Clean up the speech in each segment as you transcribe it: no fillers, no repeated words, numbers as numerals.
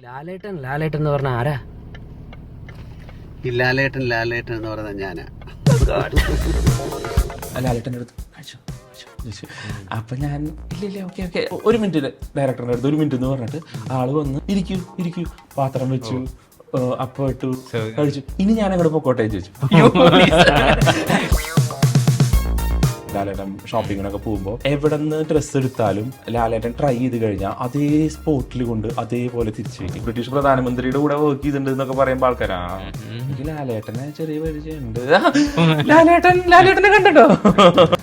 ലാലേട്ടൻ ലാലേട്ടൻ എന്ന് പറഞ്ഞ ആരാ? ഈ ലാലേട്ടൻ ലാലേട്ടൻ എന്ന് പറയുന്നത് ഞാനാ. ലാലേട്ടൻ്റെ അടുത്ത് അപ്പൊ ഞാൻ ഇല്ല ഓക്കെ ഓക്കെ ഒരു മിനിറ്റ് ഡയറക്ടറിന്റെ അടുത്ത് 1 മിനിറ്റ് എന്ന് പറഞ്ഞിട്ട് ആള് വന്ന് ഇരിക്കൂ പാത്രം വെച്ചു, അപ്പം ഇട്ടു, കഴിച്ചു. ഇനി ഞാൻ അങ്ങോട്ട് പൊക്കോട്ടെ ചോദിച്ചു. ലാലേട്ടൻ ഷോപ്പിങ്ങിനൊക്കെ പോകുമ്പോൾ എവിടെ നിന്ന് ഡ്രസ്സ് എടുത്താലും ലാലേട്ടൻ ട്രൈ ചെയ്ത് കഴിഞ്ഞാൽ അതേ സ്പോട്ടിൽ കൊണ്ട് അതേപോലെ തിരിച്ച് ബ്രിട്ടീഷ് പ്രധാനമന്ത്രിയുടെ കൂടെ വർക്ക് ചെയ്തിട്ടുണ്ട് എന്നൊക്കെ പറയുമ്പോൾ ആൾക്കാരാ എനിക്ക് ലാലേട്ടനെ ചെറിയ പരിചയമുണ്ട്. ലാലേട്ടനെ കണ്ടോ?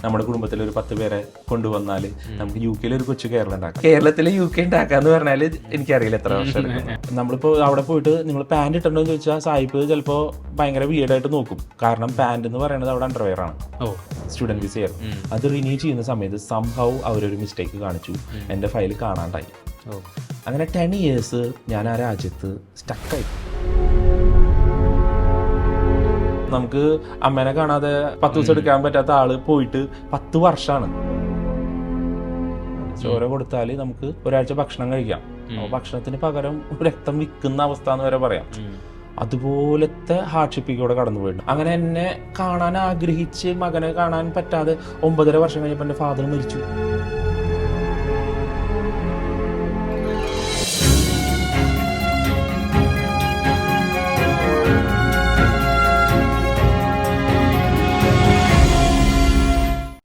നമ്മുടെ കുടുംബത്തിൽ ഒരു 10 പേരെ കൊണ്ടുവന്നാല് നമുക്ക് UK ഒരു കൊച്ചു കേരളം ഉണ്ടാക്കാം. കേരളത്തിലെ UK ഉണ്ടാക്കാന്ന് പറഞ്ഞാല് എനിക്കറിയില്ല എത്ര വർഷം എടുക്കും. നമ്മളിപ്പോ അവിടെ പോയിട്ട് നിങ്ങൾ പാന്റ് ഇട്ടുണ്ടോ എന്ന് ചോദിച്ചാൽ സായിപ്പ് ചിലപ്പോ ഭയങ്കര വീടായിട്ട് നോക്കും. കാരണം പാന്റ് എന്ന് പറയുന്നത് അവിടെ അണ്ടർവെയർ ആണ്, സ്റ്റുഡന്റ് വിസ. അത് റിന്യൂ ചെയ്യുന്ന സമയത്ത് സംഹൗ അവരൊരു മിസ്റ്റേക്ക് കാണിച്ചു, എൻ്റെ ഫയൽ കാണാണ്ടായി. അങ്ങനെ 10 years ഞാൻ ആ രാജ്യത്ത് സ്റ്റക്കായി. നമുക്ക് അമ്മേനെ കാണാതെ 10 ദിവസം എടുക്കാൻ പറ്റാത്ത ആള് പോയിട്ട് 10 വർഷമാണ്. ചോര കൊടുത്താല് നമുക്ക് ഒരാഴ്ച ഭക്ഷണം കഴിക്കാം. ഭക്ഷണത്തിന് പകരം രക്തം വിൽക്കുന്ന അവസ്ഥ എന്ന് വരെ പറയാം. അതുപോലത്തെ ഹാർഡ്ഷിപ്പിലൂടെ കടന്നു പോയിട്ടുണ്ട്. അങ്ങനെ എന്നെ കാണാൻ ആഗ്രഹിച്ച് മകനെ കാണാൻ പറ്റാതെ 9.5 വർഷം കഴിഞ്ഞപ്പോൾ എൻ്റെ ഫാദർ മരിച്ചു.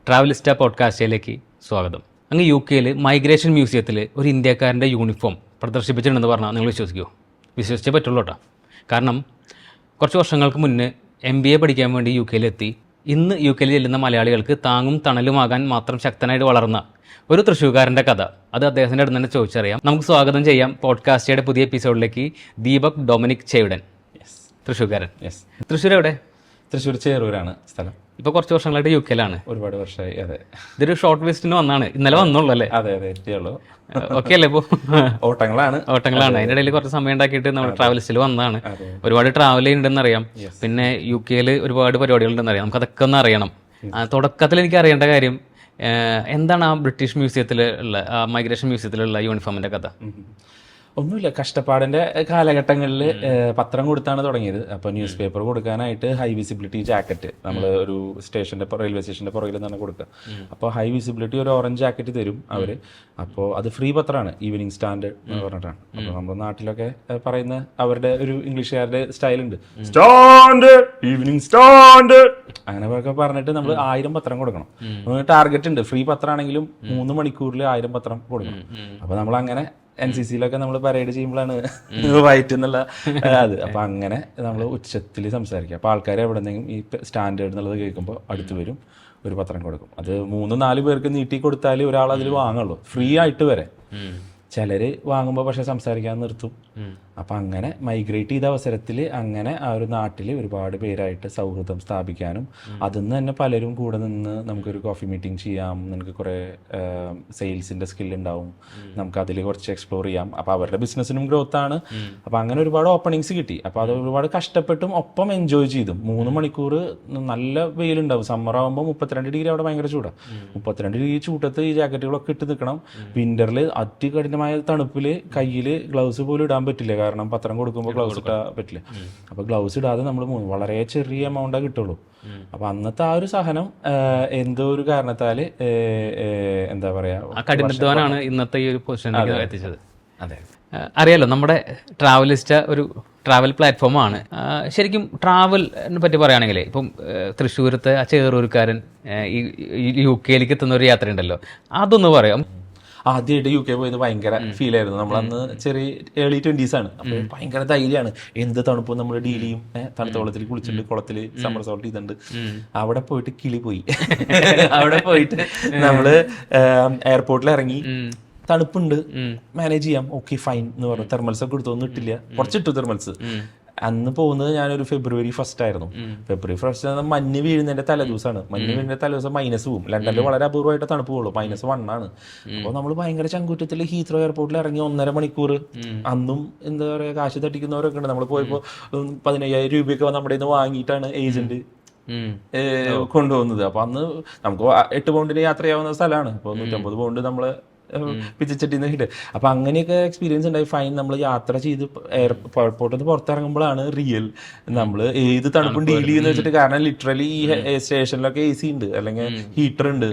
ട്രാവലിസ്റ്റ പോഡ്കാസ്റ്റിലേക്ക് സ്വാഗതം. അങ്ങ് UK മൈഗ്രേഷൻ മ്യൂസിയത്തിൽ ഒരു ഇന്ത്യക്കാരൻ്റെ യൂണിഫോം പ്രദർശിപ്പിച്ചിട്ടുണ്ടെന്ന് പറഞ്ഞാൽ നിങ്ങൾ വിശ്വസിക്കുമോ? വിശ്വസിച്ചേ പറ്റുള്ളൂ കേട്ടോ. കാരണം കുറച്ച് വർഷങ്ങൾക്ക് മുന്നേ MBA പഠിക്കാൻ വേണ്ടി UK ഇന്ന് UK ചെല്ലുന്ന മലയാളികൾക്ക് താങ്ങും തണലുമാകാൻ മാത്രം ശക്തനായിട്ട് വളർന്ന ഒരു തൃശ്ശൂർക്കാരൻ്റെ കഥ, അത് അദ്ദേഹത്തിൻ്റെ അടുത്ത് തന്നെ ചോദിച്ചറിയാം. നമുക്ക് സ്വാഗതം ചെയ്യാം പോഡ്കാസ്റ്റിയുടെ പുതിയ എപ്പിസോഡിലേക്ക് ദീപക് ഡൊമിനിക് ചേവിടൻ, തൃശ്ശൂർക്കാരൻ. തൃശ്ശൂർ എവിടെ? തൃശ്ശൂർ ചേറൂരാണ് സ്ഥലം. ഇപ്പോൾ കുറച്ച് വർഷങ്ങളായിട്ട് UK ഒരുപാട് വർഷമായി. അതെ, ഇതൊരു ഷോർട്ട് വിസിറ്റിന് വന്നാണ്. ഇന്നലെ വന്നുള്ളൂ അല്ലേ? അതെ എത്തിയുള്ളൂ. ഓക്കെ അല്ലേ? ഇപ്പോൾ ഓട്ടങ്ങളാണ്. അതിൻ്റെ ഇടയിൽ കുറച്ച് സമയം ഉണ്ടാക്കിയിട്ട് നമ്മൾ ട്രാവലിസ്റ്റിൽ വന്നതാണ്. ഒരുപാട് ട്രാവൽ ചെയ്യുന്നുണ്ടെന്ന് അറിയാം. പിന്നെ UK ഒരുപാട് പരിപാടികളുണ്ടെന്ന് അറിയാം. നമുക്ക് അതൊക്കെ ഒന്ന് അറിയണം. തുടക്കത്തിൽ എനിക്ക് അറിയേണ്ട കാര്യം എന്താണ് ആ ബ്രിട്ടീഷ് മ്യൂസിയത്തിലുള്ള മൈഗ്രേഷൻ മ്യൂസിയത്തിലുള്ള യൂണിഫോമിന്റെ കഥ? ഒന്നുമില്ല, കഷ്ടപ്പാടിന്റെ കാലഘട്ടങ്ങളിൽ പത്രം കൊടുത്താണ് തുടങ്ങിയത്. അപ്പോൾ ന്യൂസ് പേപ്പർ കൊടുക്കാനായിട്ട് ഹൈ വിസിബിലിറ്റി ജാക്കറ്റ് നമ്മൾ ഒരു റെയിൽവേ സ്റ്റേഷന്റെ പുറകിൽ നിന്നാണ് കൊടുക്കുക. അപ്പോൾ ഹൈ വിസിബിലിറ്റി ഒരു ഓറഞ്ച് ജാക്കറ്റ് തരും അവര്. അപ്പോൾ അത് ഫ്രീ പത്രമാണ്, ഈവനിങ് സ്റ്റാൻഡേർഡ് എന്ന് പറഞ്ഞിട്ടാണ്. അപ്പോൾ നമ്മുടെ നാട്ടിലൊക്കെ പറയുന്ന അവരുടെ ഒരു ഇംഗ്ലീഷുകാരുടെ സ്റ്റൈലുണ്ട്, സ്റ്റാൻഡേർഡ്, ഈവനിങ് സ്റ്റാൻഡേർഡ്, അങ്ങനെ പറഞ്ഞിട്ട് നമ്മൾ 1000 പത്രം കൊടുക്കണം. ടാർഗറ്റ് ഉണ്ട്. ഫ്രീ പത്രമാണെങ്കിലും 3 മണിക്കൂറിൽ 1000 പത്രം കൊടുക്കണം. അപ്പോൾ നമ്മൾ അങ്ങനെ NCCയിലൊക്കെ നമ്മൾ പരേഡ് ചെയ്യുമ്പോഴാണ് വൈറ്റ് എന്നുള്ള അത്. അപ്പൊ അങ്ങനെ നമ്മൾ ഉച്ചത്തിൽ സംസാരിക്കുക. അപ്പൊ ആൾക്കാർ എവിടെ നിന്നെങ്കിലും ഈ സ്റ്റാൻഡേർഡ് എന്നുള്ളത് കേൾക്കുമ്പോൾ അടുത്ത് വരും, ഒരു പത്രം കൊടുക്കും. അത് 3-4 പേർക്ക് നീട്ടി കൊടുത്താൽ ഒരാൾ അതിൽ വാങ്ങുള്ളൂ, ഫ്രീ ആയിട്ട് വരെ. ചിലര് വാങ്ങുമ്പോൾ പക്ഷെ സംസാരിക്കാൻ നിർത്തും. അപ്പൊ അങ്ങനെ മൈഗ്രേറ്റ് ചെയ്ത അവസരത്തിൽ അങ്ങനെ ആ ഒരു നാട്ടിൽ ഒരുപാട് പേരായിട്ട് സൗഹൃദം സ്ഥാപിക്കാനും അതിൽ തന്നെ പലരും കൂടെ നിന്ന് നമുക്കൊരു കോഫി മീറ്റിംഗ് ചെയ്യാം, നിനക്ക് കുറേ സെയിൽസിന്റെ സ്കിൽ ഉണ്ടാവും, നമുക്ക് അതിൽ കുറച്ച് എക്സ്പ്ലോർ ചെയ്യാം. അപ്പൊ അവരുടെ ബിസിനസ്സിനും ഗ്രോത്ത് ആണ്. അപ്പൊ അങ്ങനെ ഒരുപാട് ഓപ്പണിങ്സ് കിട്ടി. അപ്പൊ അത് ഒരുപാട് കഷ്ടപ്പെട്ടും ഒപ്പം എൻജോയ് ചെയ്തും 3 മണിക്കൂർ നല്ല വെയിലുണ്ടാവും. സമ്മർ ആകുമ്പോൾ 32 ഡിഗ്രി അവിടെ ഭയങ്കര ചൂടാണ്. 32 ഡിഗ്രി ചൂട്ടത്ത് ഈ ജാക്കറ്റുകളൊക്കെ ഇട്ട് നിൽക്കണം. വിന്ററിൽ അതികഠിനമായ തണുപ്പിൽ കയ്യിൽ ഗ്ലൗസ് പോലും ഇടാൻ പറ്റില്ല, കാരണം പത്രം കൊടുക്കുമ്പോൾ ഗ്ലൗസ് ഇട്ടാൻ പറ്റില്ല. അപ്പൊ ഗ്ലൗസ് ഇടാതെ നമ്മൾ വളരെ ചെറിയ എമൗണ്ടാ കിട്ടുള്ളൂ. അപ്പൊ അന്നത്തെ ആ ഒരു സഹനം എന്തോ ഒരു കാരണത്താല് എന്താ പറയാ കഠിനാധ്വാനാണ് ഇന്നത്തെ ഈ ഒരു പൊസിഷനിലേക്ക് എത്തിച്ചത്. അതെ, അറിയാലോ, നമ്മുടെ ട്രാവലിസ്റ്റ ഒരു ട്രാവൽ പ്ലാറ്റ്ഫോമാണ്. ശരിക്കും ട്രാവലിനെ പറ്റി പറയുകയാണെങ്കിൽ ഇപ്പം തൃശ്ശൂരത്തെ ആ ചേറൂർക്കാരൻ ഈ UK എത്തുന്ന ഒരു യാത്ര ഉണ്ടല്ലോ, അതൊന്ന് പറയാം. ആദ്യമായിട്ട് UK പോയത് ഭയങ്കര ഫീൽ ആയിരുന്നു. നമ്മളന്ന് ചെറിയ ഏർലി 20s ആണ്. അപ്പൊ ഭയങ്കര ധൈര്യമാണ്, എന്ത് തണുപ്പും നമ്മൾ ഡീൽ ചെയ്യും. തണുത്ത വെള്ളത്തിൽ കുളിച്ചിട്ടുണ്ട്, കുളത്തിൽ സമ്മർ സോൾട്ട് ചെയ്തിട്ടുണ്ട്. അവിടെ പോയിട്ട് കിളി പോയി. അവിടെ പോയിട്ട് നമ്മള് എയർപോർട്ടിൽ ഇറങ്ങി, തണുപ്പുണ്ട്, മാനേജ് ചെയ്യാം, ഓക്കെ ഫൈൻ എന്ന് പറഞ്ഞു. തെർമൽസ് ഒക്കെ എടുത്തൊന്നും ഇട്ടില്ല, കുറച്ചിട്ടു തെർമൽസ്. അന്ന് പോകുന്നത് ഞാനൊരു February 1 ആയിരുന്നു. February 1 മഞ്ഞ് വീഴുന്നതിന്റെ തലേദിവസമാണ്. മഞ്ഞ് വീഴുന്ന തലേദിവസം മൈനസ് പോവും. ലണ്ടനിൽ വളരെ അപൂർവമായിട്ട് തണുപ്പ് പോകുള്ളൂ, -1 ആണ്. അപ്പോൾ നമ്മൾ ഭയങ്കര ചങ്കൂറ്റത്തിൽ ഹീത്രോ എയർപോർട്ടിൽ ഇറങ്ങി 1.5 മണിക്കൂർ. അന്നും എന്താ പറയാ, കാശ് തട്ടിക്കുന്നവരൊക്കെ ഉണ്ട്. നമ്മൾ പോയപ്പോൾ 15,000 രൂപയൊക്കെ നമ്മുടെ നിന്ന് വാങ്ങിയിട്ടാണ് ഏജന്റ് കൊണ്ടുപോകുന്നത്. അപ്പൊ അന്ന് നമുക്ക് 8 പൗണ്ടിന് യാത്ര ചെയ്യാവുന്ന സ്ഥലമാണ്. അപ്പോൾ 150 പൗണ്ട് നമ്മള് പിച്ചച്ചട്ടിന്ന് കിട്ടുക. അപ്പൊ അങ്ങനെയൊക്കെ എക്സ്പീരിയൻസ് ഉണ്ടായി. ഫൈൻ, നമ്മൾ യാത്ര ചെയ്ത് എയർപോർട്ടിൽ നിന്ന് പുറത്തിറങ്ങുമ്പോഴാണ് റിയൽ നമ്മൾ ഏത് തണുപ്പും ഡീൽ ചെയ്യുന്ന വെച്ചിട്ട്. കാരണം ലിറ്ററലി ഈ സ്റ്റേഷനിലൊക്കെ AC ഉണ്ട്, അല്ലെങ്കിൽ ഹീറ്റർ ഉണ്ട്.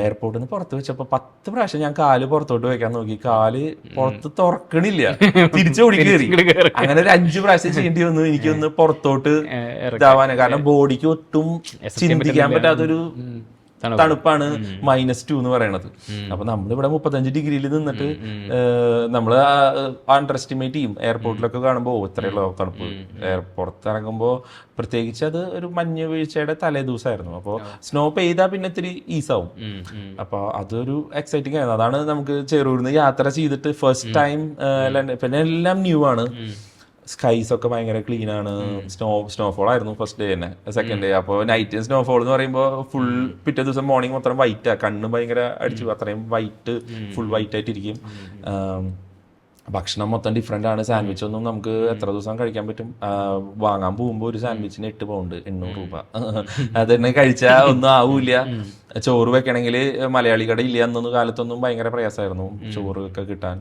എയർപോർട്ടിൽ നിന്ന് പുറത്ത് വെച്ചപ്പോ 10 പ്രാവശ്യം ഞാൻ കാല് പുറത്തോട്ട് വെക്കാൻ നോക്കി, കാല് പുറത്ത് തുറക്കണില്ല, തിരിച്ചോടി കയറി. അങ്ങനെ ഒരു 5 പ്രാവശ്യം ചെയ്യേണ്ടി വന്നു എനിക്കൊന്ന് പുറത്തോട്ട് ഇതാവാന്. കാരണം ബോഡിക്ക് ഒട്ടും ചിന്തിക്കാൻ പറ്റാത്തൊരു തണുപ്പാണ് -2 എന്ന് പറയണത്. അപ്പൊ നമ്മളിവിടെ 35 ഡിഗ്രിയിൽ നിന്നിട്ട് നമ്മള് അണ്ടർ എസ്റ്റിമേറ്റ് ചെയ്യും. എയർപോർട്ടിലൊക്കെ കാണുമ്പോൾ ഇത്രയുള്ള തണുപ്പ്. പുറത്തിറങ്ങുമ്പോൾ പ്രത്യേകിച്ച് അത് ഒരു മഞ്ഞ് വീഴ്ചയുടെ തലേ ദിവസമായിരുന്നു. അപ്പോൾ സ്നോ പെയ്താൽ പിന്നെ ഇത്തിരി ഈസാവും. അപ്പൊ അതൊരു എക്സൈറ്റിംഗ് ആയിരുന്നു. അതാണ് നമുക്ക് ചെറൂരിന്ന് യാത്ര ചെയ്തിട്ട് ഫസ്റ്റ് ടൈം. പിന്നെ എല്ലാം ന്യൂ ആണ്. സ്കൈസ് ഒക്കെ ഭയങ്കര ക്ലീൻ ആണ്. സ്നോഫോൾ ആയിരുന്നു ഫസ്റ്റ് ഡേ തന്നെ. സെക്കൻഡ് ഡേ അപ്പോൾ നൈറ്റ് സ്നോഫോൾ എന്ന് പറയുമ്പോൾ ഫുൾ പിറ്റേ ദിവസം മോർണിംഗ് മൊത്തം വൈറ്റാ, കണ്ണ് ഭയങ്കര അടിച്ചു, അത്രയും വൈറ്റ്, ഫുൾ വൈറ്റ് ആയിട്ടിരിക്കും. ഭക്ഷണം മൊത്തം ഡിഫറെൻ്റ് ആണ്. സാൻഡ്വിച്ച് ഒന്നും നമുക്ക് എത്ര ദിവസം കഴിക്കാൻ പറ്റും? വാങ്ങാൻ പോകുമ്പോൾ ഒരു സാൻഡ്വിച്ചിന് 8 പൗണ്ട്, 800 രൂപ. അത് തന്നെ കഴിച്ചാൽ ഒന്നും ആവൂല. ചോറ് വെക്കണമെങ്കിൽ മലയാളി കട ഇല്ല എന്നൊന്നും കാലത്തൊന്നും ഭയങ്കര പ്രയാസമായിരുന്നു ചോറ് ഒക്കെ കിട്ടാൻ.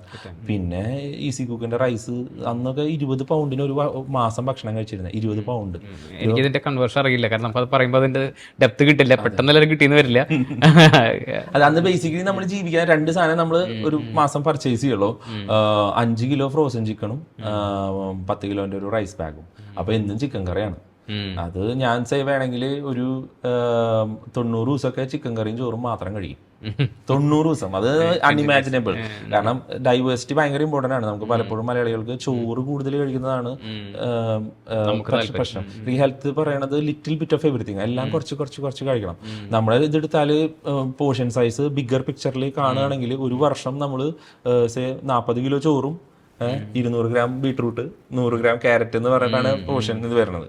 പിന്നെ ഈസി കുക്കിന്റെ റൈസ് അന്നൊക്കെ 20 പൗണ്ടിന് ഒരു മാസം ഭക്ഷണം കഴിച്ചിരുന്നത്. 20 പൗണ്ട്. എനിക്ക് ഇതിന്റെ കൺവേർഷൻ അറിയില്ല, കാരണം നമുക്ക് അത് പറയുമ്പോൾ അതിന്റെ ഡെപ്ത് കിട്ടില്ല, പെട്ടെന്ന് എല്ലാവരും കിട്ടിയെന്ന് വരില്ല. അത് അന്ന് ബേസിക്കലി നമ്മൾ ജീവിക്കാൻ 2 സാധനം നമ്മൾ ഒരു മാസം പർച്ചേസ് ചെയ്യുള്ളൂ. 5 കിലോ ഫ്രോസൺ ചിക്കനും 10 കിലോന്റെ ഒരു റൈസ് ബാഗും. അപ്പൊ എന്നും ചിക്കൻ കറിയാണ്. അത് ഞാൻ സേവ് ആണെങ്കിൽ ഒരു 90 ദിവസമൊക്കെ ചിക്കൻ കറിയും ചോറും മാത്രം കഴിയും. 90 ദിവസം. അത് അൺഇമാജിനബിൾ. കാരണം ഡൈവേഴ്സിറ്റി ഭയങ്കര ഇമ്പോർട്ടൻ്റ് ആണ്. നമുക്ക് പലപ്പോഴും മലയാളികൾക്ക് ചോറ് കൂടുതൽ കഴിക്കുന്നതാണ് പ്രശ്നം. ഈ ഹെൽത്ത് പറയണത് ലിറ്റിൽ ബിറ്റ് ഓഫ് എവറിത്തിങ്, എല്ലാം കുറച്ച് കഴിക്കണം. നമ്മളെ ഇതെടുത്താൽ പോർഷൻ സൈസ് ബിഗർ പിക്ചറിൽ കാണുകയാണെങ്കിൽ ഒരു വർഷം നമ്മൾ 40 കിലോ ചോറും 200 ഗ്രാം ബീട്രൂട്ട്, 100 ഗ്രാം ക്യാരറ്റ് എന്ന് പറഞ്ഞിട്ടാണ് പോർഷൻ ഇത് വരുന്നത്.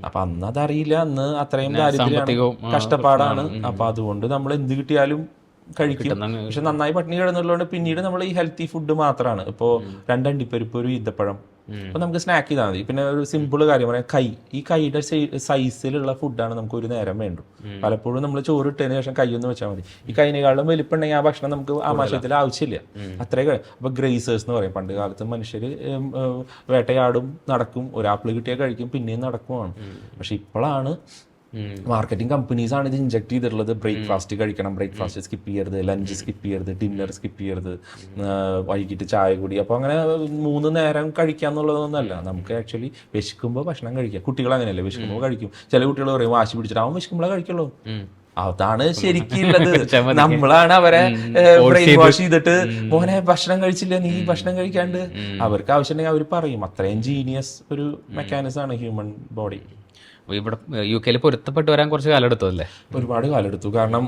അപ്പൊ അന്ന് അതറിയില്ല, അന്ന് അത്രയും ദാരിദ്ര്യമാണ്, കഷ്ടപ്പാടാണ്. അപ്പൊ അതുകൊണ്ട് നമ്മൾ എന്ത് കിട്ടിയാലും കഴിക്കും. പക്ഷെ നന്നായി പട്ടിണി കിടന്നുള്ളതുകൊണ്ട് പിന്നീട് നമ്മൾ ഈ ഹെൽത്തി ഫുഡ് മാത്രമാണ്. ഇപ്പോൾ 2 അണ്ടിപ്പരിപ്പ്, ഒരു ഈന്തപ്പഴം, അപ്പൊ നമുക്ക് സ്നാക്ക് ചെയ്താൽ മതി. പിന്നെ ഒരു സിമ്പിൾ കാര്യം പറയാം, ഈ കൈയുടെ സൈസിലുള്ള ഫുഡാണ് നമുക്ക് ഒരു നേരം വേണ്ടു. പലപ്പോഴും നമ്മൾ ചോറ് ഇട്ടതിന് ശേഷം കൈ ഒന്ന് വെച്ചാൽ മതി. ഈ കൈനേക്കാളും വലിപ്പുണ്ടെങ്കിൽ ആ ഭക്ഷണം നമുക്ക് ആമാശയത്തിൽ ആവശ്യമില്ല. അത്രയും. അപ്പൊ ഗ്രേസേഴ്സ് എന്ന് പറയും. പണ്ട് കാലത്ത് മനുഷ്യര് വേട്ടയാടും, നടക്കും, ഒരു ആപ്പിൾ കിട്ടിയാൽ കഴിക്കും, പിന്നെയും നടക്കുവാണ്. പക്ഷെ ഇപ്പോഴാണ് മാർക്കറ്റിംഗ് കമ്പനീസ് ആണ് ഇത് ഇൻജക്ട് ചെയ്തിട്ടുള്ളത്. ബ്രേക്ക്ഫാസ്റ്റ് കഴിക്കണം, ബ്രേക്ക്ഫാസ്റ്റ് സ്കിപ്പ് ചെയ്യരുത്, ലഞ്ച് സ്കിപ്പ് ചെയ്യരുത്, ഡിന്നർ സ്കിപ്പ് ചെയ്യരുത്, വൈകിട്ട് ചായ കൂടി. അപ്പോൾ അങ്ങനെ 3 നേരം കഴിക്കാന്നുള്ളതൊന്നല്ല. നമുക്ക് ആക്ച്വലി വിശക്കുമ്പോൾ ഭക്ഷണം കഴിക്കാം. കുട്ടികൾ അങ്ങനെയല്ലേ, വിശക്കുമ്പോൾ കഴിക്കും. ചില കുട്ടികൾ പറയും വാശി പിടിച്ചിട്ട് അവൻ വിശക്കുമ്പോഴേ കഴിക്കുള്ളൂ. അതാണ് ശരിക്കുള്ളത്. നമ്മളാണ് അവരെ ബ്രെയിൻ വാഷ് ചെയ്തിട്ട് മോനെ ഭക്ഷണം കഴിച്ചില്ല, നീ ഭക്ഷണം കഴിക്കാണ്ട്. അവർക്ക് ആവശ്യമുണ്ടെങ്കിൽ അവർ പറയും. അത്രയും ജീനിയസ് ഒരു മെക്കാനിസം ആണ് ഹ്യൂമൻ ബോഡി. ഇവിടെ UK പൊരുത്തപ്പെട്ട് വരാൻ കുറച്ച് കാലം എടുത്തു അല്ലേ? ഒരുപാട് കാലം എടുത്തു. കാരണം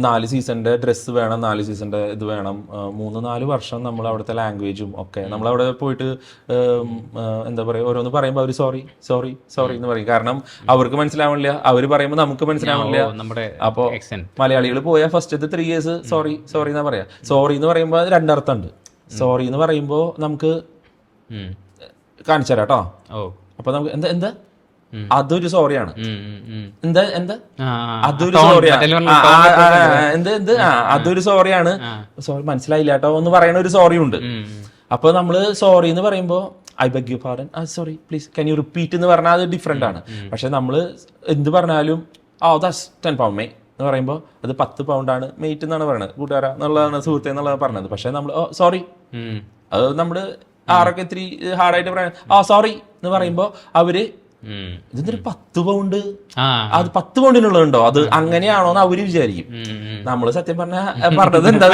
4 സീസണിന്റെ ഡ്രസ്സ് വേണം, 4 സീസണിന്റെ ഇത് വേണം. 3-4 വർഷം നമ്മൾ അവിടുത്തെ ലാംഗ്വേജും ഒക്കെ, നമ്മളവിടെ പോയിട്ട് എന്താ പറയുക, ഓരോന്ന് പറയുമ്പോൾ അവർ സോറി എന്ന് പറയും. കാരണം അവർക്ക് മനസ്സിലാവില്ല, അവർ പറയുമ്പോൾ നമുക്ക് മനസ്സിലാവില്ല. അപ്പോ മലയാളികൾ പോയാൽ ഫസ്റ്റത്തെ 3 years സോറി എന്നാ പറയാ. സോറി എന്ന് പറയുമ്പോൾ 2 അർത്ഥമുണ്ട്. സോറി എന്ന് പറയുമ്പോൾ നമുക്ക് കാണിച്ചു തരാം കേട്ടോ. അപ്പൊ നമുക്ക് എന്താ അതൊരു സോറിയാണ്. എന്താ അതൊരു സോറിയാണ്. അതൊരു സോറിയാണ്. സോറി മനസ്സിലായില്ല കേട്ടോ എന്ന് പറയുന്ന ഒരു സോറി ഉണ്ട്. അപ്പൊ നമ്മള് സോറി എന്ന് പറയുമ്പോ I beg you pardon, sorry please can you repeat എന്ന് പറഞ്ഞാൽ അത് ഡിഫറെന്റ് ആണ്. പക്ഷെ നമ്മള് എന്ത് പറഞ്ഞാലും ദാറ്റ്സ് 10 pound mate എന്ന് പറയുമ്പോൾ അത് 10 പൗണ്ടാണ് മെയ്റ്റ് എന്നാണ് പറയുന്നത്, കൂട്ടുകാരാ എന്നുള്ളതാണ്, സുഹൃത്തെ എന്നുള്ളത് പറഞ്ഞത്. പക്ഷെ നമ്മൾ സോറി, അത് നമ്മള് ആറൊക്കെ ഇത്തിരി ഹാർഡായിട്ട് പറയാൻ സോറി എന്ന് പറയുമ്പോ അവര് ഇതൊരു 10 പൗണ്ട്, അത് 10 പൗണ്ടിനുള്ളതുണ്ടോ, അത് അങ്ങനെയാണോ എന്ന് അവര് വിചാരിക്കും. നമ്മള് സത്യം പറഞ്ഞത് എന്താ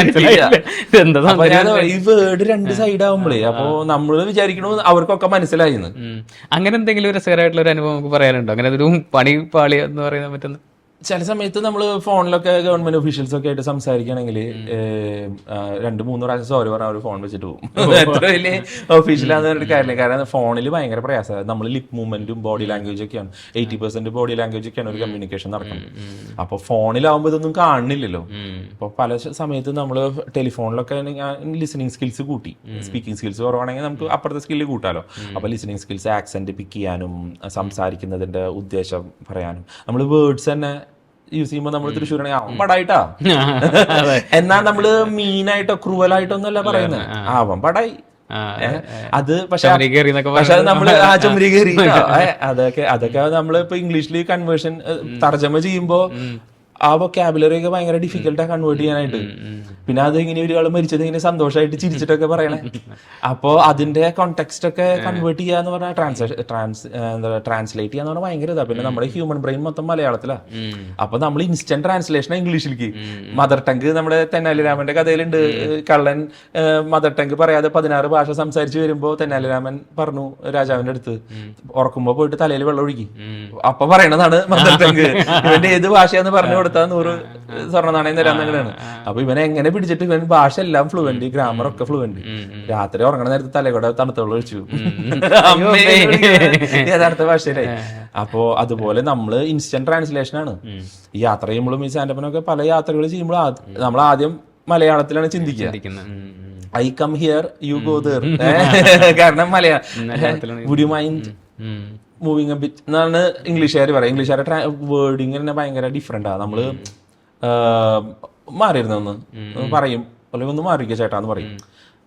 ഈ വേർഡ് 2 സൈഡ് ആവുമ്പോഴേ, അപ്പൊ നമ്മള് വിചാരിക്കണു അവർക്കൊക്കെ മനസ്സിലായിന്ന്. അങ്ങനെ എന്തെങ്കിലും രസകരമായിട്ടുള്ള ഒരു അനുഭവം നമുക്ക് പറയാനുണ്ടോ? അങ്ങനെ ഒരു പണി പാളി എന്ന് പറയാൻ പറ്റുന്ന ചില സമയത്ത് നമ്മൾ ഫോണിലൊക്കെ ഗവൺമെന്റ് ഒഫീഷ്യൽസ് ഒക്കെ ആയിട്ട് സംസാരിക്കുകയാണെങ്കിൽ 2-3 പ്രാവശ്യം സോറി പറഞ്ഞാൽ അവർ ഫോൺ വെച്ചിട്ട് പോകും. എത്ര വലിയ ഒഫീഷ്യലാന്ന് പറഞ്ഞിട്ട് കാര്യമില്ല. കാരണം ഫോണിൽ ഭയങ്കര പ്രയാസമാണ്. നമ്മൾ ലിപ് മൂവ്മെന്റും ബോഡി ലാംഗ്വേജ് ഒക്കെയാണ്, 80% ബോഡി ലാംഗ്വേജ് ഒക്കെയാണ് ഒരു കമ്മ്യൂണിക്കേഷൻ നടക്കുന്നത്. അപ്പൊ ഫോണിലാവുമ്പോൾ ഇതൊന്നും കാണുന്നില്ലല്ലോ. അപ്പൊ പല സമയത്ത് നമ്മൾ ടെലിഫോണിലൊക്കെ ലിസണിങ് സ്കിൽസ് കൂട്ടി, സ്പീക്കിംഗ് സ്കിൽസ് കുറവാണെങ്കിൽ നമുക്ക് അപ്പുറത്തെ സ്കില്ല് കൂട്ടാലോ. അപ്പൊ ലിസണിങ് സ്കിൽസ്, ആക്സെന്റ് പിക്ക് ചെയ്യാനും സംസാരിക്കുന്നതിന്റെ ഉദ്ദേശം പറയാനും, നമ്മൾ വേർഡ്സ് തന്നെ യൂസ് ചെയ്യുമ്പോൾ നമ്മൾ തൃശ്ശൂരാണെങ്കിൽ അവൻ പടായിട്ടാ എന്നാ നമ്മള് മീനായിട്ടോ ക്രൂവലായിട്ടോ ഒന്നല്ല പറയുന്നത്, അവൻ പടായി. അത് പക്ഷെ നമ്മള് ആ ചുമരി കയറി അതൊക്കെ നമ്മള് ഇപ്പൊ ഇംഗ്ലീഷിൽ കൺവേർഷൻ തർജ്ജമ ചെയ്യുമ്പോ ആ വൊക്കാബുലറി ഒക്കെ ഭയങ്കര ഡിഫിക്കൽട്ടാ കൺവേർട്ട് ചെയ്യാനായിട്ട്. പിന്നെ അത് ഇങ്ങനെ ഒരാൾ മരിച്ചത് ഇങ്ങനെ സന്തോഷമായിട്ട് ചിരിച്ചിട്ടൊക്കെ പറയണേ. അപ്പോ അതിന്റെ കോണ്ടെക്സ്റ്റ് ഒക്കെ കൺവേർട്ട് ചെയ്യാന്ന് പറഞ്ഞാൽ ട്രാൻസ്ലേറ്റ് ചെയ്യാന്ന് പറഞ്ഞാൽ ഭയങ്കര ഇതാ. പിന്നെ നമ്മുടെ ഹ്യൂമൻ ബ്രെയിൻ മൊത്തം മലയാളത്തിലാ. അപ്പൊ നമ്മൾ ഇൻസ്റ്റന്റ് ട്രാൻസ്ലേഷൻ ഇംഗ്ലീഷിലേക്ക്. മദർ ടങ്ക് നമ്മുടെ തെന്നാലിരാമന്റെ കഥയിലുണ്ട്, കള്ളൻ മദർ ടങ്ക് പറയാതെ 16 ഭാഷ സംസാരിച്ച് വരുമ്പോ തെന്നാലിരാമൻ പറഞ്ഞു രാജാവിന്റെ അടുത്ത്, ഉറക്കുമ്പോ പോയിട്ട് തലയിൽ വെള്ളം ഒഴുകി. അപ്പൊ പറയണതാണ് മദർ ടങ്ക്. ഇവന്റെ ഏത് ഭാഷയാന്ന് പറഞ്ഞു കൊടുത്താൽ 100 സ്വർണ്ണ നാണയം തരാന്നങ്ങനെയാണ്. അപ്പൊ ഇവനെ എങ്ങനെ പിടിച്ചിട്ട് ഇവൻ ഭാഷ എല്ലാം ഫ്ലുവന്റ്, ഗ്രാമർ ഒക്കെ ഫ്ലുവന്റ്. രാത്രി ഉറങ്ങണ നേരത്തെ തലകൂടെ തണുത്ത വെള്ളം ഒഴിച്ചു, യഥാർത്ഥ ഭാഷയിലായി. അപ്പോ അതുപോലെ നമ്മള് ഇൻസ്റ്റന്റ് ട്രാൻസ്ലേഷൻ ആണ്. ഈ യാത്ര ചെയ്യുമ്പോഴും ഈ സ്റ്റാൻഡപ്പിനൊക്കെ പല യാത്രകൾ ചെയ്യുമ്പോഴും നമ്മൾ ആദ്യം മലയാളത്തിലാണ് ചിന്തിക്കുക. I come here you go there. കാരണം Malayalam would you mind moving a bit എന്നാണ് ഇംഗ്ലീഷുകാർ പറയാം. ഇംഗ്ലീഷുകാരുടെ വേർഡിങ് തന്നെ ഭയങ്കര ഡിഫറെന്റാ. നമ്മള് മാറിയിരുന്നു ഒന്ന് പറയും, അല്ലെങ്കിൽ ഒന്ന് മാറിയിരിക്കുക ചേട്ടാന്ന് പറയും.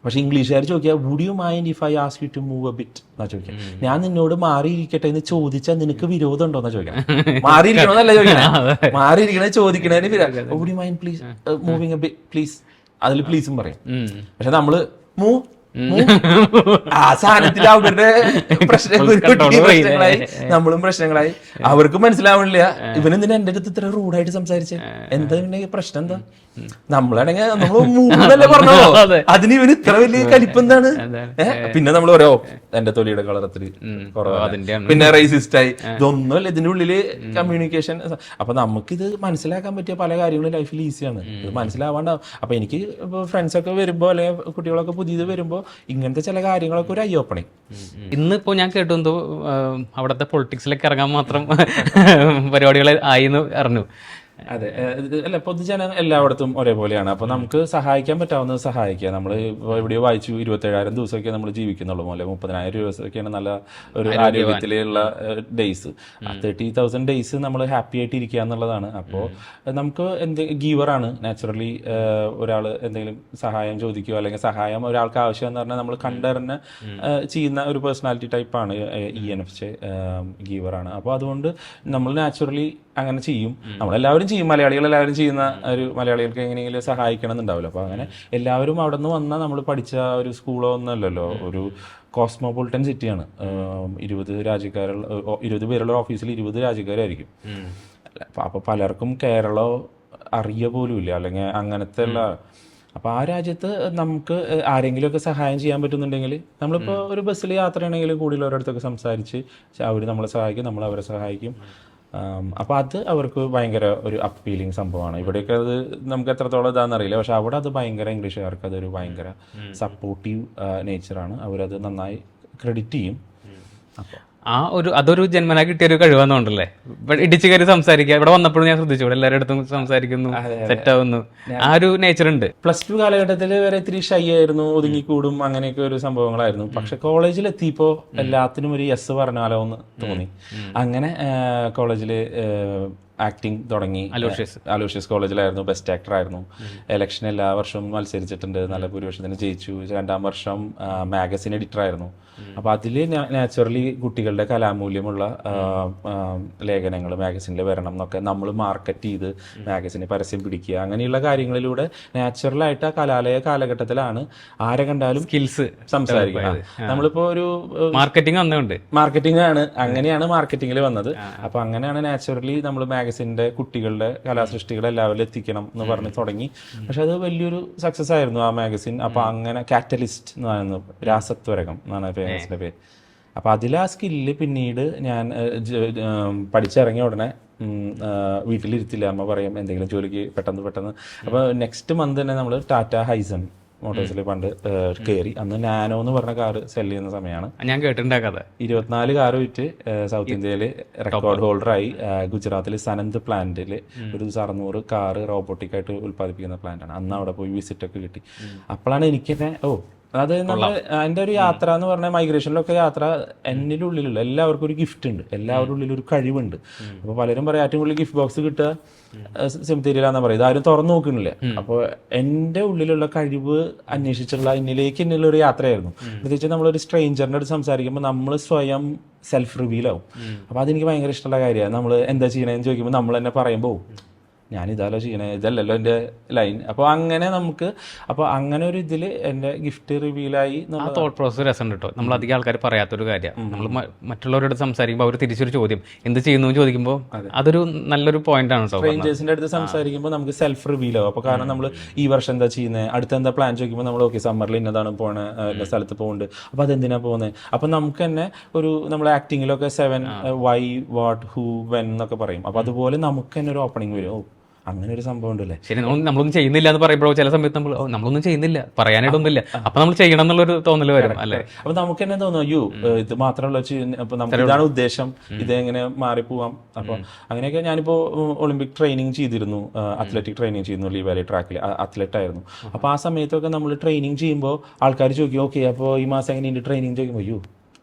പക്ഷെ ഇംഗ്ലീഷുകാർ ചോദിക്കുക would you mind if I ask you to move a bit എന്നാ ചോദിക്കാം. ഞാൻ നിന്നോട് മാറിയിരിക്കട്ടെ എന്ന് ചോദിച്ചാൽ നിനക്ക് വിരോധം ഉണ്ടോ എന്നാ ചോദിക്കാം. മാറിയിരിക്കണമെന്നല്ല ചോദിക്കണേ, മാറിയിരിക്കണേ ചോദിക്കണേന് would you mind please moving a bit please, അതിൽ പ്ലീസും പറയും. പക്ഷെ നമ്മള് ആ സാധനത്തിൽ അവരുടെ പ്രശ്നങ്ങളായി, നമ്മളും പ്രശ്നങ്ങളായി. അവർക്ക് മനസ്സിലാവണില്ല ഇവനെന്തിനാ എന്റെ അടുത്ത് ഇത്ര റൂഡായിട്ട് സംസാരിച്ചേ, എന്താ പ്രശ്നം, എന്താ നമ്മളാണെങ്കിൽ നമ്മൾ മൂന്നല്ലേ പറഞ്ഞോ, അതിന് ഇവന് ഇത്ര വലിയ കലിപ്പെന്താണ്. പിന്നെ നമ്മൾ ഓരോ എന്റെ തൊലിയുടെ കളർ അത്ര കുറവാണ്, പിന്നെ റേസിസ്റ്റ് ആയി. ഇതൊന്നുമല്ല, ഇതിന്റെ ഉള്ളില് കമ്മ്യൂണിക്കേഷൻ. അപ്പൊ നമുക്കിത് മനസ്സിലാക്കാൻ പറ്റിയ പല കാര്യങ്ങളും ലൈഫിൽ ഈസിയാണ്. ഇത് മനസ്സിലാവാണ്ടാവും. അപ്പൊ എനിക്ക് ഫ്രണ്ട്സ് ഒക്കെ വരുമ്പോ അല്ലെങ്കിൽ കുട്ടികളൊക്കെ പുതിയത് വരുമ്പോ ഇങ്ങനത്തെ ചില കാര്യങ്ങളൊക്കെ ഒരു ഐ ഓപ്പണിങ്. ഇന്നിപ്പോ ഞാൻ കേട്ടു എന്തോ അവിടുത്തെ പൊളിറ്റിക്സിലേക്ക് ഇറങ്ങാൻ മാത്രം പരിപാടികൾ ആയി എന്ന് അറിഞ്ഞു. അതെ, അല്ല പൊതുജനം എല്ലായിടത്തും ഒരേപോലെയാണ്. അപ്പൊ നമുക്ക് സഹായിക്കാൻ പറ്റാവുന്നത് സഹായിക്കുക. നമ്മൾ എവിടെയോ വായിച്ചു 27,000 ദിവസമൊക്കെ നമ്മൾ ജീവിക്കുന്നുള്ളൂ, പോലെ 30,000 ദിവസമൊക്കെയാണ് നല്ല ഒരു ആരോഗ്യത്തിലുള്ള ഡേയ്സ്. 30,000 ഡേയ്സ് നമ്മൾ ഹാപ്പി ആയിട്ട് ഇരിക്കുക എന്നുള്ളതാണ്. അപ്പോൾ നമുക്ക് ഗീവറാണ് നാച്ചുറലി. ഒരാൾ എന്തെങ്കിലും സഹായം ചോദിക്കുകയോ അല്ലെങ്കിൽ സഹായം ഒരാൾക്ക് ആവശ്യം എന്ന് പറഞ്ഞാൽ നമ്മൾ കണ്ടറിഞ്ഞ് ചെയ്യുന്ന ഒരു പേഴ്സണാലിറ്റി ടൈപ്പാണ് ENFJ, ഗീവറാണ്. അപ്പോൾ അതുകൊണ്ട് നമ്മൾ നാച്ചുറലി അങ്ങനെ ചെയ്യും. നമ്മളെല്ലാവരും ചെയ്യും, മലയാളികളെല്ലാവരും ചെയ്യുന്ന ഒരു മലയാളികൾക്ക് എങ്ങനെയെങ്കിലും സഹായിക്കണം എന്നുണ്ടാവില്ല. അപ്പോൾ അങ്ങനെ എല്ലാവരും അവിടെ നിന്ന് വന്നാൽ നമ്മൾ പഠിച്ച ഒരു സ്കൂളോ ഒന്നുമല്ലല്ലോ, ഒരു കോസ്മോപൊളിറ്റൻ സിറ്റിയാണ്. 20 രാജ്യക്കാരുള്ള 20 പേരുള്ള ഓഫീസിൽ 20 രാജ്യക്കാരായിരിക്കും. അപ്പോൾ പലർക്കും കേരളം അറിയ പോലും ഇല്ല, അല്ലെങ്കിൽ അങ്ങനത്തെ ഉള്ള. അപ്പോൾ ആ രാജ്യത്ത് നമുക്ക് ആരെങ്കിലുമൊക്കെ സഹായം ചെയ്യാൻ പറ്റുന്നുണ്ടെങ്കിൽ, നമ്മളിപ്പോൾ ഒരു ബസ്സിൽ യാത്ര ചെയ്യണമെങ്കിൽ കൂടുതലോരോടത്തൊക്കെ സംസാരിച്ച് അവർ നമ്മളെ സഹായിക്കും, നമ്മൾ അവരെ സഹായിക്കും. അപ്പോൾ അത് അവർക്ക് ഭയങ്കര ഒരു അപ്പീലിംഗ് സംഭവമാണ്. ഇവിടെയൊക്കെ അത് നമുക്ക് എത്രത്തോളം ഇതാണെന്നറിയില്ല, പക്ഷെ അവിടെ അത് ഭയങ്കര ഇംഗ്ലീഷുകാർക്ക് അതൊരു ഭയങ്കര സപ്പോർട്ടീവ് നേച്ചറാണ്. അവരത് നന്നായി ക്രെഡിറ്റ് ചെയ്യും. അപ്പോൾ അതൊരു ജന്മനാ കിട്ടിയ ഒരു കഴിവാന്നുണ്ടല്ലേ, ഇടിച്ചു കയറി സംസാരിക്കുക. ഇവിടെ വന്നപ്പോഴും ഞാൻ ശ്രദ്ധിച്ചു, ഇവിടെ എല്ലാവരുടെ അടുത്തും സംസാരിക്കുന്നു, സെറ്റ് ആവുന്നു, ആ ഒരു നേച്ചർ ഉണ്ട്. +2 കാലഘട്ടത്തിൽ വരെ ഇത്തിരി ഷൈ ആയിരുന്നു, ഒതുങ്ങിക്കൂടും, അങ്ങനെയൊക്കെ ഒരു സംഭവങ്ങളായിരുന്നു. പക്ഷെ കോളേജിൽ എത്തിയപ്പോൾ എല്ലാത്തിനും ഒരു യെസ് പറഞ്ഞാലോ എന്ന് തോന്നി. അങ്ങനെ കോളേജിൽ ആക്ടിങ് തുടങ്ങി. അലോഷ്യസ് കോളേജിലായിരുന്നു, ബെസ്റ്റ് ആക്ടർ ആയിരുന്നു. ഇലക്ഷൻ എല്ലാ വർഷവും മത്സരിച്ചിട്ടുണ്ട്, നല്ല ഭൂരിപക്ഷത്തിന് ജയിച്ചു. 2ാം വർഷം മാഗസിൻ എഡിറ്റർ ആയിരുന്നു. അപ്പോൾ അതിൽ നാച്ചുറലി കുട്ടികളുടെ കലാമൂല്യമുള്ള ലേഖനങ്ങൾ മാഗസിനിൽ വരണം എന്നൊക്കെ നമ്മൾ മാർക്കറ്റ് ചെയ്ത് മാഗസിന് പരസ്യം പിടിക്കുക, അങ്ങനെയുള്ള കാര്യങ്ങളിലൂടെ നാച്ചുറലായിട്ട് ആ കലാലയ കാലഘട്ടത്തിലാണ് ആരെ കണ്ടാലും സ്കിൽസ് സംസാരിക്കുന്നത്. നമ്മളിപ്പോ ഒരു മാർക്കറ്റിംഗ് ആണ്, അങ്ങനെയാണ് മാർക്കറ്റിംഗിൽ വന്നത്. അപ്പൊ അങ്ങനെയാണ് നാച്ചുറലി നമ്മൾ മാഗസിന്റെ കുട്ടികളുടെ കലാസൃഷ്ടികൾ എല്ലാവരിലും എത്തിക്കണം എന്ന് പറഞ്ഞ് തുടങ്ങി. പക്ഷെ അത് വലിയൊരു സക്സസ് ആയിരുന്നു ആ മാഗസിൻ. അപ്പൊ അങ്ങനെ കാറ്റലിസ്റ്റ് എന്ന് പറയുന്നത്, രാസത്വരകം എന്നാണ് പേരൻസിന്റെ പേര്. അപ്പൊ അതിൽ ആ സ്കില്ല് പിന്നീട് ഞാൻ പഠിച്ചിറങ്ങിയ ഉടനെ വീട്ടിലിരുത്തില്ല, അമ്മ പറയും എന്തെങ്കിലും ജോലിക്ക് പെട്ടെന്ന്. അപ്പോൾ നെക്സ്റ്റ് മന്ത് തന്നെ നമ്മൾ ടാറ്റ ഹൈസൺ മോട്ടോഴ്സിൽ പണ്ട് കയറി. അന്ന് നാനോ എന്ന് പറഞ്ഞ കാറ് സെല് ചെയ്യുന്ന സമയമാണ്. ഞാൻ കേട്ടിട്ടുണ്ടാക്കാതെ 24 കാറ് വിറ്റ് സൗത്ത് ഇന്ത്യയിൽ റെക്കോർഡ് ഹോൾഡറായി. ഗുജറാത്തിൽ സനന്ത് പ്ലാന്റിൽ ഒരു ദിവസം 600 കാറ് റോബോട്ടിക്കായിട്ട് ഉൽപ്പാദിപ്പിക്കുന്ന പ്ലാന്റാണ്. അന്ന് അവിടെ പോയി വിസിറ്റ് ഒക്കെ കിട്ടി. അപ്പോഴാണ് എനിക്ക് തന്നെ അത് നമ്മൾ അതിൻ്റെ ഒരു യാത്ര എന്ന് പറഞ്ഞാൽ മൈഗ്രേഷനിലൊക്കെ യാത്ര എന്നിൻ്റെ ഉള്ളിലുള്ള എല്ലാവർക്കും ഒരു ഗിഫ്റ്റ് ഉണ്ട്, എല്ലാവരുടെ ഉള്ളിൽ ഒരു കഴിവുണ്ട്. അപ്പോൾ പലരും പറയും ഏറ്റവും കൂടുതൽ ഗിഫ്റ്റ് ബോക്സ് കിട്ടുക സെമിത്തേരിയിലാണെന്ന് പറയും, ഇതാരും തുറന്നു നോക്കുന്നില്ല. അപ്പോൾ എൻ്റെ ഉള്ളിലുള്ള കഴിവ് അന്വേഷിച്ചുള്ള എന്നിലുള്ള ഒരു യാത്രയായിരുന്നു. പ്രത്യേകിച്ച് നമ്മളൊരു സ്ട്രേഞ്ചറിൻ്റെ അടുത്ത് സംസാരിക്കുമ്പോൾ നമ്മൾ സ്വയം സെൽഫ് റിവീൽ ആവും. അപ്പോൾ അതെനിക്ക് ഭയങ്കര ഇഷ്ടമുള്ള കാര്യമാണ്. നമ്മൾ എന്താ ചെയ്യണമെന്ന് ചോദിക്കുമ്പോൾ നമ്മൾ തന്നെ പറയുമ്പോൾ ഞാനിതാലോ ചെയ്യണേ, ഇതല്ലല്ലോ എൻ്റെ ലൈൻ. അപ്പോൾ അങ്ങനെ നമുക്ക് അങ്ങനെ ഒരു ഇതിൽ എൻ്റെ ഗിഫ്റ്റ് റിവീലായി. ആ തോട്ട് പ്രോസസ് രസം കേട്ടോ. നമ്മൾ അധികം ആൾക്കാർ പറയാത്തൊരു കാര്യമാണ്. നമ്മൾ മറ്റുള്ളവരോട് സംസാരിക്കുമ്പോൾ അവർ തിരിച്ചൊരു ചോദ്യം എന്ത് ചെയ്യുന്നു ചോദിക്കുമ്പോൾ അതൊരു നല്ലൊൊരു പോയിന്റ് ആണ്. സ്ട്രേഞ്ചേഴ്സിൻ്റെ അടുത്ത് സംസാരിക്കുമ്പോൾ നമുക്ക് സെൽഫ് റിവീൽ ആവും. അപ്പോൾ കാരണം നമ്മൾ ഈ വർഷം എന്താ ചെയ്യുന്നത്, അടുത്ത എന്താ പ്ലാൻ ചോദിക്കുമ്പോൾ നമ്മൾ ഓക്കെ സമ്മറിൽ ഇന്നതാണ് പോണേ, എല്ലാ സ്ഥലത്ത് പോകുന്നുണ്ട്, അപ്പോൾ അതെന്തിനാണ് പോകുന്നത്. അപ്പോൾ നമുക്ക് തന്നെ ഒരു നമ്മൾ ആക്ടിങ്ങിലൊക്കെ 7 വൈ വാട്ട് ഹൂ വെൻ എന്നൊക്കെ പറയും. അപ്പോൾ അതുപോലെ നമുക്ക് തന്നെ ഒരു ഓപ്പണിംഗ് വരും, അങ്ങനെ ഒരു സംഭവം ഉണ്ടല്ലേ. ശരി, നമ്മളൊന്നും ചെയ്യുന്നില്ല എന്ന് പറയുമ്പോഴോ ചില സമയത്ത് നമ്മളൊന്നും ചെയ്യുന്നില്ല, പറയാനായിട്ടൊന്നുമില്ല, അപ്പൊ നമ്മൾ ചെയ്യണം എന്നുള്ളൊരു തോന്നൽ വരും അല്ലേ. അപ്പൊ നമുക്ക് തന്നെ തോന്നും അയ്യോ ഇത് മാത്രമല്ല, അപ്പൊ നമുക്ക് ഇതാണ് ഉദ്ദേശം, ഇതെങ്ങനെ മാറിപ്പോവാം. അപ്പൊ അങ്ങനെയൊക്കെ ഞാനിപ്പോ ഒളിമ്പിക് ട്രെയിനിങ് ചെയ്തിരുന്നു, അത്ലറ്റിക് ട്രെയിനിങ് ചെയ്യുന്നു, ലീ വാലി ട്രാക്കിൽ അത്ലറ്റ് ആയിരുന്നു. അപ്പൊ ആ സമയത്തൊക്കെ നമ്മൾ ട്രെയിനിങ് ചെയ്യുമ്പോൾ ആൾക്കാർ ചോദിക്കും ഓക്കെ അപ്പോൾ ഈ മാസം എങ്ങനെ ട്രെയിനിങ് ചോദിക്കുമ്പോൾ അയ്യോ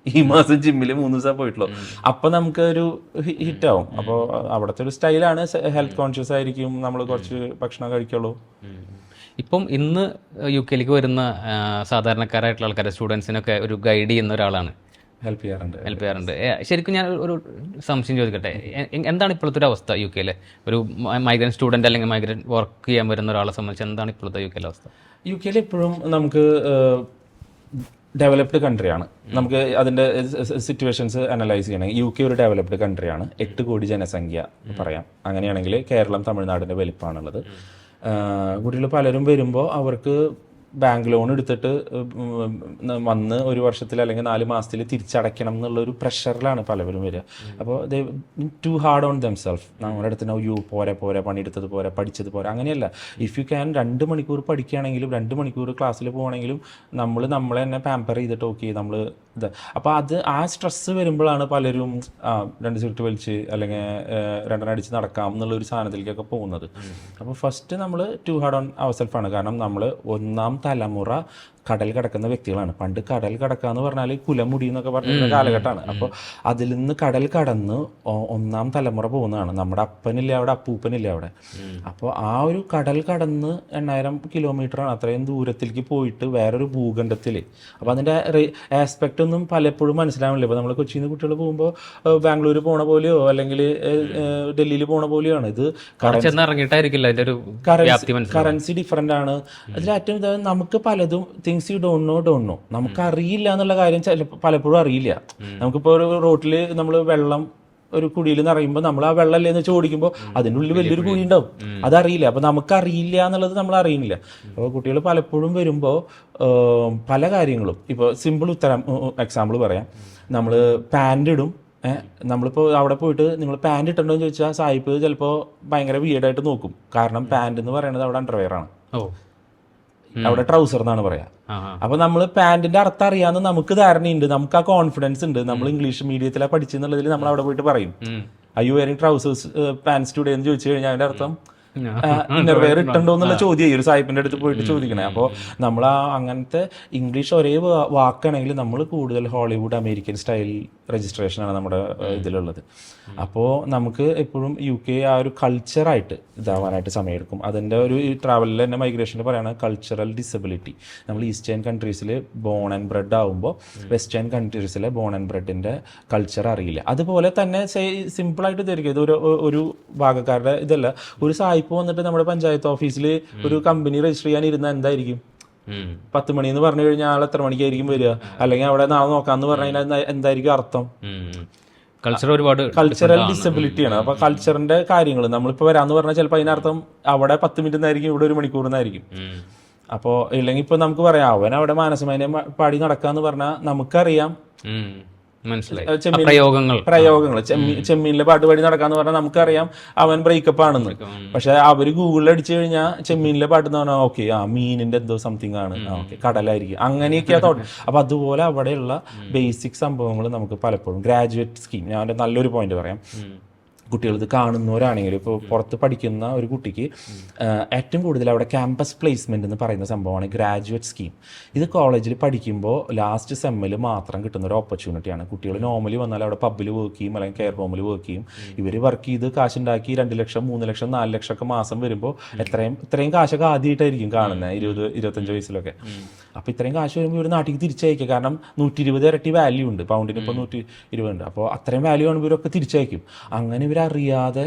ഈ മാസം ജിമ്മിൽ 3 ദിവസം പോയിട്ടുള്ളൂ. അപ്പൊ നമുക്ക് ഒരു ഹിറ്റ് ആവും. അപ്പോൾ അവിടുത്തെ ഒരു സ്റ്റൈലാണ്, ഹെൽത്ത് കോൺഷ്യസ് ആയിരിക്കും, നമ്മൾ കുറച്ച് ഭക്ഷണം കഴിക്കുള്ളൂ. ഇപ്പം ഇന്ന് യു കെയിലേക്ക് വരുന്ന സാധാരണക്കാരായിട്ടുള്ള ആൾക്കാരെ സ്റ്റുഡൻസിനൊക്കെ ഒരു ഗൈഡ് ചെയ്യുന്ന ഒരാളാണ്, ഹെൽപ്പ് ചെയ്യാറുണ്ട്. ശരിക്കും ഞാൻ ഒരു സംശയം ചോദിക്കട്ടെ, എന്താണ് ഇപ്പോഴത്തെ ഒരു അവസ്ഥ യു കെയിലെ ഒരു മൈഗ്രൻ്റ് സ്റ്റുഡൻറ്റ് അല്ലെങ്കിൽ മൈഗ്രൻ്റ് വർക്ക് ചെയ്യാൻ വരുന്ന ഒരാളെ സംബന്ധിച്ച് എന്താണ് ഇപ്പോഴത്തെ യു കെയിലെ അവസ്ഥ? യു കെയിൽ ഇപ്പോഴും നമുക്ക് ഡെവലപ്ഡ് കൺട്രിയാണ്. നമുക്ക് അതിൻ്റെ സിറ്റുവേഷൻസ് അനലൈസ് ചെയ്യണമെങ്കിൽ യു കെ ഒരു ഡെവലപ്ഡ് കൺട്രിയാണ്. 8 കോടി ജനസംഖ്യ പറയാം. അങ്ങനെയാണെങ്കിൽ കേരളം തമിഴ്നാടിൻ്റെ വലിപ്പമാണുള്ളത്. കുട്ടികൾ പലരും വരുമ്പോൾ അവർക്ക് ബാങ്ക് ലോൺ എടുത്തിട്ട് വന്ന് ഒരു വർഷത്തിൽ അല്ലെങ്കിൽ 4 മാസത്തിൽ തിരിച്ചടയ്ക്കണം എന്നുള്ളൊരു പ്രഷറിലാണ് പലവരും വരിക. അപ്പോൾ ദേ ടു ഹാർഡ് ഓൺ ദംസെൽഫ്. നമ്മുടെ അടുത്ത് പോരെ പണിയെടുത്തത് പോരെ, പഠിച്ചത് പോരെ, അങ്ങനെയല്ല. ഇഫ് യു ക്യാൻ 2 മണിക്കൂർ പഠിക്കുകയാണെങ്കിലും 2 മണിക്കൂർ ക്ലാസ്സിൽ പോകണമെങ്കിലും നമ്മളെ തന്നെ പാമ്പർ ചെയ്തിട്ട് ഓക്കെ നമ്മൾ ഇത്. അപ്പോൾ ആ സ്ട്രെസ്സ് വരുമ്പോഴാണ് പലരും 2 സിഗരറ്റ് വലിച്ച് അല്ലെങ്കിൽ 2 അടിച്ച് നടക്കാം എന്നുള്ളൊരു സാധനത്തിലേക്കൊക്കെ പോകുന്നത്. അപ്പോൾ ഫസ്റ്റ് നമ്മൾ ടു ഹാർഡ് ഓൺ അവർ സെൽഫാണ്. കാരണം നമ്മൾ ഒന്നാം തലമുറ കടൽ കടക്കുന്ന വ്യക്തികളാണ്. പണ്ട് കടൽ കടക്കുക എന്ന് പറഞ്ഞാൽ കുലമുടി എന്നൊക്കെ പറഞ്ഞ കാലഘട്ടമാണ്. അപ്പോൾ അതിൽ നിന്ന് കടൽ കടന്ന് 1ാം തലമുറ പോകുന്നതാണ്. നമ്മുടെ അപ്പനില്ല അവിടെ, അപ്പൂപ്പനില്ല അവിടെ. അപ്പോൾ ആ ഒരു കടൽ കടന്ന് 8000 കിലോമീറ്ററാണ്, അത്രയും ദൂരത്തിലേക്ക് പോയിട്ട് വേറൊരു ഭൂഖണ്ഡത്തിൽ. അപ്പോൾ അതിൻ്റെ ആസ്പെക്റ്റ് ഒന്നും പലപ്പോഴും മനസ്സിലാവില്ല. ഇപ്പോൾ നമ്മൾ കൊച്ചിയിൽ നിന്ന് കുട്ടികൾ പോകുമ്പോൾ ബാംഗ്ലൂർ പോണ പോലെയോ അല്ലെങ്കിൽ ഡൽഹിയിൽ പോണ പോലെയാണ്. ഇത് കറൻസി ഡിഫറൻ്റ് ആണ്. അതിലേറ്റവും നമുക്ക് പലതും തിങ്സ് യു ഡോണ്ട് നോ നമുക്ക് അറിയില്ല എന്നുള്ള കാര്യം പലപ്പോഴും അറിയില്ല. നമുക്കിപ്പോൾ ഒരു റോട്ടിൽ നമ്മൾ വെള്ളം ഒരു കുഴിയിൽ നിറയുമ്പോൾ നമ്മൾ ആ വെള്ളം എന്ന് ചോദിക്കുമ്പോൾ അതിൻ്റെ ഉള്ളിൽ വലിയൊരു കുഴി ഉണ്ടാവും, അതറിയില്ല. അപ്പോൾ നമുക്കറിയില്ല എന്നുള്ളത് നമ്മൾ അറിയുന്നില്ല. അപ്പോൾ കുട്ടികൾ പലപ്പോഴും വരുമ്പോൾ പല കാര്യങ്ങളും, ഇപ്പോൾ സിമ്പിൾ എക്സാമ്പിൾ പറയാം. നമ്മൾ പാൻറ് ഇടും, നമ്മളിപ്പോൾ അവിടെ പോയിട്ട് നിങ്ങൾ പാൻറ് ഇട്ടുണ്ടോ എന്ന് ചോദിച്ചാൽ സായിപ്പ് ചിലപ്പോൾ ഭയങ്കര വീടായിട്ട് നോക്കും. കാരണം പാൻറ് എന്ന് പറയുന്നത് അവിടെ അണ്ടർവെയർ ആണ്, അവിടെ ട്രൗസർ എന്നാണ് പറയാ. അപ്പൊ നമ്മൾ പാന്റിന്റെ അർത്ഥം അറിയാന്ന് നമുക്ക് ധാരണയുണ്ട്, നമുക്ക് ആ കോൺഫിഡൻസ് ഉണ്ട്. നമ്മൾ ഇംഗ്ലീഷ് മീഡിയത്തിലാണ് പഠിച്ചെന്നുള്ളതിൽ നമ്മൾ അവിടെ പോയിട്ട് പറയും അയ്യോ വെയറിംഗ് ട്രൗസേഴ്സ് പാൻസ് ടുഡേ എന്ന് ചോദിച്ചു കഴിഞ്ഞാൽ അതിന്റെ അർത്ഥം ഇന്നർവെയർ ഇട്ടുണ്ടോ എന്നുള്ള ചോദ്യം ഈ ഒരു സാഹിബിന്റെ അടുത്ത് പോയിട്ട് ചോദിക്കണേ. അപ്പോൾ നമ്മൾ അങ്ങനത്തെ ഇംഗ്ലീഷ് ഒരേ വാക്കാണെങ്കിൽ നമ്മൾ കൂടുതൽ ഹോളിവുഡ് അമേരിക്കൻ സ്റ്റൈൽ രജിസ്ട്രേഷനാണ് നമ്മുടെ ഇതിലുള്ളത്. അപ്പോൾ നമുക്ക് എപ്പോഴും യു കെ ആ ഒരു കൾച്ചറായിട്ട് ഇതാവാനായിട്ട് സമയമെടുക്കും. അതിൻ്റെ ഒരു ട്രാവലിൽ തന്നെ മൈഗ്രേഷനിൽ പറയുകയാണ് കൾച്ചറൽ ഡിസബിലിറ്റി. നമ്മൾ ഈസ്റ്റേൺ കൺട്രീസിൽ ബോൺ ആൻഡ് ബ്രെഡ് ആകുമ്പോൾ വെസ്റ്റേൺ കൺട്രീസിലെ ബോൺ ആൻഡ് ബ്രെഡിൻ്റെ കൾച്ചർ അറിയില്ല. അതുപോലെ തന്നെ സിമ്പിളായിട്ട് ധരിക്കും, ഇത് ഒരു ഭാഗക്കാരുടെ ഇതല്ല. ഒരു സായിപ്പ് വന്നിട്ട് നമ്മുടെ പഞ്ചായത്ത് ഓഫീസിൽ ഒരു കമ്പനി രജിസ്റ്റർ ചെയ്യാൻ ഇരുന്നാൽ എന്തായിരിക്കും? 10 മണി എന്ന് പറഞ്ഞു കഴിഞ്ഞാൽ ആൾ എത്ര മണിക്കായിരിക്കും വരിക? അല്ലെങ്കിൽ അവിടെ നാളെ നോക്കാന്ന് പറഞ്ഞു കഴിഞ്ഞാൽ എന്തായിരിക്കും അർത്ഥം? കൾച്ചറൽ ഡിസബിലിറ്റിയാണ്. അപ്പൊ കൾച്ചറിന്റെ കാര്യങ്ങൾ നമ്മളിപ്പോ വരാന്ന് പറഞ്ഞാൽ ചിലപ്പോൾ അതിനർത്ഥം അവിടെ 10 മിനിറ്റ് എന്നായിരിക്കും, ഇവിടെ 1 മണിക്കൂർ എന്നായിരിക്കും. അപ്പോൾ ഇല്ലെങ്കിൽ ഇപ്പൊ നമുക്ക് പറയാം അവൻ അവിടെ മാനസമേനെ പാടി നടക്കാന്ന് പറഞ്ഞാൽ നമുക്കറിയാം പ്രയോഗങ്ങൾ ചെമ്മീനിലെ പാട്ട് പാടി നടക്കാന്ന് പറഞ്ഞാൽ നമുക്കറിയാം അവൻ ബ്രേക്കപ്പ് ആണെന്ന്. പക്ഷെ അവര് ഗൂഗിളിൽ അടിച്ചു കഴിഞ്ഞാൽ ചെമ്മീനിലെ പാട്ട് എന്ന് പറഞ്ഞാൽ ഓക്കെ മീനിന്റെ എന്തോ സംതിങ് ആണ്, ഓക്കെ കടലായിരിക്കും, അങ്ങനെയൊക്കെയാ തോട്ട്. അപ്പൊ അതുപോലെ അവിടെയുള്ള ബേസിക് സംഭവങ്ങൾ നമുക്ക് പലപ്പോഴും ഗ്രാജുവേറ്റ് സ്കീം, ഞാൻ നല്ലൊരു പോയിന്റ് പറയാം. കുട്ടികൾ ഇത് കാണുന്നവരാണെങ്കിലും ഇപ്പോൾ പുറത്ത് പഠിക്കുന്ന ഒരു കുട്ടിക്ക് ഏറ്റവും കൂടുതൽ അവിടെ ക്യാമ്പസ് പ്ലേസ്മെൻ്റ് എന്ന് പറയുന്ന സംഭവമാണ് ഗ്രാജുവേറ്റ് സ്കീം. ഇത് കോളേജിൽ പഠിക്കുമ്പോൾ ലാസ്റ്റ് സെമ്മിൽ മാത്രം കിട്ടുന്ന ഒരു ഓപ്പർച്യൂണിറ്റിയാണ്. കുട്ടികൾ നോർമലി വന്നാൽ അവിടെ പബ്ബിൽ വർക്ക് ചെയ്യും, അല്ലെങ്കിൽ കെയർ ഹോമിൽ വർക്ക് ചെയ്യും. ഇവർ വർക്ക് ചെയ്ത് കാശുണ്ടാക്കി 2 ലക്ഷം 3 ലക്ഷം 4 ലക്ഷം ഒക്കെ മാസം വരുമ്പോൾ ഇത്രയും കാശൊക്കെ ആദ്യമായിട്ടായിരിക്കും കാണുന്നത് 20-25 വയസ്സിലൊക്കെ. അപ്പോൾ ഇത്രയും കാശ് വരുമ്പോൾ ഇവർ നാട്ടിലേക്ക് തിരിച്ചയക്കുക. കാരണം 120 ഇരട്ടി വാല്യൂ ഉണ്ട്, പൗണ്ടിന് ഇപ്പോൾ 120 ഉണ്ട്. അപ്പോൾ അത്രയും വാല്യൂ ആണ് ഇവരൊക്കെ തിരിച്ചയക്കും. അങ്ങനെ ഇവരറിയാതെ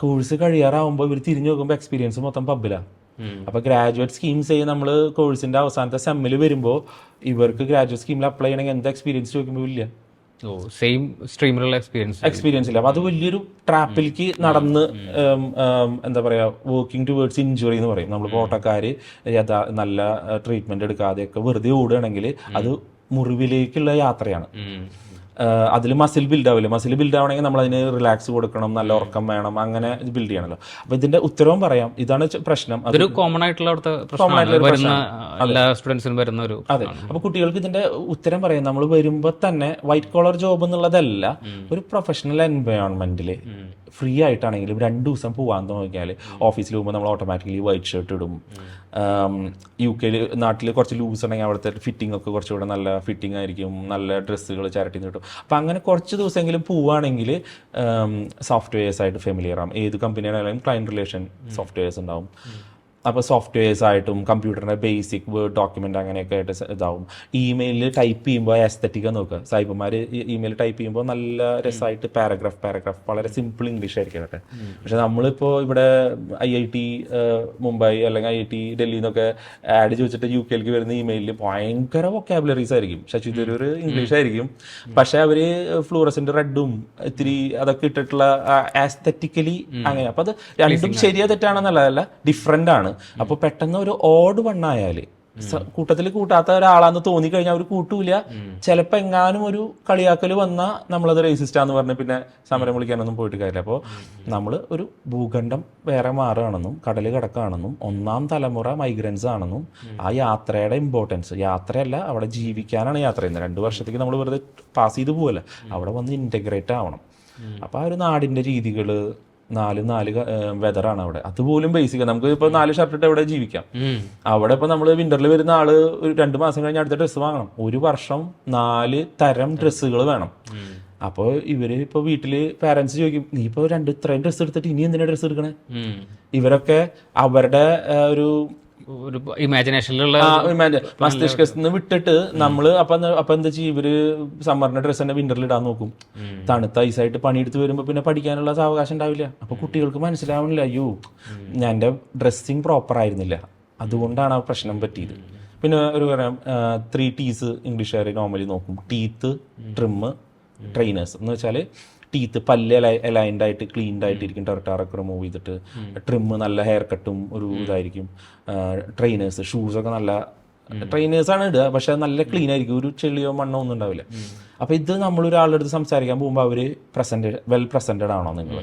കോഴ്സ് കഴിയാറാവുമ്പോൾ ഇവർ തിരിഞ്ഞു നോക്കുമ്പോൾ എക്സ്പീരിയൻസ് മൊത്തം പബ്ബിലാണ്. അപ്പോൾ ഗ്രാജുവേറ്റ് സ്കീംസ് നമ്മൾ കോഴ്സിൻ്റെ അവസാനത്തെ സെമ്മിൽ വരുമ്പോൾ ഇവർക്ക് ഗ്രാജുവേറ്റ് സ്കീമിൽ അപ്ലൈ ചെയ്യണമെങ്കിൽ എന്താ എക്സ്പീരിയൻസ് ചോദിക്കുമ്പോൾ ഇല്ല, സെയിം സ്ട്രീമിലുള്ള എക്സ്പീരിയൻസ് ഇല്ല. അപ്പോൾ അത് വലിയൊരു ട്രാപ്പിലേക്ക് നടന്ന് എന്താ പറയുക, വർക്കിംഗ് ടുവേർഡ്സ് ഇഞ്ചുറി എന്ന് പറയും. നമ്മൾ ഓട്ടക്കാർ നല്ല ട്രീറ്റ്മെൻറ്റ് എടുക്കാതെയൊക്കെ വെറുതെ ഓടുകയാണെങ്കിൽ അത് മുറിവിലേക്കുള്ള യാത്രയാണ്. അതിൽ മസിൽ ബിൽഡ് ആവില്ല. മസിൽ ബിൽഡ് ആവണമെങ്കിൽ നമ്മൾ അതിന് റിലാക്സ് കൊടുക്കണം, നല്ല ഉറക്കം വേണം, അങ്ങനെ ബിൽഡ് ചെയ്യണമല്ലോ. അപ്പോൾ ഇതിന്റെ ഉത്തരവും പറയാം. ഇതാണ് പ്രശ്നം. അതൊരു കോമൺ ആയിട്ടുള്ള എല്ലാ സ്റ്റുഡൻസിനും വരുന്ന ഒരു. അതെ. അപ്പോൾ കുട്ടികൾക്ക് ഇതിന്റെ ഉത്തരം പറയാം. നമ്മൾ വരുമ്പോൾ തന്നെ വൈറ്റ് കോളർ ജോബ് എന്നുള്ളതല്ല, ഒരു പ്രൊഫഷണൽ എൻവയോൺമെന്റിൽ ഫ്രീ ആയിട്ടാണെങ്കിലും 2 ദിവസം പോകാൻ നോക്കിയാൽ ഓഫീസിൽ പോകുമ്പോൾ നമ്മൾ ഓട്ടോമാറ്റിക്കലി വൈറ്റ് ഷർട്ട് ഇടും. UK നാട്ടിൽ കുറച്ച് ലൂസ് ഉണ്ടെങ്കിൽ അവിടുത്തെ ഫിറ്റിംഗ് ഒക്കെ കുറച്ചുകൂടെ നല്ല ഫിറ്റിംഗ് ആയിരിക്കും, നല്ല ഡ്രസ്സുകൾ ചാരിറ്റിയിൽ നിന്ന് കിട്ടും. അപ്പം അങ്ങനെ കുറച്ച് ദിവസമെങ്കിലും പോവുകയാണെങ്കിൽ സോഫ്റ്റ്വെയർസ് ആയിട്ട് ഫെമിലിയർ ആവും. ഏത് കമ്പനിയാണെങ്കിലും ക്ലയൻറ്റ് റിലേഷൻ സോഫ്റ്റ്വെയർസ് ഉണ്ടാവും. അപ്പോൾ സോഫ്റ്റ്വെയർസ് ആയിട്ടും കമ്പ്യൂട്ടറിൻ്റെ ബേസിക് വേർഡ് ഡോക്യുമെൻ്റ് അങ്ങനെയൊക്കെ ആയിട്ട് ഇതാവും. ഇമെയിലിൽ ടൈപ്പ് ചെയ്യുമ്പോൾ എസ്തറ്റിക്ക നോക്കുക. സായിപ്പന്മാർ ഇമെയിൽ ടൈപ്പ് ചെയ്യുമ്പോൾ നല്ല രസമായിട്ട് പാരഗ്രാഫ് വളരെ സിമ്പിൾ ഇംഗ്ലീഷ് ആയിരിക്കും കേട്ടെ. പക്ഷെ നമ്മളിപ്പോൾ ഇവിടെ IIT മുംബൈ അല്ലെങ്കിൽ IIT ഡൽഹിയിൽ നിന്നൊക്കെ ആഡ് ചോദിച്ചിട്ട് UK വരുന്ന ഇമെയിലിൽ ഭയങ്കര വൊക്കാബുലറീസ് ആയിരിക്കും. ശശി തരൂർ ഇംഗ്ലീഷ് ആയിരിക്കും, പക്ഷെ അവർ ഫ്ലൂറസെൻ്റ് റെഡും ഇത്തിരി അതൊക്കെ ഇട്ടിട്ടുള്ള ആസ്തറ്റിക്കലി അങ്ങനെ. അപ്പോൾ അത് രണ്ടും ശരിയാ തെറ്റാണെന്നുള്ളതല്ല, ഡിഫറെൻ്റ് ആണ്. അപ്പോൾ പെട്ടെന്ന് ഒരു ഓഡ് വണ്ണായാൽ കൂട്ടത്തിൽ കൂട്ടാത്ത ഒരാളാന്ന് തോന്നിക്കഴിഞ്ഞാൽ അവർ കൂട്ടൂല. ചിലപ്പോൾ എങ്ങാനും ഒരു കളിയാക്കൽ വന്നാൽ നമ്മളത് റേസിസ്റ്റാന്ന് പറഞ്ഞ് പിന്നെ സമരം വിളിക്കാനൊന്നും പോയിട്ട് കാര്യമില്ല. അപ്പോൾ നമ്മൾ ഒരു ഭൂഖണ്ഡം വേറെ മാറുകയാണെന്നും കടൽ കിടക്കുകയാണെന്നും 1ാം തലമുറ മൈഗ്രൻസ് ആണെന്നും ആ യാത്രയുടെ ഇമ്പോർട്ടൻസ്, യാത്രയല്ല അവിടെ ജീവിക്കാനാണ് യാത്ര ചെയ്യുന്നത്. 2 വർഷത്തേക്ക് നമ്മൾ വെറുതെ പാസ് ചെയ്ത് പോവല്ല, അവിടെ വന്ന് ഇൻറ്റഗ്രേറ്റ് ആവണം. അപ്പോൾ ആ ഒരു നാടിൻ്റെ രീതികൾ 4 വെതറാണ് അവിടെ. അതുപോലും ബേസിക്. നമുക്ക് ഇപ്പോൾ 4 ഷർട്ട് ഇട്ട് എവിടെ ജീവിക്കാം. അവിടെ ഇപ്പോൾ നമ്മൾ വിന്ററിൽ വരുന്ന ആള് ഒരു 2 മാസം കഴിഞ്ഞ് അടുത്ത ഡ്രസ്സ് വാങ്ങണം. 1 വർഷം 4 തരം ഡ്രസ്സുകൾ വേണം. അപ്പോൾ ഇവര് ഇപ്പോൾ വീട്ടില് പാരന്റ്സ് ചോദിക്കും, നീ ഇപ്പോൾ ഇത്രയും ഡ്രസ്സ് എടുത്തിട്ട് ഇനി എന്തിനാ ഡ്രസ്സ് എടുക്കണേ? ഇവരൊക്കെ അവരുടെ ഒരു ഇമാജിനേഷനിലുള്ള മസ്തിഷ്കത്തിൽ നിന്ന് വിട്ടിട്ട് നമ്മള് അപ്പൊ എന്താ ചെയ്യും, ഇവര് സമ്മറിന്റെ ഡ്രസ്സ് തന്നെ വിന്ററിൽ ഇടാൻ നോക്കും. തണുത്ത ഐസായിട്ട് പണിയെടുത്ത് വരുമ്പോൾ പിന്നെ പഠിക്കാനുള്ള അവകാശം ഉണ്ടാവില്ല. അപ്പൊ കുട്ടികൾക്ക് മനസ്സിലാവണില്ല, അയ്യോ ഞാൻ എൻ്റെ ഡ്രസ്സിങ് പ്രോപ്പർ ആയിരുന്നില്ല, അതുകൊണ്ടാണ് ആ പ്രശ്നം പറ്റിയത്. പിന്നെ ഒരു പറയാം 3 T's ഇംഗ്ലീഷുകാർ നോർമലി നോക്കും. Teeth, trim, trainers. എന്ന് വെച്ചാൽ ടീത്ത് പല്ല് അലൈൻഡ് ആയിട്ട് ക്ലീൻഡ് ആയിട്ടിരിക്കും, ടെറട്ടാറൊക്കെ റിമൂവ് ചെയ്തിട്ട്. ട്രിം നല്ല ഹെയർ കട്ടും ഒരു ഇതായിരിക്കും. ട്രെയിനേഴ്സ് ഷൂസൊക്കെ നല്ല ട്രെയിനേഴ്സാണ് ഇടുക, പക്ഷെ നല്ല ക്ലീൻ ആയിരിക്കും, ഒരു ചെളിയോ മണ്ണോ ഒന്നും ഉണ്ടാവില്ല. അപ്പോൾ ഇത് നമ്മളൊരാളുടെ അടുത്ത് സംസാരിക്കാൻ പോകുമ്പോൾ അവർ വെൽ പ്രസൻറ്റഡ് ആണോ നിങ്ങൾ,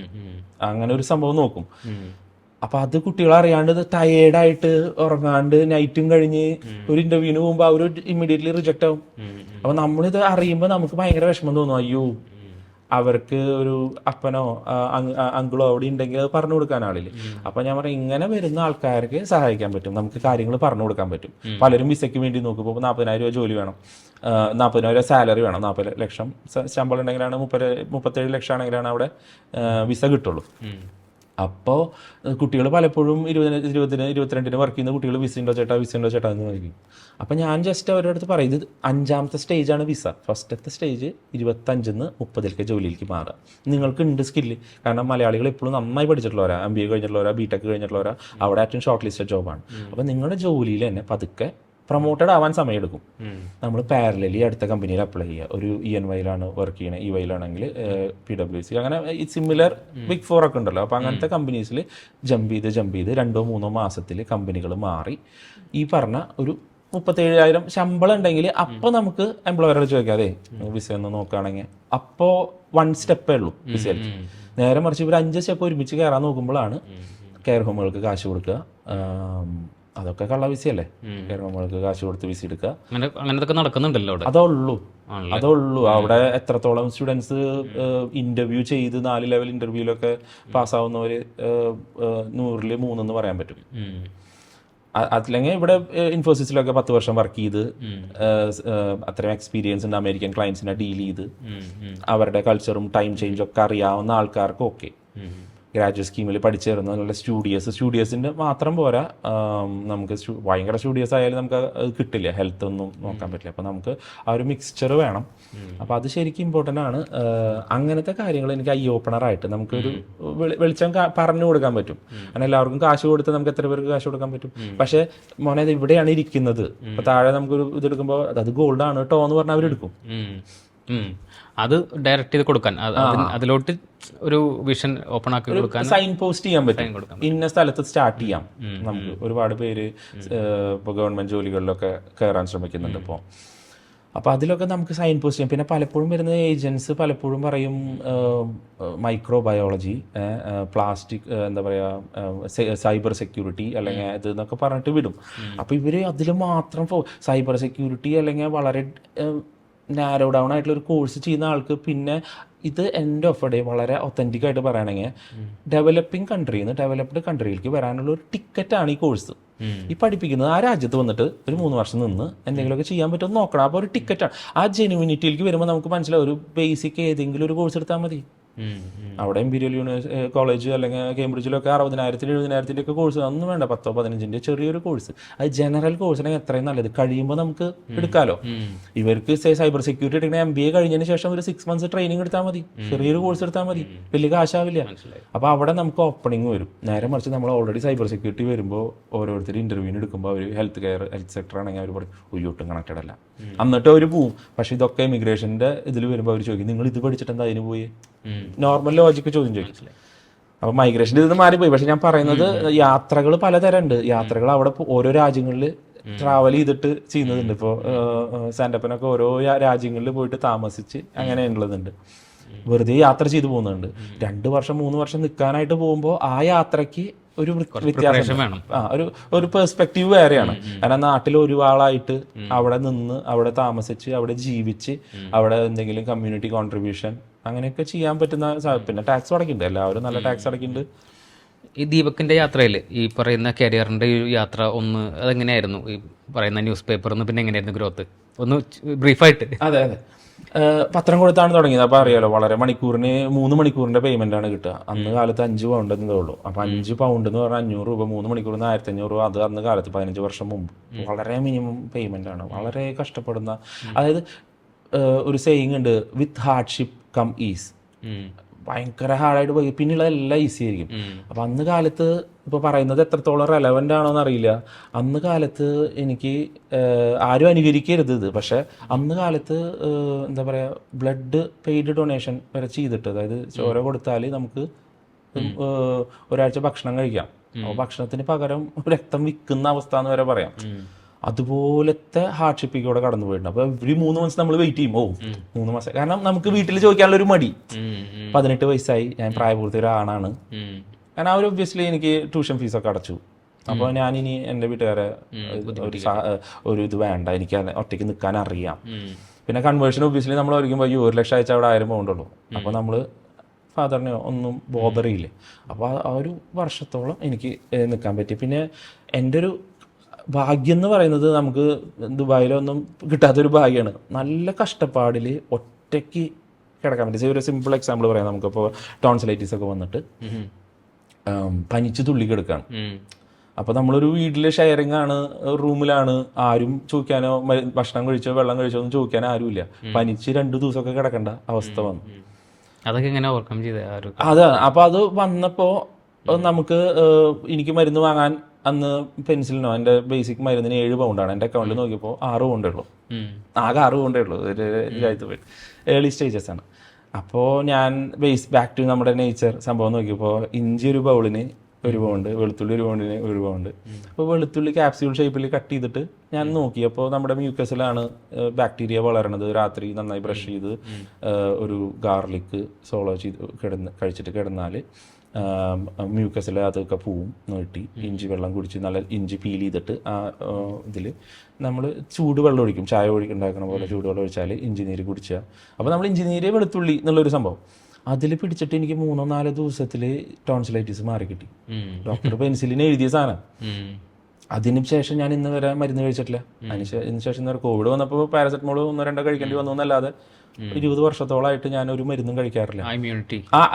അങ്ങനെ ഒരു സംഭവം നോക്കും. അപ്പൊ അത് കുട്ടികൾ അറിയാണ്ട് ടയേർഡായിട്ട് ഉറങ്ങാണ്ട് നൈറ്റും കഴിഞ്ഞ് ഒരു ഇന്റർവ്യൂവിന് പോകുമ്പോൾ അവർ ഇമ്മീഡിയറ്റ്ലി റിജക്റ്റ് ആവും. അപ്പൊ നമ്മളിത് അറിയുമ്പോൾ നമുക്ക് ഭയങ്കര വിഷമം തോന്നും, അയ്യോ അവർക്ക് ഒരു അപ്പനോ അങ്കിളോ അവിടെ ഉണ്ടെങ്കിൽ അത് പറഞ്ഞു കൊടുക്കാൻ ആളില്ല. അപ്പൊ ഞാൻ പറയും, ഇങ്ങനെ വരുന്ന ആൾക്കാർക്ക് സഹായിക്കാൻ പറ്റും, നമുക്ക് കാര്യങ്ങൾ പറഞ്ഞു കൊടുക്കാൻ പറ്റും. പലരും വിസയ്ക്ക് വേണ്ടി നോക്കും. ഇപ്പോൾ 40,000 രൂപ ജോലി വേണം, 40,000 രൂപ സാലറി വേണം, 40 ലക്ഷം ശമ്പളം ഉണ്ടെങ്കിലാണ് 37 ലക്ഷം ആണെങ്കിലാണ് അവിടെ വിസ കിട്ടുള്ളൂ. അപ്പോൾ കുട്ടികൾ പലപ്പോഴും 20-22 വർക്ക് ചെയ്യുന്ന കുട്ടികൾ വിസ ഉണ്ടോ ചേട്ടാ എന്ന് പറയും. അപ്പം ഞാൻ ജസ്റ്റ് അവരുടെ അടുത്ത് പറയും, ഇത് 5ാമത്തെ സ്റ്റേജാണ് വിസ. ഫസ്റ്റത്തെ സ്റ്റേജ് 25-ന്ന് 30 ജോലിയിലേക്ക് മാറുക. നിങ്ങൾക്ക് ഉണ്ട് സ്കില്ല്. കാരണം മലയാളികൾ എപ്പോഴും നന്നായി പഠിച്ചിട്ടുള്ളവരാ, MBA കഴിഞ്ഞിട്ടുള്ളവരാ, BTech കഴിഞ്ഞിട്ടുള്ളവരാ, അവിടെ ഏറ്റവും ഷോർട്ട് ലിസ്റ്റഡ് ജോബാണ്. അപ്പം നിങ്ങളുടെ ജോലിയിൽ തന്നെ പതുക്കെ പ്രൊമോട്ടഡ് ആവാൻ സമയമെടുക്കും. നമ്മൾ പാരലലി അടുത്ത കമ്പനിയിൽ അപ്ലൈ ചെയ്യുക. ഒരു ENYയിലാണ് വർക്ക് ചെയ്യണത്, EYയിലാണെങ്കിൽ PwC, അങ്ങനെ സിമിലർ Big 4 ഒക്കെ ഉണ്ടല്ലോ. അപ്പോൾ അങ്ങനത്തെ കമ്പനീസിൽ ജമ്പ് ചെയ്ത് 2-3 മാസത്തിൽ കമ്പനികൾ മാറി ഈ പറഞ്ഞ ഒരു 37,000 ശമ്പളം ഉണ്ടെങ്കിൽ അപ്പോൾ നമുക്ക് എംപ്ലോയറോട് ചോദിക്കാതെ വിസ ഒന്ന് നോക്കുകയാണെങ്കിൽ അപ്പോൾ 1 സ്റ്റെപ്പേ ഉള്ളൂ വിസയിൽ. നേരെ മറിച്ച് ഇവർ 5 സ്റ്റെപ്പ് ഒരുമിച്ച് കയറാൻ നോക്കുമ്പോഴാണ് കെയർ ഹോമുകൾക്ക് കാശ് കൊടുക്കുക, അതൊക്കെ കള്ള വിസയല്ലേ, നമ്മൾക്ക് കാശ് കൊടുത്ത് വിസ എടുക്കുക. അങ്ങനത്തെ നടക്കുന്നുണ്ടല്ലോ അവിടെ. അതുള്ളൂ അവിടെ എത്രത്തോളം സ്റ്റുഡൻസ് ഇന്റർവ്യൂ ചെയ്ത് 4 ലെവൽ ഇന്റർവ്യൂലൊക്കെ പാസ്സാവുന്നവർ 100-ൽ 3 എന്ന് പറയാൻ പറ്റും. അല്ലെങ്കിൽ ഇവിടെ ഇൻഫോസിസിലൊക്കെ 10 വർഷം വർക്ക് ചെയ്ത് അത്രയും എക്സ്പീരിയൻസ് ഉണ്ട്, അമേരിക്കൻ ക്ലയൻസിനെ ഡീൽ ചെയ്ത് അവരുടെ കൾച്ചറും ടൈം ചേഞ്ചും ഒക്കെ അറിയാവുന്ന ആൾക്കാർക്ക് ഓക്കെ. ഗ്രാജുവേറ്റ് സ്കീമിൽ പഠിച്ചു തരുന്ന നല്ല സ്റ്റുഡിയസിൻ്റെ മാത്രം പോരാ, നമുക്ക് ഭയങ്കര സ്റ്റുഡിയസ് ആയാലും നമുക്ക് അത് കിട്ടില്ല, ഹെൽത്ത് ഒന്നും നോക്കാൻ പറ്റില്ല. അപ്പോൾ നമുക്ക് ആ ഒരു മിക്സ്ചർ വേണം. അപ്പോൾ അത് ശരിക്കും ഇമ്പോർട്ടൻ്റ് ആണ്. അങ്ങനത്തെ കാര്യങ്ങൾ എനിക്ക് ഐ ഓപ്പണറായിട്ട് നമുക്കൊരു വെളിച്ചം പറഞ്ഞു കൊടുക്കാൻ പറ്റും. അങ്ങനെ എല്ലാവർക്കും കാശ് കൊടുത്ത് നമുക്ക് എത്ര പേർക്ക് കാശ് കൊടുക്കാൻ പറ്റും. പക്ഷേ മോനെ ഇത് ഇവിടെയാണ് ഇരിക്കുന്നത്, അപ്പോൾ താഴെ നമുക്കൊരു ഇതെടുക്കുമ്പോൾ അത് ഗോൾഡാണ് കേട്ടോ എന്ന് പറഞ്ഞാൽ അവരെടുക്കും. അത് ഡയറക്റ്റ് ചെയ്ത് കൊടുക്കാൻ, അതിലോട്ട് ഒരു വിഷൻ ഓപ്പൺ ആക്കി കൊടുക്കാൻ സൈൻ പോസ്റ്റ് ചെയ്യാൻ പറ്റും. ഇന്ന സ്ഥലത്ത് സ്റ്റാർട്ട് ചെയ്യാം. നമുക്ക് ഒരുപാട് പേര് ഇപ്പോൾ ഗവൺമെന്റ് ജോലികളിലൊക്കെ കയറാൻ ശ്രമിക്കുന്നുണ്ട് ഇപ്പോൾ. അപ്പോൾ അതിലൊക്കെ നമുക്ക് സൈൻ പോസ്റ്റ് ചെയ്യാം. പിന്നെ പലപ്പോഴും വരുന്ന ഏജൻസ് പലപ്പോഴും പറയും മൈക്രോബയോളജി, പ്ലാസ്റ്റിക്, എന്താ പറയുക, സൈബർ സെക്യൂരിറ്റി അല്ലെങ്കിൽ ഇത് എന്നൊക്കെ പറഞ്ഞിട്ട് വിടും. അപ്പോൾ ഇവർ അതിൽ മാത്രം സൈബർ സെക്യൂരിറ്റി അല്ലെങ്കിൽ വളരെ നാരോ ഡൗൺ ആയിട്ടുള്ള ഒരു കോഴ്സ് ചെയ്യുന്ന ആൾക്ക് പിന്നെ ഇത് എൻഡ് ഓഫ് ഡേ വളരെ ഒത്തൻറ്റിക് ആയിട്ട് പറയുകയാണെങ്കിൽ ഡെവലപ്പിംഗ് കൺട്രിയിൽ നിന്ന് ഡെവലപ്ഡ് കൺട്രിയിലേക്ക് വരാനുള്ള ഒരു ടിക്കറ്റാണ് ഈ കോഴ്സ്. ഈ പഠിപ്പിക്കുന്നത് ആ രാജ്യത്ത് വന്നിട്ട് ഒരു 3 വർഷം നിന്ന് എന്തെങ്കിലുമൊക്കെ ചെയ്യാൻ പറ്റുമെന്ന് നോക്കണം. അപ്പോൾ ഒരു ടിക്കറ്റാണ്. ആ ജെനുവിനിറ്റിയിലേക്ക് വരുമ്പോൾ നമുക്ക് മനസ്സിലാവും ഒരു ബേസിക് ഏതെങ്കിലും ഒരു കോഴ്സ് എടുത്താൽ മതി. അവിടെ ഇമ്പീരിയൽ കോളേജ് അല്ലെങ്കിൽ കേംബ്രിഡ്ജിലൊക്കെ 60,000-70,000 ഒക്കെ കോഴ്സ് ഒന്നും വേണ്ട, 10-15 ചെറിയൊരു കോഴ്സ്. അത് ജനറൽ കോഴ്സിനെ എത്രയും നല്ലത്. കഴിയുമ്പോൾ നമുക്ക് എടുക്കാമല്ലോ. ഇവർക്ക് സൈബർ സെക്യൂരിറ്റി എടുക്കുന്ന MBA കഴിഞ്ഞതിന് ശേഷം ഒരു 6 months ട്രെയിനിങ് എടുത്താൽ മതി, ചെറിയൊരു കോഴ്സ് എടുത്താൽ മതി, വലിയ കാശാവില്ല. അപ്പോൾ അവിടെ നമുക്ക് ഓപ്പണിംഗ് വരും. നേരെ മറിച്ച് നമ്മൾ ഓൾറെഡി സൈബർ സെക്യൂരിറ്റി വരുമ്പോൾ ഓരോരുത്തർ ഇന്റർവ്യൂവിന് എടുക്കുമ്പോൾ അവർ ഹെൽത്ത് സെക്ടർ ആണെങ്കിൽ അവർ പറയും ഒയ്യോട്ടും കണക്റ്റഡ് അല്ല, എന്നിട്ട് അവർ പോവും. പക്ഷെ ഇതൊക്കെ ഇമിഗ്രേഷൻ്റെ ഇതിൽ വരുമ്പോൾ അവർ ചോദിക്കും നിങ്ങൾ ഇത് പഠിച്ചിട്ട് എന്താ അതിന് പോയി, നോർമൽ ലോജിക്ക് ചോദ്യം ചോദിച്ചില്ല. അപ്പോൾ മൈഗ്രേഷൻ്റെ ഇത് മാറിപ്പോയി. പക്ഷെ ഞാൻ പറയുന്നത് യാത്രകൾ പലതരം ഉണ്ട്. യാത്രകൾ അവിടെ ഓരോ രാജ്യങ്ങളിൽ ട്രാവൽ ചെയ്തിട്ട് ചെയ്യുന്നതുണ്ട്. ഇപ്പോൾ സാൻഡപ്പനൊക്കെ ഓരോ രാജ്യങ്ങളിൽ പോയിട്ട് താമസിച്ച് അങ്ങനെയുള്ളതുണ്ട്. വെറുതെ യാത്ര ചെയ്തു പോകുന്നുണ്ട്. 2 വർഷം 3 വർഷം നിൽക്കാനായിട്ട് പോകുമ്പോൾ ആ യാത്രയ്ക്ക് ഒരു വ്യത്യാസം വേണം. ഒരു പെർസ്പെക്റ്റീവ് വേറെയാണ്. കാരണം നാട്ടിൽ ഒരുപാളായിട്ട് അവിടെ നിന്ന് അവിടെ താമസിച്ച് അവിടെ ജീവിച്ച് അവിടെ എന്തെങ്കിലും കമ്മ്യൂണിറ്റി കോൺട്രിബ്യൂഷൻ അങ്ങനെയൊക്കെ ചെയ്യാൻ പറ്റുന്ന, പിന്നെ ടാക്സ് അടയ്ക്കുന്നുണ്ട്, എല്ലാവരും നല്ല ടാക്സ് അടയ്ക്കുന്നുണ്ട്. ഈ ദീപകിൻ്റെ യാത്രയിൽ ഈ പറയുന്ന കരിയറിൻ്റെ യാത്ര അതെങ്ങനെയായിരുന്നു? ഈ പറയുന്ന ന്യൂസ് പേപ്പറിൽ നിന്ന് പിന്നെ എങ്ങനെയായിരുന്നു ഗ്രോത്ത്? ഒന്ന് ബ്രീഫായിട്ട്. അതെ പത്രം കൊടുത്താണ് തുടങ്ങിയത്. അപ്പോൾ അറിയാലോ, വളരെ 3 മണിക്കൂറിൻ്റെ പേയ്മെൻ്റ് ആണ് കിട്ടുക. അന്ന് കാലത്ത് 5 പൗണ്ട് എന്നേ ഉള്ളൂ. അപ്പോൾ 5 പൗണ്ട് എന്ന് പറഞ്ഞാൽ 500 രൂപ, 3 മണിക്കൂറിന് 1,500 രൂപ. അത് അന്ന് കാലത്ത് 15 വർഷം മുമ്പ് വളരെ മിനിമം പേയ്മെൻ്റ് ആണ്. വളരെ കഷ്ടപ്പെടുന്ന, അതായത് ഒരു സേയിങ് ഉണ്ട്, വിത്ത് ഹാർഡ്ഷിപ്പ് കം ഈസ്. ഭയങ്കര ഹാർഡായിട്ട് പോയി പിന്നെയുള്ള എല്ലാം ഈസി ആയിരിക്കും. അപ്പം അന്ന് കാലത്ത് ഇപ്പോൾ പറയുന്നത് എത്രത്തോളം റെലവൻ്റ് ആണോ എന്നറിയില്ല. അന്ന് കാലത്ത് എനിക്ക് ആരും അനുകരിക്കരുത് ഇത്, പക്ഷെ അന്ന് കാലത്ത് എന്താ പറയുക, ബ്ലഡ് പെയ്ഡ് ഡൊണേഷൻ വരെ ചെയ്തിട്ട്, അതായത് ചോര കൊടുത്താൽ നമുക്ക് ഒരാഴ്ച ഭക്ഷണം കഴിക്കാം. അപ്പോൾ ഭക്ഷണത്തിന് പകരം രക്തം വിൽക്കുന്ന അവസ്ഥ എന്ന് വരെ പറയാം. അതുപോലത്തെ ഹാർഡ്ഷിപ്പിലൂടെ കടന്നു പോയിട്ടുണ്ട്. അപ്പോൾ എവറി 3 months നമ്മൾ വെയിറ്റ് ചെയ്യും. 3 മാസം. കാരണം നമുക്ക് വീട്ടിൽ ചോദിക്കാനുള്ള ഒരു മടി. 18 വയസ്സായി, ഞാൻ പ്രായപൂർത്തി ഒരാണാണ്. കാരണം അവർ ഒബ്വിയസ്ലി എനിക്ക് ട്യൂഷൻ ഫീസൊക്കെ അടച്ചു. അപ്പോൾ ഞാനിനി എൻ്റെ വീട്ടുകാരെ ഒരു ഇത് വേണ്ട, എനിക്ക് ഒറ്റയ്ക്ക് നിൽക്കാൻ അറിയാം. പിന്നെ കൺവേർഷൻ ഒബ്വിയസ്ലി നമ്മൾ ഒരിക്കുമ്പോൾ 1 ലക്ഷം അയച്ചാൽ അവിടെ 1000 പൗണ്ടുള്ളൂ. അപ്പോൾ നമ്മൾ ഫാദറിനെ ഒന്നും ബോധറിയില്ല. അപ്പോൾ ആ ഒരു വർഷത്തോളം എനിക്ക് നിൽക്കാൻ പറ്റി. പിന്നെ എൻ്റെ ഒരു ഭാഗ്യം എന്ന് പറയുന്നത് നമുക്ക് ദുബായിലൊന്നും കിട്ടാത്തൊരു ഭാഗ്യമാണ്. നല്ല കഷ്ടപ്പാടിൽ ഒറ്റയ്ക്ക് കിടക്കാൻ പറ്റും. ഒരു സിമ്പിൾ എക്സാമ്പിൾ പറയാം. നമുക്കിപ്പോൾ ടോൺസിലൈറ്റിസ് ഒക്കെ വന്നിട്ട് പനിച്ച് തുള്ളി കിടക്കുകയാണ്. അപ്പോൾ നമ്മളൊരു വീട്ടിൽ ഷെയറിങ് ആണ്, റൂമിലാണ്, ആരും ചോദിക്കാനോ ഭക്ഷണം കഴിച്ചോ വെള്ളം കഴിച്ചോ ഒന്നും ചോദിക്കാനോ ആരുമില്ല. പനിച്ച് 2 ദിവസമൊക്കെ കിടക്കേണ്ട അവസ്ഥ വന്നു. അതൊക്കെ എങ്ങനെ ഓവർകം ചെയ്തേ? അതെ. അപ്പോൾ അത് വന്നപ്പോൾ നമുക്ക് എനിക്ക് മരുന്ന് വാങ്ങാൻ അന്ന് പെൻസിലിനോ എൻ്റെ ബേസിക് മരുന്നിന് 7 പൗണ്ടാണ്. എൻ്റെ അക്കൗണ്ടിൽ നോക്കിയപ്പോൾ 6 പൗണ്ടേ ഉള്ളൂ. ആകെ 6 പൗണ്ടേ ഉള്ളൂ. ഒരു രാജ്യത്ത് പോയി ഏർലി സ്റ്റേജസ് ആണ്. അപ്പോൾ ഞാൻ ബാക്ക് ടു നമ്മുടെ നേച്ചർ സംഭവം നോക്കിയപ്പോൾ ഇഞ്ചി ഒരു ബൗളിന് 1 പൗണ്ട്, വെളുത്തുള്ളി 1 പൗണ്ടിന് 1 പൗണ്ട്. അപ്പോൾ വെളുത്തുള്ളി ക്യാപ്സ്യൂൾ ഷേപ്പിൽ കട്ട് ചെയ്തിട്ട് ഞാൻ നോക്കിയപ്പോൾ നമ്മുടെ മ്യൂക്കസിലാണ് ബാക്ടീരിയ വളരണത്. രാത്രി നന്നായി ബ്രഷ് ചെയ്ത് ഒരു ഗാർലിക് സോളോ ചെയ്ത് കഴിച്ചിട്ട് കിടന്നാൽ മ്യൂക്കസിൽ അതൊക്കെ പോവും നീട്ടി. ഇഞ്ചി വെള്ളം കുടിച്ച് നല്ല ഇഞ്ചി പീൽ ചെയ്തിട്ട് ആ ഇതിൽ നമ്മൾ ചൂടുവെള്ളം ഒഴിക്കും, ചായ ഉണ്ടാക്കുന്ന പോലെ ചൂടുവെള്ളം ഒഴിച്ചാൽ ഇഞ്ചി നീര് കുടിക്കുക. അപ്പോൾ നമ്മൾ ഇഞ്ചി നീര് വെളുത്തുള്ളി എന്നുള്ളൊരു സംഭവം അതിൽ പിടിച്ചിട്ട് എനിക്ക് 3-4 ദിവസത്തിൽ ടോൺസിലൈറ്റിസ് മാറി കിട്ടി. ഡോക്ടർ പെൻസിലിന് എഴുതിയ സാധനം. അതിന് ശേഷം ഞാൻ ഇന്ന് വരെ മരുന്ന് കഴിച്ചിട്ടില്ല. അതിന് ശേഷം കോവിഡ് വന്നപ്പോൾ പാരസെറ്റമോൾ 1-2 കഴിക്കേണ്ടി വന്നു എന്നല്ലാതെ 20 വർഷത്തോളമായിട്ട് ഞാൻ ഒരു മരുന്നും കഴിക്കാറില്ല.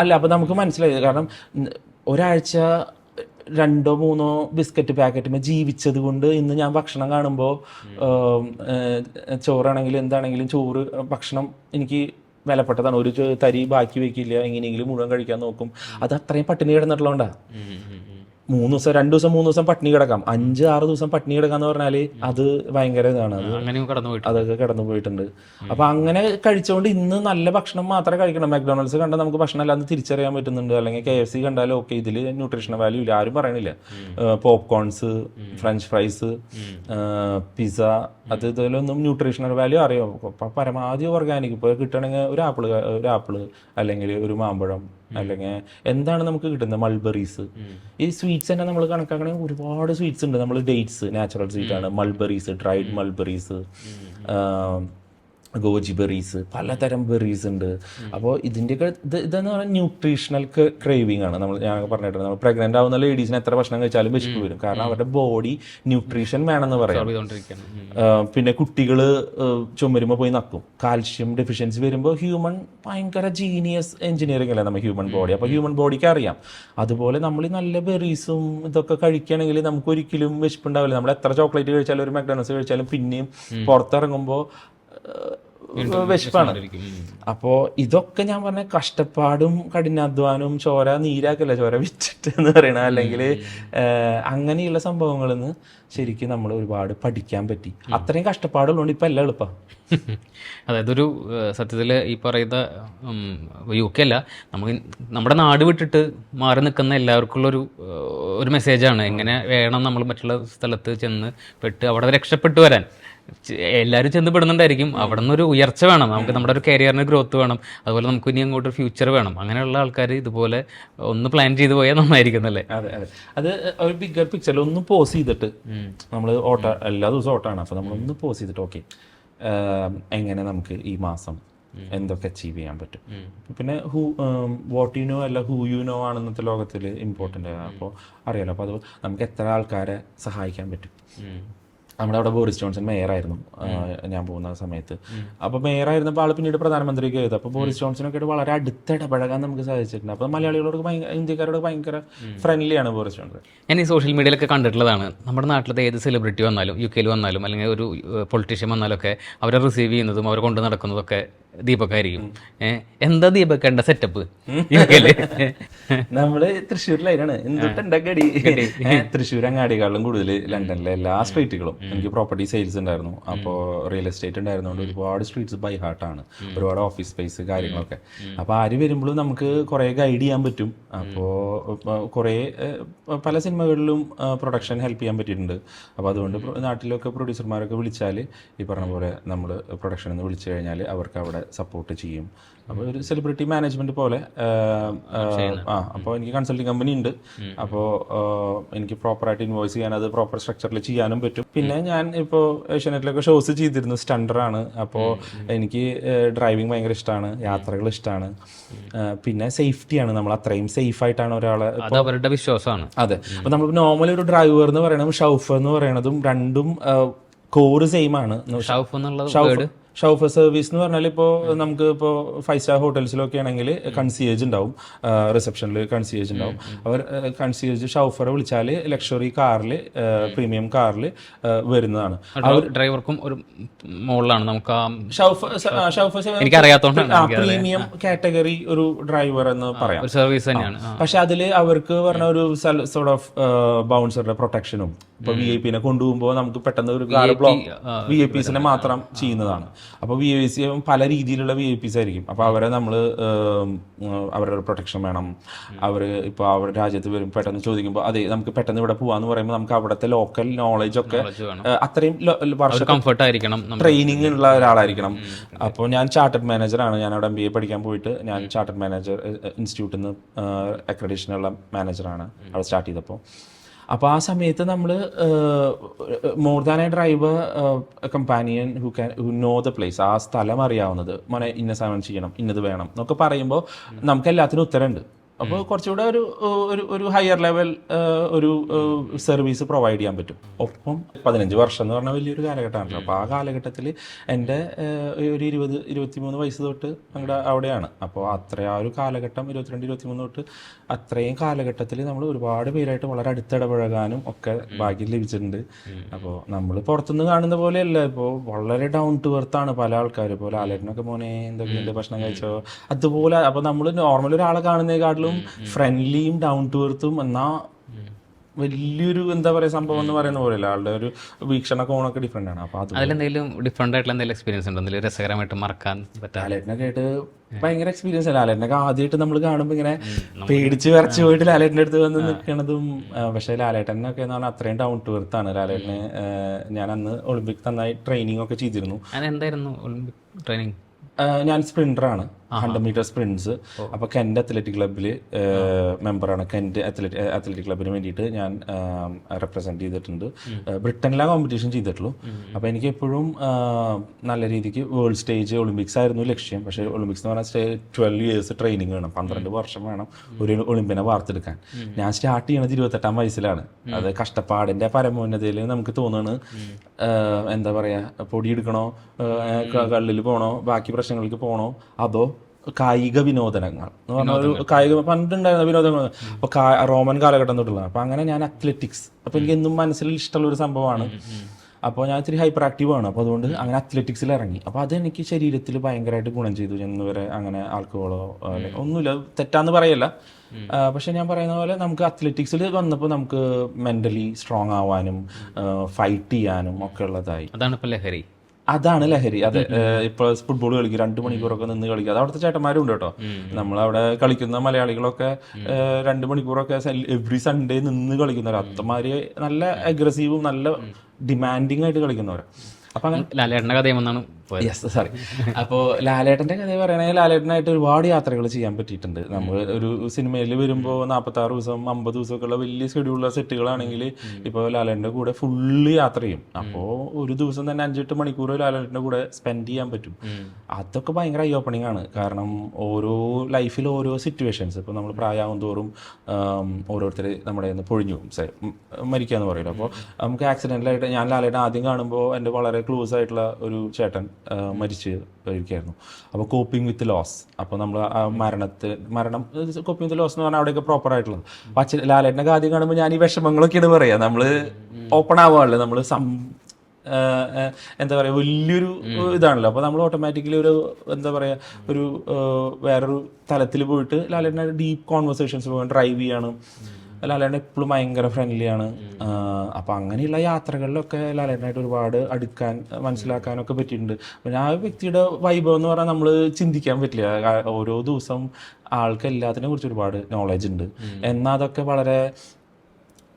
അല്ല, അപ്പൊ നമുക്ക് മനസ്സിലായി. കാരണം ഒരാഴ്ച 2-3 ബിസ്ക്കറ്റ് പാക്കറ്റുമേ ജീവിച്ചത് കൊണ്ട് ഇന്ന് ഞാൻ ഭക്ഷണം കാണുമ്പോൾ ചോറാണെങ്കിലും എന്താണെങ്കിലും ഭക്ഷണം എനിക്ക് വിലപ്പെട്ടതാണ്. ഒരു തരി ബാക്കി വെക്കില്ല, എങ്ങനെയെങ്കിലും മുഴുവൻ കഴിക്കാൻ നോക്കും. അത് അത്രയും പട്ടിണി കിടന്നിട്ടുള്ളതുകൊണ്ടാ. 3 ദിവസം 2 ദിവസം 3 ദിവസം പട്ടിണി കിടക്കാം. 5-6 ദിവസം പട്ടിണി കിടക്കാന്ന് പറഞ്ഞാല് അത് ഭയങ്കര ഇതാണ്. അതൊക്കെ കടന്നു പോയിട്ടുണ്ട്. അപ്പൊ അങ്ങനെ കഴിച്ചുകൊണ്ട് ഇന്ന് നല്ല ഭക്ഷണം മാത്രമേ കഴിക്കണം. മക്ഡൊണാൾഡ്സ് കണ്ടാൽ നമുക്ക് ഭക്ഷണം അല്ലാതെ തിരിച്ചറിയാൻ പറ്റുന്നുണ്ട്. അല്ലെങ്കിൽ KFC കണ്ടാലും ഓക്കെ, ഇതിൽ ന്യൂട്രീഷണൽ വാല്യൂ ഇല്ല, ആരും പറയണില്ല. പോപ്കോൺസ്, ഫ്രഞ്ച് ഫ്രൈസ്, പിസ്സ, അത് ഇതിലൊന്നും ന്യൂട്രീഷണൽ വാല്യൂ അറിയാം. പരമാവധി ഓർഗാനിക് ഇപ്പോൾ കിട്ടണമെങ്കിൽ ഒരു ആപ്പിള് അല്ലെങ്കിൽ ഒരു മാമ്പഴം അല്ലെങ്കിൽ എന്താണ് നമുക്ക് കിട്ടുന്നത്, മൾബറീസ്. ഈ സ്വീറ്റ്സ് തന്നെ നമ്മൾ കണക്കാക്കണമെങ്കിൽ ഒരുപാട് സ്വീറ്റ്സ് ഉണ്ട്. നമ്മൾ ഡേറ്റ്സ് നാച്ചുറൽ സ്വീറ്റ് ആണ്, മൾബറീസ്, ഡ്രൈഡ് മൾബറീസ്, ഗോജി ബെറീസ്, പലതരം ബെറീസ് ഉണ്ട്. അപ്പോൾ ഇതിൻ്റെയൊക്കെ ഇതെന്ന് പറഞ്ഞാൽ ന്യൂട്രീഷണൽ ക്രേവിംഗ് ആണ്. ഞാൻ പറഞ്ഞിട്ടുണ്ട്, നമ്മൾ പ്രഗ്നന്റ് ആവുന്ന ലേഡീസിന് എത്ര ഭക്ഷണം കഴിച്ചാലും വിശപ്പ് വരും. കാരണം അവരുടെ ബോഡി ന്യൂട്രീഷൻ വേണമെന്ന് പറയാം. പിന്നെ കുട്ടികൾ ചുമരുമ്പോൾ പോയി നക്കും. കാൽഷ്യം ഡെഫിഷ്യൻസി വരുമ്പോൾ ഹ്യൂമൻ ഭയങ്കര ജീനിയസ് എഞ്ചിനീയറിംഗ് അല്ലേ നമ്മൾ ഹ്യൂമൻ ബോഡി. അപ്പോൾ ഹ്യൂമൻ ബോഡിക്ക് അറിയാം. അതുപോലെ നമ്മൾ നല്ല ബെറീസും ഇതൊക്കെ കഴിക്കുകയാണെങ്കിൽ നമുക്ക് ഒരിക്കലും വിശപ്പുണ്ടാവില്ല. നമ്മൾ എത്ര ചോക്ലേറ്റ് കഴിച്ചാലും ഒരു മക്ഡൊണാൾഡ്സ് കഴിച്ചാലും പിന്നെയും പുറത്തിറങ്ങുമ്പോൾ വിശപ്പാണ്. അപ്പോ ഇതൊക്കെ ഞാൻ പറഞ്ഞ കഷ്ടപ്പാടും കഠിനാധ്വാനവും ചോര നീരാക്കല്ല, ചോര വിറ്റിട്ട് എന്ന് പറയണ, അല്ലെങ്കിൽ അങ്ങനെയുള്ള സംഭവങ്ങളിൽ നിന്ന് ശരിക്കും നമ്മൾ ഒരുപാട് പഠിക്കാൻ പറ്റി. അത്രയും കഷ്ടപ്പാടുള്ളതുകൊണ്ട് ഇപ്പം എല്ലാം എളുപ്പം. അതായത് ഒരു സത്യത്തിൽ ഈ പറയുന്ന UK അല്ല, നമുക്ക് നമ്മുടെ നാട് വിട്ടിട്ട് മാറി നിൽക്കുന്ന എല്ലാവർക്കുള്ളൊരു മെസ്സേജാണ്. എങ്ങനെ വേണം നമ്മൾ മറ്റുള്ള സ്ഥലത്ത് ചെന്ന് പെട്ട് അവിടെ രക്ഷപ്പെട്ടു വരാൻ. എല്ലാവരും ചെന്ന് പെടുന്നുണ്ടായിരിക്കും. അവിടെ നിന്നൊരു ഉയർച്ച വേണം നമുക്ക്, നമ്മുടെ ഒരു കരിയറിന് ഗ്രോത്ത് വേണം, അതുപോലെ നമുക്ക് ഇനി അങ്ങോട്ട് ഫ്യൂച്ചർ വേണം. അങ്ങനെയുള്ള ആൾക്കാർ ഇതുപോലെ ഒന്ന് പ്ലാൻ ചെയ്ത് പോയാൽ നന്നായിരിക്കുന്നല്ലേ? അതെ അതെ, അത് ഒരു ബിഗർ പിക്ചറിൽ ഒന്ന് പോസ് ചെയ്തിട്ട് നമ്മൾ എല്ലാ ദിവസവും ഓട്ടമാണ്. അപ്പോൾ നമ്മളൊന്ന് പോസ് ചെയ്തിട്ട് ഓക്കെ എങ്ങനെ നമുക്ക് ഈ മാസം എന്തൊക്കെ അച്ചീവ് ചെയ്യാൻ പറ്റും. പിന്നെ വാട്ട് യു നോ അല്ല ഹൂ യു നോ ആണ് ഇന്നത്തെ ലോകത്തിൽ ഇമ്പോർട്ടൻ്റ്. അപ്പോൾ അറിയാലോ, അപ്പോൾ അത് നമുക്ക് എത്ര ആൾക്കാരെ സഹായിക്കാൻ പറ്റും. നമ്മുടെ അവിടെ ബോറിസ് ജോൺസൺ മേയറായിരുന്നു ഞാൻ പോകുന്ന സമയത്ത്. അപ്പോൾ മേയറായിരുന്നപ്പോൾ ആൾ പിന്നീട് പ്രധാനമന്ത്രിക്ക് ചെയ്തു. അപ്പോൾ ബോറിസ് ജോൺസണൊക്കെ ആയിട്ട് വളരെ അടുത്തിടപഴകാൻ നമുക്ക് സാധിച്ചിട്ടുണ്ട്. അപ്പോൾ മലയാളികളോട് ഇന്ത്യക്കാരോട് ഭയങ്കര ഫ്രണ്ട്ലിയാണ് ബോറിസ് ജോൺസൺ. ഞാൻ ഈ സോഷ്യൽ മീഡിയയിലൊക്കെ കണ്ടിട്ടുള്ളതാണ്. നമ്മുടെ നാട്ടിലത്തെ ഏത് സെലിബ്രിറ്റി വന്നാലും, UK വന്നാലും, അല്ലെങ്കിൽ ഒരു പൊളിറ്റീഷ്യൻ വന്നാലൊക്കെ അവരെ റിസീവ് ചെയ്യുന്നതും അവരെ കൊണ്ട് നടക്കുന്നതൊക്കെ ദീപക്കായിരിക്കും. എന്താ ദീപക്കേണ്ട സെറ്റപ്പ്? നമ്മള് തൃശ്ശൂരിലായിരുന്നു എന്തൊട്ടുണ്ടടി. തൃശ്ശൂർ അങ്ങാടികളിലും കൂടുതൽ ലണ്ടനിലെ എല്ലാ സ്ട്രീറ്റുകളും എനിക്ക് പ്രോപ്പർട്ടി സെയിൽസ് ഉണ്ടായിരുന്നു. അപ്പോൾ റിയൽ എസ്റ്റേറ്റ് ഉണ്ടായിരുന്നതുകൊണ്ട് ഒരുപാട് സ്ട്രീറ്റ്സ് ബൈ ഹാർട്ടാണ്, ഒരുപാട് ഓഫീസ് സ്പേസ് കാര്യങ്ങളൊക്കെ. അപ്പോൾ ആര് വരുമ്പോഴും നമുക്ക് കുറേ ഗൈഡ് ചെയ്യാൻ പറ്റും. അപ്പോൾ കുറേ പല സിനിമകളിലും പ്രൊഡക്ഷൻ ഹെൽപ്പ് ചെയ്യാൻ പറ്റിയിട്ടുണ്ട്. അപ്പോൾ അതുകൊണ്ട് നാട്ടിലൊക്കെ പ്രൊഡ്യൂസർമാരൊക്കെ വിളിച്ചാൽ ഈ പറഞ്ഞ പോലെ നമ്മൾ പ്രൊഡക്ഷനിൽ നിന്ന് വിളിച്ചു കഴിഞ്ഞാൽ അവർക്ക് അവിടെ സപ്പോർട്ട് ചെയ്യും. അപ്പോൾ ഒരു സെലിബ്രിറ്റി മാനേജ്മെന്റ് പോലെ അപ്പോൾ എനിക്ക് കൺസൾട്ടിങ് കമ്പനി ഉണ്ട്. അപ്പോൾ എനിക്ക് പ്രോപ്പറായിട്ട് ഇൻവോയ്സ് ചെയ്യാൻ അത് പ്രോപ്പർ സ്ട്രക്ചറിൽ ചെയ്യാനും പറ്റും. പിന്നെ ഞാൻ ഇപ്പോൾ ഏഷ്യാനെറ്റിലൊക്കെ ഷോസ് ചെയ്തിരുന്നു, സ്റ്റണ്ടറാണ്. അപ്പോൾ എനിക്ക് ഡ്രൈവിംഗ് ഭയങ്കര ഇഷ്ടമാണ്, യാത്രകൾ ഇഷ്ടമാണ്. പിന്നെ സേഫ്റ്റിയാണ്, നമ്മൾ അത്രയും സേഫ് ആയിട്ടാണ് ഒരാളെ, അവരുടെ വിശ്വാസമാണ്. അതെ. അപ്പോൾ നമ്മൾ നോർമലി ഒരു ഡ്രൈവർ എന്ന് പറയുന്നതും ഷൗഫർ എന്ന് പറയുന്നതും രണ്ടും കോറ് സെയിം ആണ്. ഷൗഫർ സർവീസ് എന്ന് പറഞ്ഞാൽ ഇപ്പോൾ നമുക്ക് ഇപ്പോൾ 5-star ഹോട്ടൽസിലൊക്കെ ആണെങ്കിൽ കൺസിയേജ് ഉണ്ടാവും, റിസപ്ഷനിൽ കൺസിയേജ് ഉണ്ടാവും. അവർ കൺസിയേജ് ഷൗഫറെ വിളിച്ചാൽ ലക്ഷറി കാറിൽ, പ്രീമിയം കാറിൽ വരുന്നതാണ്. ഡ്രൈവർക്കും ഒരു മോളിലാണ് നമുക്ക് പ്രീമിയം കാറ്റഗറി ഒരു ഡ്രൈവർ എന്ന് പറയാം, സർവീസ് തന്നെയാണ്. പക്ഷെ അതിൽ അവർക്ക് പറഞ്ഞ ഒരു സോർട്ട് ഓഫ് ബൗൺസറുടെ പ്രൊട്ടക്ഷനും, ഇപ്പൊ VIP നെ കൊണ്ടുപോകുമ്പോൾ നമുക്ക് പെട്ടെന്ന് ഒരു കാർ ബ്ലോക്ക് VIPസിനെ മാത്രം ചെയ്യുന്നതാണ്. അപ്പോൾ VIPs പല രീതിയിലുള്ള VIPs ആയിരിക്കും. അപ്പോൾ അവരെ നമ്മൾ അവരുടെ പ്രൊട്ടക്ഷൻ വേണം. അവർ ഇപ്പോൾ അവരുടെ രാജ്യത്ത് വരും പെട്ടെന്ന് ചോദിക്കുമ്പോൾ അതെ നമുക്ക് പെട്ടെന്ന് ഇവിടെ പോകാമെന്ന് പറയുമ്പോൾ നമുക്ക് അവിടുത്തെ ലോക്കൽ നോളജ് ഒക്കെ അത്രയും കംഫർട്ട് ആയിരിക്കണം, ട്രെയിനിങ് ഉള്ള ഒരാളായിരിക്കണം. അപ്പോൾ ഞാൻ ചാർട്ടേഡ് മാനേജറാണ്. ഞാൻ അവിടെ MBA പഠിക്കാൻ പോയിട്ട് ഞാൻ ചാർട്ടേഡ് മാനേജർ ഇൻസ്റ്റിറ്റ്യൂട്ടിൽ നിന്ന് അക്രഡിറ്റേഷനുള്ള മാനേജറാണ് അവിടെ സ്റ്റാർട്ട് ചെയ്തപ്പോൾ. അപ്പോൾ ആ സമയത്ത് നമ്മൾ more than A driver companion who know the place, ആ സ്ഥലം അറിയാവുന്നത്, മോനെ ഇന്ന സാധനം ചെയ്യണം, ഇന്നത് വേണം എന്നൊക്കെ പറയുമ്പോൾ നമുക്ക് എല്ലാത്തിനും ഉത്തരമുണ്ട്. അപ്പോൾ കുറച്ചുകൂടെ ഒരു ഹയർ ലെവൽ ഒരു സർവീസ് പ്രൊവൈഡ് ചെയ്യാൻ പറ്റും. ഒപ്പം 15 വർഷം എന്ന് പറഞ്ഞാൽ വലിയൊരു കാലഘട്ടമാണല്ലോ. അപ്പോൾ ആ കാലഘട്ടത്തിൽ എൻ്റെ ഒരു 20-23 വയസ്സ് തൊട്ട് അങ്ങോട്ട് അവിടെയാണ്. അപ്പോൾ ആ ഒരു കാലഘട്ടം 22-23 തൊട്ട് അത്രയും കാലഘട്ടത്തിൽ നമ്മൾ ഒരുപാട് പേരായിട്ട് വളരെ അടുത്തിടപഴകാനും ഒക്കെ ഭാഗ്യം ലഭിച്ചിട്ടുണ്ട്. അപ്പോൾ നമ്മൾ പുറത്തുനിന്ന് കാണുന്ന പോലെയല്ല, ഇപ്പോൾ വളരെ ഡൗൺ ടു എർത്ത് ആണ് പല ആൾക്കാർ. ഇപ്പോൾ ലാലേട്ടനൊക്കെ മോനെ എന്തൊക്കെയുണ്ട് ഭക്ഷണം കഴിച്ചോ അതുപോലെ. അപ്പോൾ നമ്മൾ നോർമൽ ഒരാളെ കാണുന്നതിനെക്കാട്ടിലും ഫ്രണ്ട്ലിയും ഡൗൺ ടു എർത്തും എന്നാ വലിയൊരു എന്താ പറയുക സംഭവം എന്ന് പറയുന്ന പോലെയല്ല. ആളുടെ ഒരു വീക്ഷണകോണൊക്കെ ഡിഫറെൻ്റ് ആണ്. അപ്പോൾ അതിലെന്തെങ്കിലും ഡിഫറെൻ്റ് ആയിട്ടുള്ള എന്തെങ്കിലും എക്സ്പീരിയൻസ് ഉണ്ടോ, എന്തെങ്കിലും രസകരമായിട്ട് മറക്കാൻ പറ്റാ? ലാലേട്ടനൊക്കെ ആയിട്ട് ഭയങ്കര എക്സ്പീരിയൻസ് ആണ്. ലാലേട്ടനൊക്കെ ആദ്യമായിട്ട് നമ്മൾ കാണുമ്പോൾ ഇങ്ങനെ പേടിച്ച് വിറച്ച് പോയിട്ട് ലാലേട്ടൻ്റെ അടുത്ത് വന്ന് നിൽക്കണതും. പക്ഷേ ലാലേട്ടനൊക്കെ എന്ന് പറഞ്ഞാൽ അത്രയും ഡൗൺ ടു എർത്ത് ആണ്. ലാലേട്ടന് ഞാൻ അന്ന് ഒളിമ്പിക് നന്നായി ട്രെയിനിങ് ഒക്കെ ചെയ്തിരുന്നു. എന്തായിരുന്നു ഒളിമ്പിക് ട്രെയിനിങ്? ഞാൻ സ്പ്രിൻ്ററാണ്, 100 മീറ്റർ സ്പ്രിൻറ്റ്സ്. അപ്പോൾ കെൻറ്റ് അത്ലറ്റിക് ക്ലബ്ബിൽ മെമ്പറാണ്. കെൻറ്റ് അത്ലറ്റിക് ക്ലബ്ബിന് വേണ്ടിയിട്ട് ഞാൻ റെപ്രസെൻറ്റ് ചെയ്തിട്ടുണ്ട്. ബ്രിട്ടനിലാണ് കോമ്പറ്റീഷൻ ചെയ്തിട്ടുള്ളൂ. അപ്പോൾ എനിക്ക് എപ്പോഴും നല്ല രീതിക്ക് വേൾഡ് സ്റ്റേജ് ഒളിമ്പിക്സ് ആയിരുന്നു ലക്ഷ്യം. പക്ഷേ ഒളിമ്പിക്സ് എന്ന് പറഞ്ഞാൽ 12 ഇയേഴ്സ് ട്രെയിനിങ് വേണം, 12 വർഷം വേണം ഒരു ഒളിമ്പ്യനെ വാർത്തെടുക്കാൻ. ഞാൻ സ്റ്റാർട്ട് ചെയ്യണത് 28-ാം വയസ്സിലാണ്. അത് കഷ്ടപ്പാടിൻ്റെ പരമോന്നതയിൽ നമുക്ക് തോന്നുന്നു എന്താ പറയുക, പൊടിയെടുക്കണോ, കള്ളിൽ പോകണോ, ബാക്കി പ്രശ്നങ്ങൾക്ക് പോകണോ, അതോ കായിക വിനോദനങ്ങൾ എന്ന് പറഞ്ഞാൽ ഒരു കായിക പണ്ടുണ്ടായിരുന്ന വിനോദങ്ങൾ. അപ്പോൾ റോമൻ കാലഘട്ടം തൊട്ടുള്ള. അപ്പോൾ അങ്ങനെ ഞാൻ അത്ലറ്റിക്സ്, അപ്പോൾ എനിക്ക് എന്നും മനസ്സിൽ ഇഷ്ടമുള്ള ഒരു സംഭവമാണ്. അപ്പോൾ ഞാൻ ഇത്തിരി ഹൈപ്പർ ആക്റ്റീവ് ആണ്. അപ്പോൾ അതുകൊണ്ട് അങ്ങനെ അത്ലറ്റിക്സിൽ ഇറങ്ങി. അപ്പോൾ അതെനിക്ക് ശരീരത്തിൽ ഭയങ്കരമായിട്ട് ഗുണം ചെയ്തു. ഇന്ന് വരെ അങ്ങനെ ആൽക്കഹോളോ ഒന്നുമില്ല, തെറ്റാന്ന് പറയല്ല. പക്ഷെ ഞാൻ പറയുന്ന പോലെ നമുക്ക് അത്ലറ്റിക്സിൽ വന്നപ്പോൾ നമുക്ക് മെൻ്റലി സ്ട്രോങ് ആവാനും ഫൈറ്റ് ചെയ്യാനും ഒക്കെ ഉള്ളതായി. അതാണ് ലഹരി. അതെ, ഇപ്പോൾ ഫുട്ബോൾ കളിക്കും 2 മണിക്കൂറൊക്കെ നിന്ന് കളിക്കുക. അത് അവിടുത്തെ ചേട്ടന്മാരും ഉണ്ട് കേട്ടോ. നമ്മളവിടെ കളിക്കുന്ന മലയാളികളൊക്കെ 2 മണിക്കൂറൊക്കെ എവറി സൺഡേ നിന്ന് കളിക്കുന്നവർ. അത്തമാര് നല്ല അഗ്രസീവും നല്ല ഡിമാൻഡിങ് ആയിട്ട് കളിക്കുന്നവരാണ്. അപ്പോൾ അങ്ങനെ ലാലേട്ടൻ്റെ കഥയെന്നാണ്. സോറി. അപ്പോൾ ലാലേട്ടൻ്റെ കഥ പറയുകയാണെങ്കിൽ ലാലേട്ടനായിട്ട് ഒരുപാട് യാത്രകൾ ചെയ്യാൻ പറ്റിയിട്ടുണ്ട്. നമ്മൾ ഒരു സിനിമയിൽ വരുമ്പോൾ 46 ദിവസം 50 ദിവസമൊക്കെ ഉള്ള വലിയ ഷെഡ്യൂളുള്ള സെറ്റുകളാണെങ്കിൽ ഇപ്പോൾ ലാലേട്ടൻ്റെ കൂടെ ഫുള്ള് യാത്ര ചെയ്യും. അപ്പോൾ ഒരു ദിവസം തന്നെ 5-8 മണിക്കൂർ ലാലേട്ടൻ്റെ കൂടെ സ്പെൻഡ് ചെയ്യാൻ പറ്റും. അതൊക്കെ ഭയങ്കര ഐ ഓപ്പണിംഗ് ആണ്. കാരണം ഓരോ ലൈഫിൽ ഓരോ സിറ്റുവേഷൻസ്, ഇപ്പോൾ നമ്മൾ പ്രായമാകും തോറും ഓരോരുത്തർ നമ്മുടെ നിന്ന് പൊഴിഞ്ഞു മരിക്കുക എന്ന് പറയുമല്ലോ. അപ്പോൾ നമുക്ക് ആക്സിഡൻ്റലായിട്ട് ഞാൻ ലാലേട്ടൻ ആദ്യം കാണുമ്പോൾ എൻ്റെ വളരെ ക്ലോസ് ആയിട്ടുള്ള ഒരു ചേട്ടൻ മരിച്ച് ഇരിക്കുകയായിരുന്നു. അപ്പോൾ കോപ്പിംഗ് വിത്ത് ലോസ്. അപ്പോൾ നമ്മൾ ആ മരണം കോപ്പിംഗ് വിത്ത് ലോസ് എന്ന് പറഞ്ഞാൽ അവിടെയൊക്കെ പ്രോപ്പർ ആയിട്ടുള്ളത്. അപ്പോൾ ലാലേട്ടനൊക്കെ ആദ്യം കാണുമ്പോൾ ഞാൻ ഈ വിഷമങ്ങളൊക്കെയാണ് പറയുക. നമ്മൾ ഓപ്പൺ ആവാറില്ല, നമ്മൾ എന്താ പറയുക വലിയൊരു ഇതാണല്ലോ. അപ്പോൾ നമ്മൾ ഓട്ടോമാറ്റിക്കലി ഒരു എന്താ പറയുക ഒരു വേറൊരു തലത്തിൽ പോയിട്ട് ലാലേട്ടനായിട്ട് ഡീപ്പ് കോൺവെർസേഷൻസ് പോകാൻ ഡ്രൈവ് ചെയ്യാണ്. ലാലേട്ടൻ എപ്പോഴും ഭയങ്കര ഫ്രണ്ട്ലിയാണ്. അപ്പോൾ അങ്ങനെയുള്ള യാത്രകളിലൊക്കെ ലാലേട്ടനായിട്ട് ഒരുപാട് അടുക്കാൻ മനസ്സിലാക്കാനൊക്കെ പറ്റിയിട്ടുണ്ട്. പിന്നെ ആ വ്യക്തിയുടെ വൈഭവം എന്ന് പറഞ്ഞാൽ നമ്മൾ ചിന്തിക്കാൻ പറ്റില്ല. ഓരോ ദിവസം ആൾക്ക് എല്ലാത്തിനെ കുറിച്ച് ഒരുപാട് നോളജ് ഉണ്ട്. എന്നാൽ അതൊക്കെ വളരെ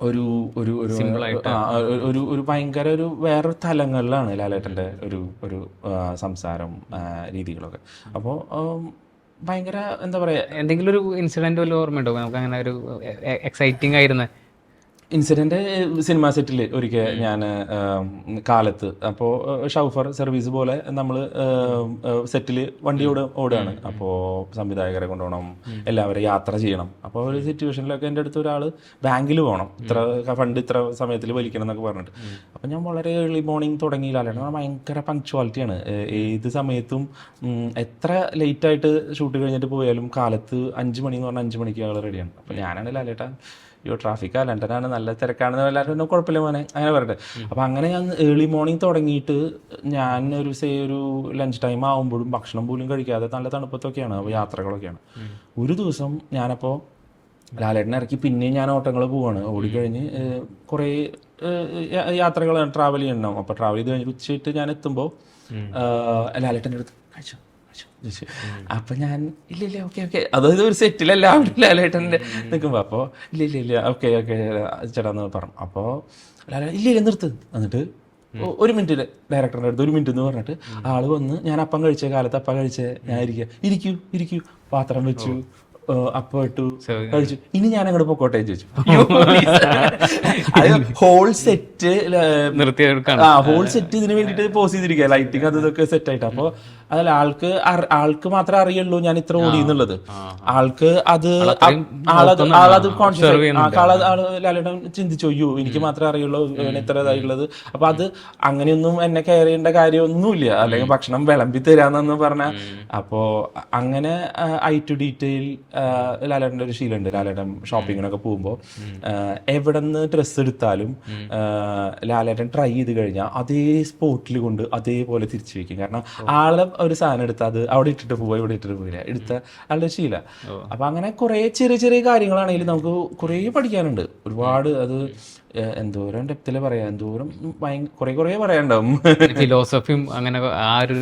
ഒരു ഒരു ഒരു ഭയങ്കര ഒരു വേറൊരു തലങ്ങളിലാണ് ലാലേട്ടൻ്റെ ഒരു സംസാരം രീതികളൊക്കെ. അപ്പോൾ ഭയങ്കര എന്താ പറയുക, എന്തെങ്കിലും ഒരു ഇൻസിഡന്റ് വല്ല ഓർമ്മയുണ്ടോ നമുക്ക് അങ്ങനെ ഒരു എക്സൈറ്റിംഗ് ആയിരുന്ന ഇൻസിഡൻറ്റ്? സിനിമാ സെറ്റിൽ ഒരിക്കൽ ഞാൻ കാലത്ത് അപ്പോൾ ഷൗഫർ സർവീസ് പോലെ നമ്മൾ സെറ്റിൽ വണ്ടിയോട് ഓടുകയാണ്. അപ്പോൾ സംവിധായകരെ കൊണ്ടുപോകണം, എല്ലാവരും യാത്ര ചെയ്യണം. അപ്പോൾ ഒരു സിറ്റുവേഷനിലൊക്കെ എൻ്റെ അടുത്ത് ഒരാൾ ബാങ്കിൽ പോകണം, ഇത്ര ഫണ്ട് ഇത്ര സമയത്തിൽ വലിക്കണം എന്നൊക്കെ പറഞ്ഞിട്ട്. അപ്പോൾ ഞാൻ വളരെ ഏർലി മോർണിംഗ് തുടങ്ങിയില്ലാണ്. ഭയങ്കര പങ്ക്ച്വാലിറ്റിയാണ്. ഏത് സമയത്തും എത്ര ലേറ്റായിട്ട് ഷൂട്ട് കഴിഞ്ഞിട്ട് പോയാലും കാലത്ത് 5 മണി എന്ന് പറഞ്ഞാൽ 5 മണിക്ക് ആൾ റെഡിയാണ്. അപ്പോൾ ഞാനാണ് ലാലേട്ടാ ട്രാഫിക്കാ ലണ്ടനാണ് നല്ല തിരക്കാണെന്ന് എല്ലാവരും കുഴപ്പമില്ല മോനെ അങ്ങനെ പറയട്ടെ. അപ്പോൾ അങ്ങനെ ഞാൻ ഏർലി മോർണിംഗ് തുടങ്ങിയിട്ട് ഞാൻ ഒരു ലഞ്ച് ടൈം ആകുമ്പോഴും ഭക്ഷണം പോലും കഴിക്കാതെ നല്ല തണുപ്പത്തൊക്കെയാണ്, അപ്പോൾ യാത്രകളൊക്കെയാണ്. ഒരു ദിവസം ഞാനപ്പോൾ ലാലേട്ടനെ ഇറക്കി പിന്നെയും ഞാൻ ഓട്ടങ്ങൾ പോവാണ്. ഓടിക്കഴിഞ്ഞ് കുറേ യാത്രകൾ ട്രാവൽ ചെയ്യണം. അപ്പോൾ ട്രാവൽ ചെയ്ത് കഴിഞ്ഞ് ഉച്ചയിട്ട് ഞാൻ എത്തുമ്പോൾ ലാലേട്ടൻ്റെ അടുത്ത് കഴിച്ചോ ചോദിച്ചു. അപ്പൊ ഞാൻ ഇല്ല ഓക്കെ അതായത് ഒരു സെറ്റിലല്ല അവിടെ ലാലേട്ടൻ്റെ നിൽക്കുമ്പോൾ അപ്പോൾ ഇല്ല ഓക്കെ ചേട്ടാ എന്ന് പറഞ്ഞു. അപ്പോൾ ഇല്ല നിർത്ത്. എന്നിട്ട് 1 മിനിറ്റ് ഡയറക്ടറിൻ്റെ അടുത്ത് 1 മിനിറ്റ് എന്ന് പറഞ്ഞിട്ട് ആള് വന്ന് ഞാൻ അപ്പം കഴിച്ച കാലത്ത് അപ്പം കഴിച്ച ഞാൻ ഇരിക്കൂ പാത്രം വെച്ചു, അപ്പം ഇട്ടു, കഴിച്ചു. ഇനി ഞാൻ അങ്ങോട്ട് പൊക്കോട്ടെ ചോദിച്ചു. അത് ഹോൾ സെറ്റ് ഇതിന് വേണ്ടിട്ട് പോസ് ചെയ്തിരിക്കുക, ലൈറ്റിങ് അത് ഇതൊക്കെ സെറ്റ് ആയിട്ട്. അപ്പൊ അതല്ല ആൾക്ക് മാത്രമേ അറിയുള്ളൂ ഞാൻ ഇത്ര ഓടി എന്നുള്ളത്. ആൾക്ക് ആളത് കോൺഷ്യസ് ലാലേട്ടൻ ചിന്തിച്ചു, അയ്യോ എനിക്ക് മാത്രമേ അറിയുള്ളൂ ഇത്ര ഇതായുള്ളത്. അപ്പൊ അത് അങ്ങനെയൊന്നും എന്നെ കെയർ ചെയ്യേണ്ട കാര്യമൊന്നുമില്ല, അല്ലെങ്കിൽ ഭക്ഷണം വിളമ്പി തരാന്നു പറഞ്ഞാൽ. അപ്പോ അങ്ങനെ ഐ ടു ഡീറ്റെയിൽ ലാലേട്ടൻ്റെ ഒരു ശീലമുണ്ട്. ലാലേട്ടൻ ഷോപ്പിങ്ങിനൊക്കെ പോകുമ്പോൾ എവിടെ നിന്ന് ഡ്രസ്സ് എടുത്താലും ലാലേട്ടൻ ട്രൈ ചെയ്ത് കഴിഞ്ഞാൽ അതേ സ്പോട്ടിൽ കൊണ്ട് അതേപോലെ തിരിച്ചു വെക്കും. കാരണം ആളെ ഒരു സാധനം എടുത്താൽ അത് അവിടെ ഇട്ടിട്ട് പോവുക, ഇവിടെ ഇട്ടിട്ട് പോവില്ല, എടുത്ത ആളുടെ ശീല. അപ്പൊ അങ്ങനെ കുറെ ചെറിയ കാര്യങ്ങളാണെങ്കിലും നമുക്ക് കുറേ പഠിക്കാനുണ്ട് ഒരുപാട്. അത് എന്തോരം ഡെപ്തില് പറയാം, എന്തോരം കുറെ പറയാനുണ്ടാവും. ഫിലോസഫിയും അങ്ങനെ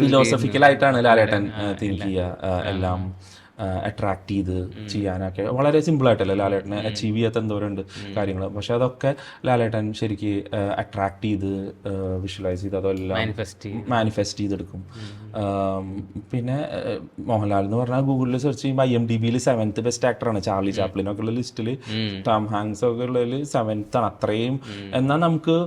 ഫിലോസഫിക്കലായിട്ടാണ് ലാലേട്ടൻ തിങ്ക് ചെയ്യുക, എല്ലാം അട്രാക്ട് ചെയ്ത് ചെയ്യാനൊക്കെ വളരെ സിമ്പിളായിട്ടല്ലേ ലാലേട്ടനെ അച്ചീവ് ചെയ്യാത്ത എന്തോരം ഉണ്ട് കാര്യങ്ങൾ. പക്ഷെ അതൊക്കെ ലാലേട്ടൻ ശരിക്ക് അട്രാക്ട് ചെയ്ത് വിഷ്വലൈസ് ചെയ്ത് അതെല്ലാം മാനിഫെസ്റ്റ് ചെയ്തെടുക്കും. പിന്നെ മോഹൻലാൽ എന്ന് പറഞ്ഞാൽ ഗൂഗിളിൽ സെർച്ച് ചെയ്യുമ്പോൾ IMDb 7th ബെസ്റ്റ് ആക്ടറാണ്. ചാർലി ചാപ്ലിനൊക്കെ ഉള്ള ലിസ്റ്റിൽ ടോം ഹാങ്സ് ഒക്കെ ഉള്ളതിൽ 7th ആണ്. അത്രയും എന്നാൽ നമുക്ക്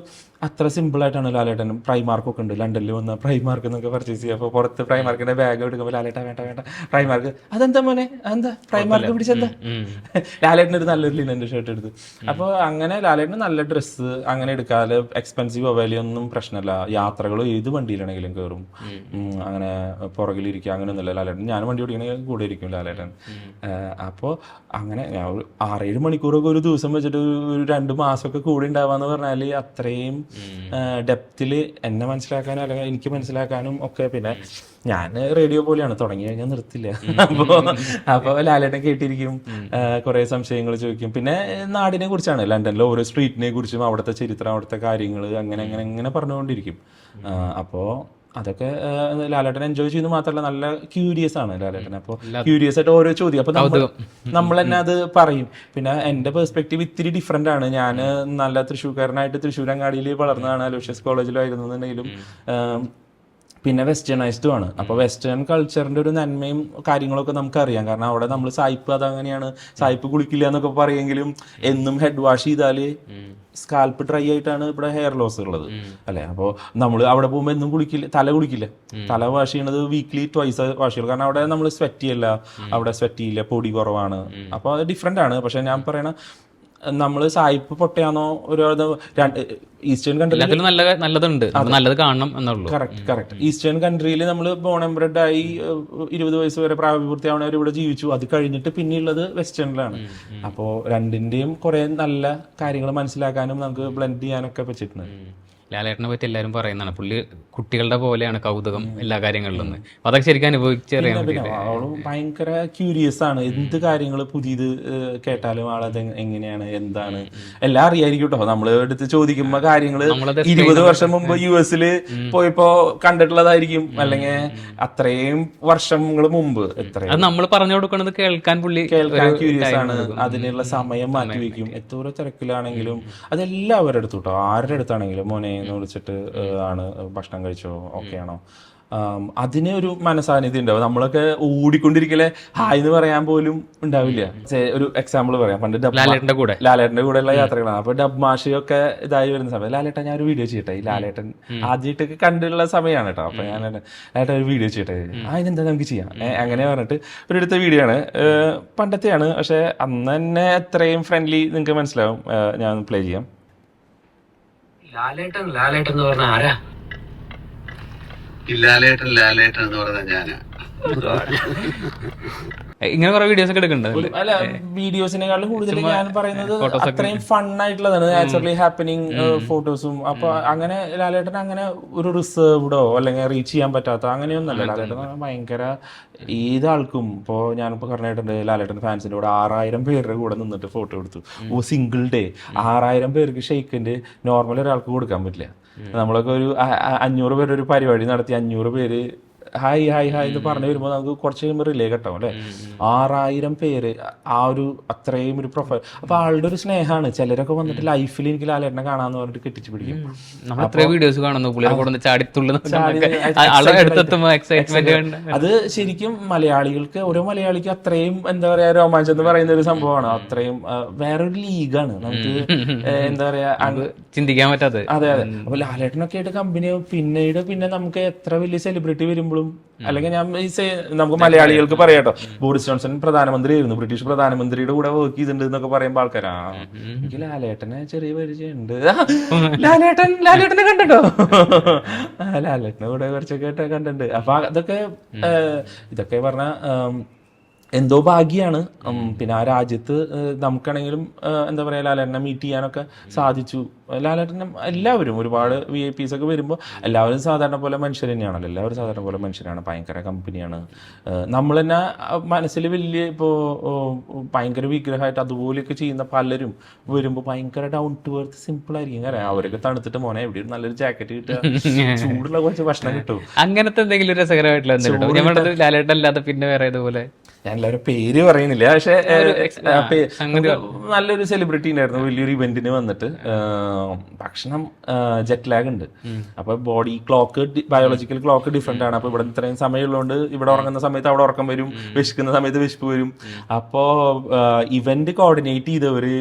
അത്ര സിമ്പിളായിട്ടാണ് ലാലേട്ടൻ. പ്രൈമാർക്കൊക്കെ ഉണ്ട്, ലണ്ടനിൽ വന്ന പ്രൈമാർക്ക് എന്നൊക്കെ പർച്ചേസ് ചെയ്യുക. അപ്പോൾ പുറത്ത് പ്രൈമാർക്കിന്റെ ബാഗ് എടുക്കുമ്പോൾ ലാലേട്ട വേണ്ട പ്രൈമാർക്ക്, അതെന്താ മോനെ അതെന്താ പ്രൈമാർക്ക് പിടിച്ചെന്താ? ലാലേട്ടന് ഒരു നല്ലൊരു ലിനന്റെ ഷർട്ട് എടുത്ത്. അപ്പോൾ അങ്ങനെ ലാലേട്ടന് നല്ല ഡ്രസ്സ് അങ്ങനെ എടുക്കാതെ എക്സ്പെൻസീവ് വലിയൊന്നും പ്രശ്നമല്ല. യാത്രകളും ഏത് വണ്ടിയിലാണെങ്കിലും കയറും, അങ്ങനെ പുറകിലിരിക്കുക അങ്ങനെയൊന്നുമില്ല ലാലേട്ടൻ. ഞാൻ വണ്ടി ഓടിക്കണമെങ്കിൽ കൂടെ ഇരിക്കും ലാലേട്ടൻ. അപ്പോൾ അങ്ങനെ ഞാൻ ഒരു 6-7 മണിക്കൂറൊക്കെ ഒരു ദിവസം വെച്ചിട്ട് ഒരു 2 മാസമൊക്കെ കൂടെ ഉണ്ടാവാന്ന് പറഞ്ഞാൽ അത്രയും ഡെപ്തിൽ എന്നെ മനസ്സിലാക്കാനും അല്ലെങ്കിൽ എനിക്ക് മനസ്സിലാക്കാനും ഒക്കെ. പിന്നെ ഞാൻ റേഡിയോ പോലെയാണ്, തുടങ്ങി കഴിഞ്ഞാൽ നിർത്തില്ല. അപ്പോൾ ലാലേട്ടൻ കേട്ടിരിക്കും, കുറേ സംശയങ്ങൾ ചോദിക്കും. പിന്നെ നാടിനെ കുറിച്ചാണ്, ലണ്ടനിലെ ഓരോ സ്ട്രീറ്റിനെ കുറിച്ചും അവിടുത്തെ ചരിത്രം, അവിടുത്തെ കാര്യങ്ങൾ അങ്ങനെ പറഞ്ഞുകൊണ്ടിരിക്കും. അപ്പോൾ അതൊക്കെ ലാലേട്ടൻ എൻജോയ് ചെയ്യുന്നത് മാത്രമല്ല നല്ല ക്യൂരിയസ് ആണ് ലാലേട്ടൻ. അപ്പോൾ ക്യൂരിയസ് ആയിട്ട് ഓരോ ചോദ്യം, അപ്പോൾ നമ്മൾ തന്നെ അത് പറയും. പിന്നെ എൻ്റെ പെർസ്പെക്റ്റീവ് ഇത്തിരി ഡിഫറെൻ്റ് ആണ്. ഞാൻ നല്ല തൃശ്ശൂർക്കാരനായിട്ട് തൃശ്ശൂരങ്ങാടിയിൽ വളർന്നതാണ്, അലോഷ്യസ് കോളേജിലായിരുന്നെന്നുണ്ടെങ്കിലും പിന്നെ വെസ്റ്റേണൈസ്ഡും ആണ്. അപ്പോൾ വെസ്റ്റേൺ കൾച്ചറിൻ്റെ ഒരു നന്മയും കാര്യങ്ങളൊക്കെ നമുക്കറിയാം. കാരണം അവിടെ നമ്മൾ സായിപ്പ് അതങ്ങനെയാണ്, സായിപ്പ് കുളിക്കില്ല എന്നൊക്കെ പറയുമെങ്കിലും എന്നും ഹെഡ് വാഷ് ചെയ്താൽ സ്കാൽപ്പ് ഡ്രൈ ആയിട്ടാണ് ഇവിടെ ഹെയർ ലോസ് ഉള്ളത് അല്ലേ. അപ്പോൾ നമ്മൾ അവിടെ പോകുമ്പോൾ എന്നും തല കുളിക്കില്ല. തല വാഷ് ചെയ്യണത് വീക്ക്ലി 2 വാഷ് ചെയ്യണം. കാരണം അവിടെ നമ്മൾ സ്വെറ്റ് ചെയ്യല്ല, അവിടെ സ്വെറ്റ് ചെയ്യില്ല, പൊടി കുറവാണ്. അപ്പോൾ അത് ഡിഫറെൻ്റ് ആണ്. പക്ഷെ ഞാൻ പറയണ നമ്മൾ സായിപ്പ് പൊട്ടയാണോ ഒരു ഈസ്റ്റേൺ കൺട്രിയിൽ നല്ലതുണ്ട്, നല്ലത് കാണണം എന്നുള്ളൂ. കറക്റ്റ്. ഈസ്റ്റേൺ കൺട്രിയിൽ നമ്മൾ ബോൺ ആൻഡ് ബ്രെഡ് ആയി 20 വയസ്സ് വരെ പ്രായപൂർത്തിയാവണവർ ഇവിടെ ജീവിച്ചു. അത് കഴിഞ്ഞിട്ട് പിന്നെയുള്ളത് വെസ്റ്റേണിലാണ്. അപ്പോൾ രണ്ടിന്റെയും കുറെ നല്ല കാര്യങ്ങൾ മനസ്സിലാക്കാനും നമുക്ക് ബ്ലെൻഡ് ചെയ്യാനൊക്കെ പറ്റിയിട്ടുണ്ട്. ലാലേട്ടനെ പറ്റി എല്ലാവരും പറയുന്നതാണ്, പുള്ളി കുട്ടികളുടെ പോലെയാണ് കൗതുകം എല്ലാ കാര്യങ്ങളിലും. അതൊക്കെ ശരിക്കും അനുഭവിച്ചറിയാൻ ഭയങ്കര ക്യൂരിയസ് ആണ്. എന്ത് കാര്യങ്ങൾ പുതിയത് കേട്ടാലും ആളത് എങ്ങനെയാണ് എന്താണ് എല്ലാം അറിയായിരിക്കും കേട്ടോ. നമ്മൾ എടുത്ത് ചോദിക്കുമ്പോ കാര്യങ്ങള് 20 വർഷം മുമ്പ് US പോയപ്പോ കണ്ടിട്ടുള്ളതായിരിക്കും, അല്ലെങ്കിൽ അത്രയും വർഷങ്ങൾ മുമ്പ് എത്രയും നമ്മൾ പറഞ്ഞു കൊടുക്കുന്നത് കേൾക്കാൻ ക്യൂരിയസ് ആണ്. അതിനുള്ള സമയം മാറ്റിവെക്കും. എത്ര തിരക്കിലാണെങ്കിലും അതെല്ലാം അവരുടെ അടുത്ത് കേട്ടോ, ആരുടെ അടുത്താണെങ്കിലും മോനെ എന്ന് വിളിച്ചിട്ട് ആണ് ഭക്ഷണം കഴിച്ചോ, ഓക്കെ ആണോ, അതിന് ഒരു മനസാന്നിധ്യം ഉണ്ടാവും. നമ്മളൊക്കെ ഓടിക്കൊണ്ടിരിക്കലെ ഹായ് എന്ന് പറയാൻ പോലും ഉണ്ടാവില്ല. ഒരു എക്സാമ്പിൾ പറയാം, പണ്ട് ലാലേട്ടന്റെ കൂടെയുള്ള യാത്രകളാണ്. അപ്പൊ ഡബ് മാഷിയൊക്കെ ഇതായി വരുന്ന സമയത്ത് ലാലേട്ടൻ ഞാൻ ഒരു വീഡിയോ ചെയ്യട്ടെ, ഈ ലാലേട്ടൻ ആദ്യമായിട്ടൊക്കെ കണ്ടുള്ള സമയമാണ് കേട്ടോ. അപ്പൊ ഞാൻ ലാലേട്ടൻ ഒരു വീഡിയോ ചെയ്യട്ടെ, ഇതെന്താ നമുക്ക് ചെയ്യാം അങ്ങനെ പറഞ്ഞിട്ട് ഒരിടത്ത വീഡിയോ ആണ്, പണ്ടത്തെയാണ്. പക്ഷെ അന്ന് തന്നെ എത്രയും ഫ്രണ്ട്ലി നിങ്ങൾക്ക് മനസ്സിലാവും. ഞാൻ പ്ലേ ചെയ്യാം. ലാലേട്ടൻ എന്ന് പറഞ്ഞ ആരാ? ലാലേട്ടൻ എന്ന് പറഞ്ഞ ഞാനാ. ഇങ്ങനെ കുറെ വീഡിയോസ് ഒക്കെ എടുക്കുന്നുണ്ട്. അല്ല, വീഡിയോസിനെക്കാളും കൂടുതൽ ഞാൻ പറയുന്നത് അത്രയും ഫൺ ആയിട്ടുള്ളതാണ്, നാച്ചുറലി ഹാപ്പനിങ് ഫോട്ടോസും. അപ്പൊ അങ്ങനെ ലാലേട്ടൻ അങ്ങനെ ഒരു റിസർവ്ഡോ അല്ലെങ്കിൽ റീച്ച് ചെയ്യാൻ പറ്റാത്ത അങ്ങനെയൊന്നല്ല. ലാലേട്ടൻ ഭയങ്കര ഏതാൾക്കും, ഇപ്പോൾ ഞാനിപ്പോൾ പറഞ്ഞിട്ടുണ്ട് ലാലേട്ടൻ ഫാൻസിന്റെ കൂടെ 6000 പേരുടെ കൂടെ നിന്നിട്ട് ഫോട്ടോ എടുത്തു. സിംഗിൾ ഡേ 6000 പേർക്ക് ഷെയ്ക്കിന്റെ നോർമൽ ഒരാൾക്ക് കൊടുക്കാൻ പറ്റില്ല. നമ്മളൊക്കെ ഒരു 500 പേര് ഒരു പരിപാടി നടത്തി 500 പേര് ഹായ് ഹായ് ഹായ് എന്ന് പറഞ്ഞു വരുമ്പോൾ നമുക്ക് കുറച്ച് കഴിയുമ്പോൾ റിലേ കെട്ടാവും അല്ലേ. 6000 പേര് ആ ഒരു അത്രയും ഒരു പ്രൊഫൈൽ. അപ്പൊ ആളുടെ ഒരു സ്നേഹമാണ്. ചിലരൊക്കെ വന്നിട്ട് ലൈഫിൽ എനിക്ക് ലാലേട്ടനെ കാണാന്ന് പറഞ്ഞിട്ട് കെട്ടിച്ചു പിടിക്കും. വീഡിയോസ് കാണുന്നു അത് ശരിക്കും മലയാളികൾക്ക്, ഓരോ മലയാളിക്ക് അത്രയും എന്താ പറയാ രോമാഞ്ചം എന്ന് പറയുന്ന ഒരു സംഭവമാണ്. അത്രയും വേറൊരു ലീഗാണ് നമുക്ക് എന്താ പറയാ ചിന്തിക്കാൻ പറ്റാത്തത്. അതെ അതെ. അപ്പൊ ലാലേട്ടനൊക്കെ ആയിട്ട് കമ്പനി പിന്നെ നമുക്ക് എത്ര വലിയ സെലിബ്രിറ്റി വരുമ്പോഴും, അല്ലെങ്കിൽ ഞാൻ നമുക്ക് മലയാളികൾക്ക് പറയാട്ടോ, ബോറിസ് ജോൺസൺ പ്രധാനമന്ത്രിയായിരുന്നു, ബ്രിട്ടീഷ് പ്രധാനമന്ത്രിയുടെ കൂടെ വർക്ക് ചെയ്തിട്ടുണ്ട് എന്നൊക്കെ പറയുമ്പോൾ ആൾക്കാരാ എനിക്ക് ലാലേട്ടനെ ചെറിയ പരിചയമുണ്ട്, ലാലേട്ടനെ കണ്ടോ, ലാലേട്ടനെ കൂടെ കുറച്ചൊക്കെ കണ്ടിട്ടുണ്ട്. അപ്പൊ ഇതൊക്കെ പറഞ്ഞ എന്തോ ഭാഗ്യാണ്. പിന്നെ ആ രാജ്യത്ത് നമുക്കാണെങ്കിലും എന്താ പറയാ ലാലേട്ടനെ മീറ്റ് ചെയ്യാനൊക്കെ സാധിച്ചു. ലാലേട്ടനെ എല്ലാവരും ഒരുപാട് VIP ഒക്കെ വരുമ്പോൾ എല്ലാവരും സാധാരണ പോലെ മനുഷ്യർ തന്നെയാണല്ലോ. എല്ലാവരും സാധാരണ പോലെ മനുഷ്യരാണ്. ഭയങ്കര കമ്പനിയാണ്. നമ്മൾ തന്നെ മനസ്സിൽ വലിയ ഇപ്പോൾ ഭയങ്കര വിഗ്രഹമായിട്ട് അതുപോലെയൊക്കെ ചെയ്യുന്ന പലരും വരുമ്പോൾ ഭയങ്കര ഡൗൺ ടു എർത്ത് സിമ്പിൾ ആയിരിക്കും. കാരണം അവരൊക്കെ തണുത്തിട്ട് മോനെ എവിടെ നല്ലൊരു ജാക്കറ്റ് കിട്ടുക, ചൂടുള്ള കുറച്ച് ഭക്ഷണം കിട്ടും. അങ്ങനത്തെ എന്തെങ്കിലും രസകരമായിട്ടുള്ള ലാലേട്ടൻ അല്ലാതെ പിന്നെ വേറെ ഇതുപോലെ ഞാൻ എല്ലാവരും പേര് പറയുന്നില്ല, പക്ഷെ നല്ലൊരു സെലിബ്രിറ്റി ഉണ്ടായിരുന്നു. വലിയൊരു ഇവന്റിന് വന്നിട്ട് ഭക്ഷണം ജെറ്റ് ലാഗ് ഉണ്ട്. അപ്പൊ body clock, biological clock different ആണ്. അപ്പൊ ഇവിടെ ഇത്രയും സമയമുള്ളതുകൊണ്ട് ഇവിടെ ഉറങ്ങുന്ന സമയത്ത് അവിടെ ഉറക്കം വരും, വിശക്കുന്ന സമയത്ത് വിശപ്പ് വരും. അപ്പോ ഇവന്റ് കോർഡിനേറ്റ് ചെയ്തവര്